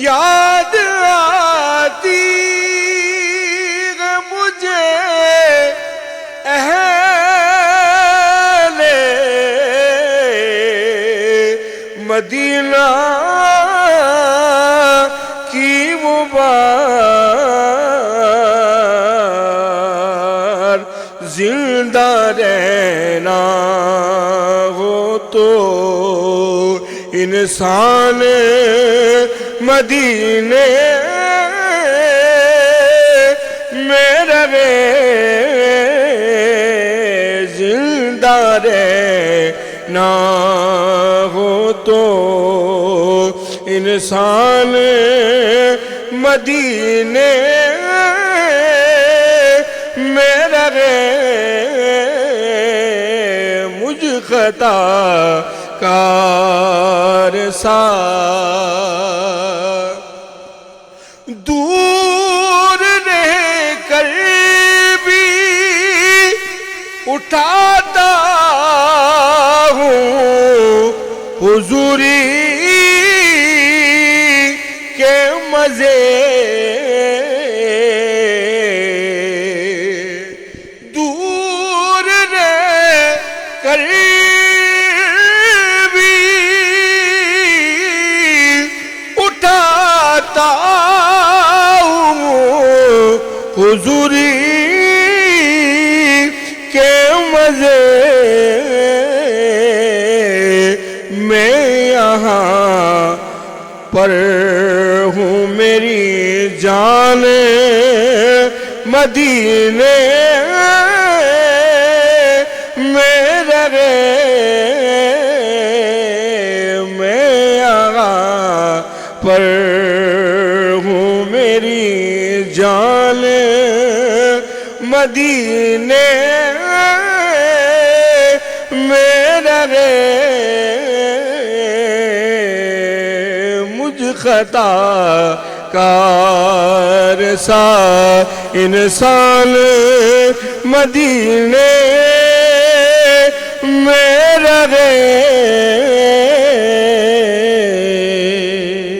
याद आती है मुझे अहले मदीना की वो बात, जिंदा रहना हो तो इंसान मदीने में रहे, जिंदा रहना हो तो इंसान मदीने में रहे, मुझ ख़ताकार सा दूर रह कर भी उठाता हूँ हुजूरी के मज़े, दूर रह कर भी उठाता हूँ हुजूरी के मज़े, मैं यहाँ पर हूँ मेरी जान मदीने में रहे, मैं यहाँ पर हूँ मेरी जान मदीने में रहे, मुझ ख़ताकार सा इंसान मदीने में रहे।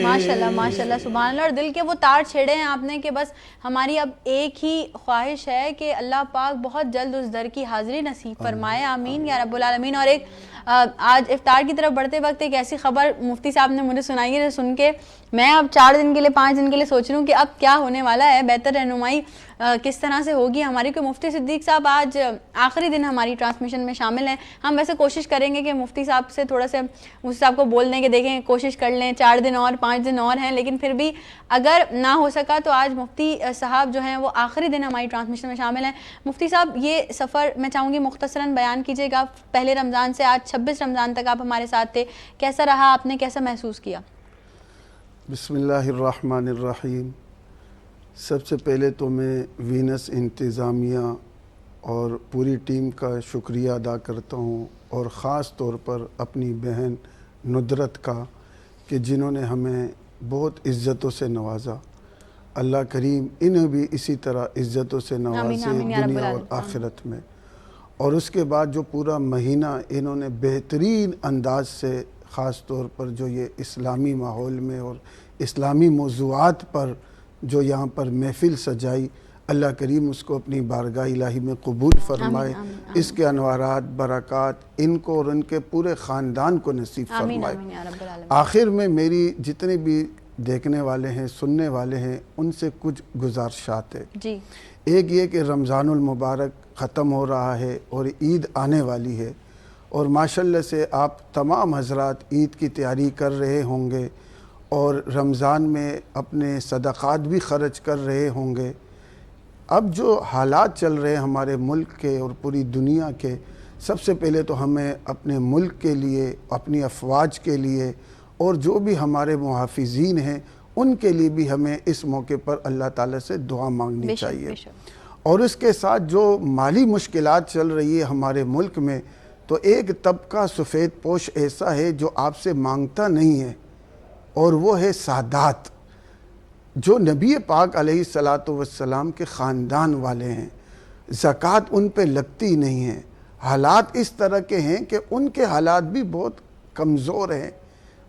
माशाल्लाह माशाल्लाह, सुभान अल्लाह। और दिल के वो तार छेड़े हैं आपने कि बस हमारी अब एक ही ख्वाहिश है कि अल्लाह पाक बहुत जल्द उस दर की हाज़िरी नसीब फरमाए, आमीन या रब्बुल आलमीन। और एक आज इफ्तार की तरफ बढ़ते वक्त एक ऐसी खबर मुफ्ती साहब ने मुझे सुनाई है, सुन के मैं अब 4 दिन के लिए 5 दिन के लिए सोच रही हूँ कि अब क्या होने वाला है, बेहतर रहनुमाई किस तरह से होगी हमारी। क्योंकि मुफ्ती सिद्दीक साहब आज आखिरी दिन हमारी ट्रांसमिशन में शामिल हैं। हम वैसे कोशिश करेंगे कि मुफ्ती साहब से थोड़ा से मुफ्ती साहब को बोल दें कि देखें कोशिश कर लें, 4 दिन और 5 दिन और हैं, लेकिन फिर भी अगर ना हो सका तो आज मुफ्ती साहब जो हैं वो आखिरी दिन हमारी ट्रांसमिशन में शामिल हैं। मुफ्ती साहब ये सफ़र मैं चाहूँगी मुख्तसरन बयान कीजिएगा, पहले रमज़ान से आज 26 रमज़ान तक आप हमारे साथ थे, कैसा रहा, आपने कैसा महसूस किया? बिस्मिल्लाहिर्रहमानिर्रहीम। सबसे पहले तो मैं वीनस इंतज़ामिया और पूरी टीम का शुक्रिया अदा करता हूँ, और ख़ास तौर पर अपनी बहन नुदरत का कि जिन्होंने हमें बहुत इज़्ज़तों से नवाजा। अल्लाह करीम इन्हें भी इसी तरह इज़्ज़तों से नवाजे दुनिया और आखिरत में। और उसके बाद जो पूरा महीना इन्होंने बेहतरीन अंदाज से, ख़ास तौर पर जो ये इस्लामी माहौल में और इस्लामी मौज़ूआत पर जो यहाँ पर महफ़िल सजाई, अल्लाह करीम उसको अपनी बारगाह इलाही में कबूल फरमाए। इसके अनवारात बरक़ात इनको और उनके पूरे ख़ानदान को नसीब फरमाए। आखिर में मेरी जितने भी देखने वाले हैं, सुनने वाले हैं, उनसे कुछ गुजारिशात है जी। एक ये कि रमज़ानुल मुबारक ख़त्म हो रहा है और ईद आने वाली है, और माशाल्लाह से आप तमाम हज़रात ईद की तैयारी कर रहे होंगे और रमज़ान में अपने सदक़ात भी ख़र्च कर रहे होंगे। अब जो हालात चल रहे हैं हमारे मुल्क के और पूरी दुनिया के, सबसे पहले तो हमें अपने मुल्क के लिए, अपनी अफवाज के लिए और जो भी हमारे मुहाफ़िज़ीन हैं उनके लिए भी हमें इस मौके पर अल्लाह ताला से दुआ मांगनी चाहिए। और उसके साथ जो माली मुश्किलात चल रही है हमारे मुल्क में, तो एक तबका सफ़ेद पोश ऐसा है जो आपसे मांगता नहीं है, और वो है सादात, जो नबी पाक अलैहिस्सलातु वस्सलाम के ख़ानदान वाले हैं। ज़कात उन पे लगती नहीं है। हालात इस तरह के हैं कि उनके हालात भी बहुत कमज़ोर हैं।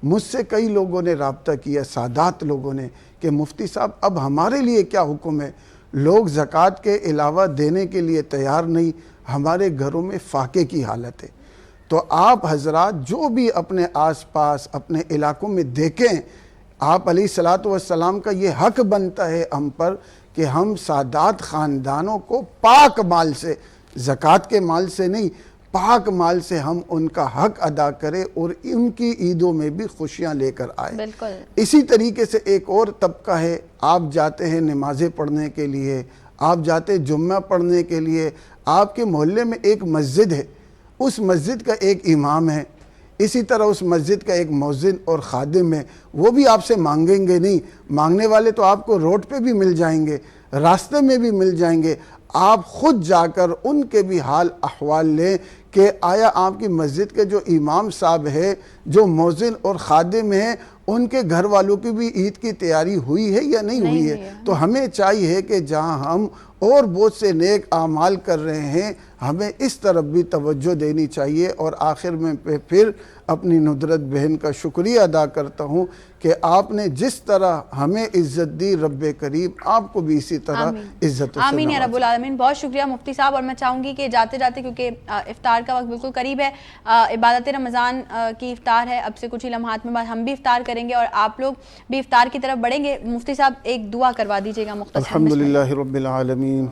मुझसे कई लोगों ने रब्ता किया, सादात लोगों ने, कि मुफ्ती साहब अब हमारे लिए क्या हुक्म है। लोग ज़कात के अलावा देने के लिए तैयार नहीं, हमारे घरों में फाके की हालत है। तो आप हजरात जो भी अपने आस पास अपने इलाकों में देखें, आप अलैहिस्सलातु वस्सलाम का ये हक बनता है हम पर कि हम सादात ख़ानदानों को पाक माल से, ज़कात के माल से नहीं, पाक माल से हम उनका हक अदा करें और उनकी ईदों में भी खुशियाँ लेकर आए। इसी तरीके से एक और तबका है, आप जाते हैं नमाज़ें पढ़ने के लिए, आप जाते हैं जुम्मा पढ़ने के लिए, आपके मोहल्ले में एक मस्जिद है, उस मस्जिद का एक इमाम है, इसी तरह उस मस्जिद का एक मौज़िन और ख़ादिम है। वो भी आपसे मांगेंगे नहीं, मांगने वाले तो आपको रोड पे भी मिल जाएंगे, रास्ते में भी मिल जाएंगे। आप ख़ुद जाकर उनके भी हाल अहवाल लें कि आया आपकी मस्जिद के जो इमाम साहब है, जो मौज़िन और ख़ादिम है, उनके घर वालों की भी ईद की तैयारी हुई है या नहीं हुई है। तो हमें चाहिए कि जहाँ हम और बहुत से नेक आमाल कर रहे हैं, हमें इस तरफ भी तवज्जो देनी चाहिए। और आखिर में फिर अपनी नुदरत बहन का शुक्रिया अदा करता हूँ कि आपने जिस तरह हमें इज़्ज़त दी, रब्बे करीम आपको भी इसी तरह इज़्ज़त आमीन या रब्बुल आलमीन। बहुत शुक्रिया मुफ्ती साहब। और मैं चाहूँगी कि जाते जाते, क्योंकि इफ्तार का वक्त बिल्कुल करीब है, इबादत रमज़ान की इफ्तार है, अब से कुछ ही लम्हात में बाद हम भी इफ्तार करेंगे और आप लोग भी इफ्तार की तरफ बढ़ेंगे। मुफ्ती साहब एक दुआ करवा दीजिएगा मुख्तसर। अल्हम्दुलिल्लाहि रब्बिल आलमीन,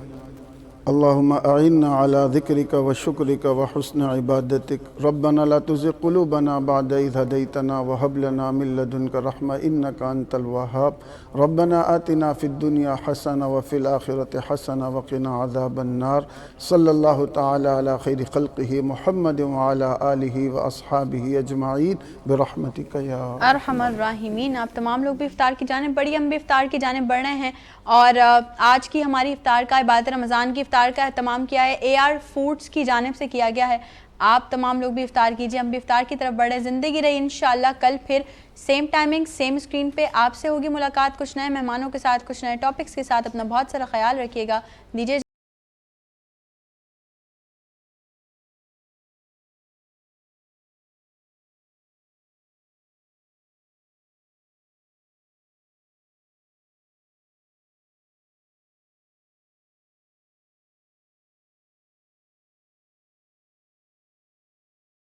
अल्लाहुम्मा अइन्ना अला ज़िक्रिका व शुक्रिका व हुस्न इबादतिक, रब्बना ला तुज़िग़ क़ुलूबना बअद इज़ हदैतना व हब लना मिन लदुनका रहमा इन्नका अंतल वहाब, रब्बना आतिना फ़िद दुनिया हसना व फ़िल आखिरति हसना व क़िना अज़ाबन नार। सल्लल्लाहु तआला अला खैरि ख़ल्क़िही मुहम्मद व अला आलिही व अस्हाबिही अजमाइन बिरहमतिका या अरहमर राहिमीन। आप तमाम लोग भी इफ्तार की जानिब बढ़िए, हम भी इफ्तार की जानिब बढ़ रहे हैं। और आज की हमारी इफ्तार का, इबादत रमज़ान की इफ्तार का एहतमाम किया है AR फूड्स की जानिब से किया गया है। आप तमाम लोग भी इफ्तार कीजिए, हम भी इफ्तार की तरफ बढ़े। ज़िंदगी रही इंशाअल्लाह। कल फिर सेम टाइमिंग, सेम स्क्रीन पे आपसे होगी मुलाकात, कुछ नए मेहमानों के साथ, कुछ नए टॉपिक्स के साथ। अपना बहुत सारा ख्याल रखिएगा। दीजिए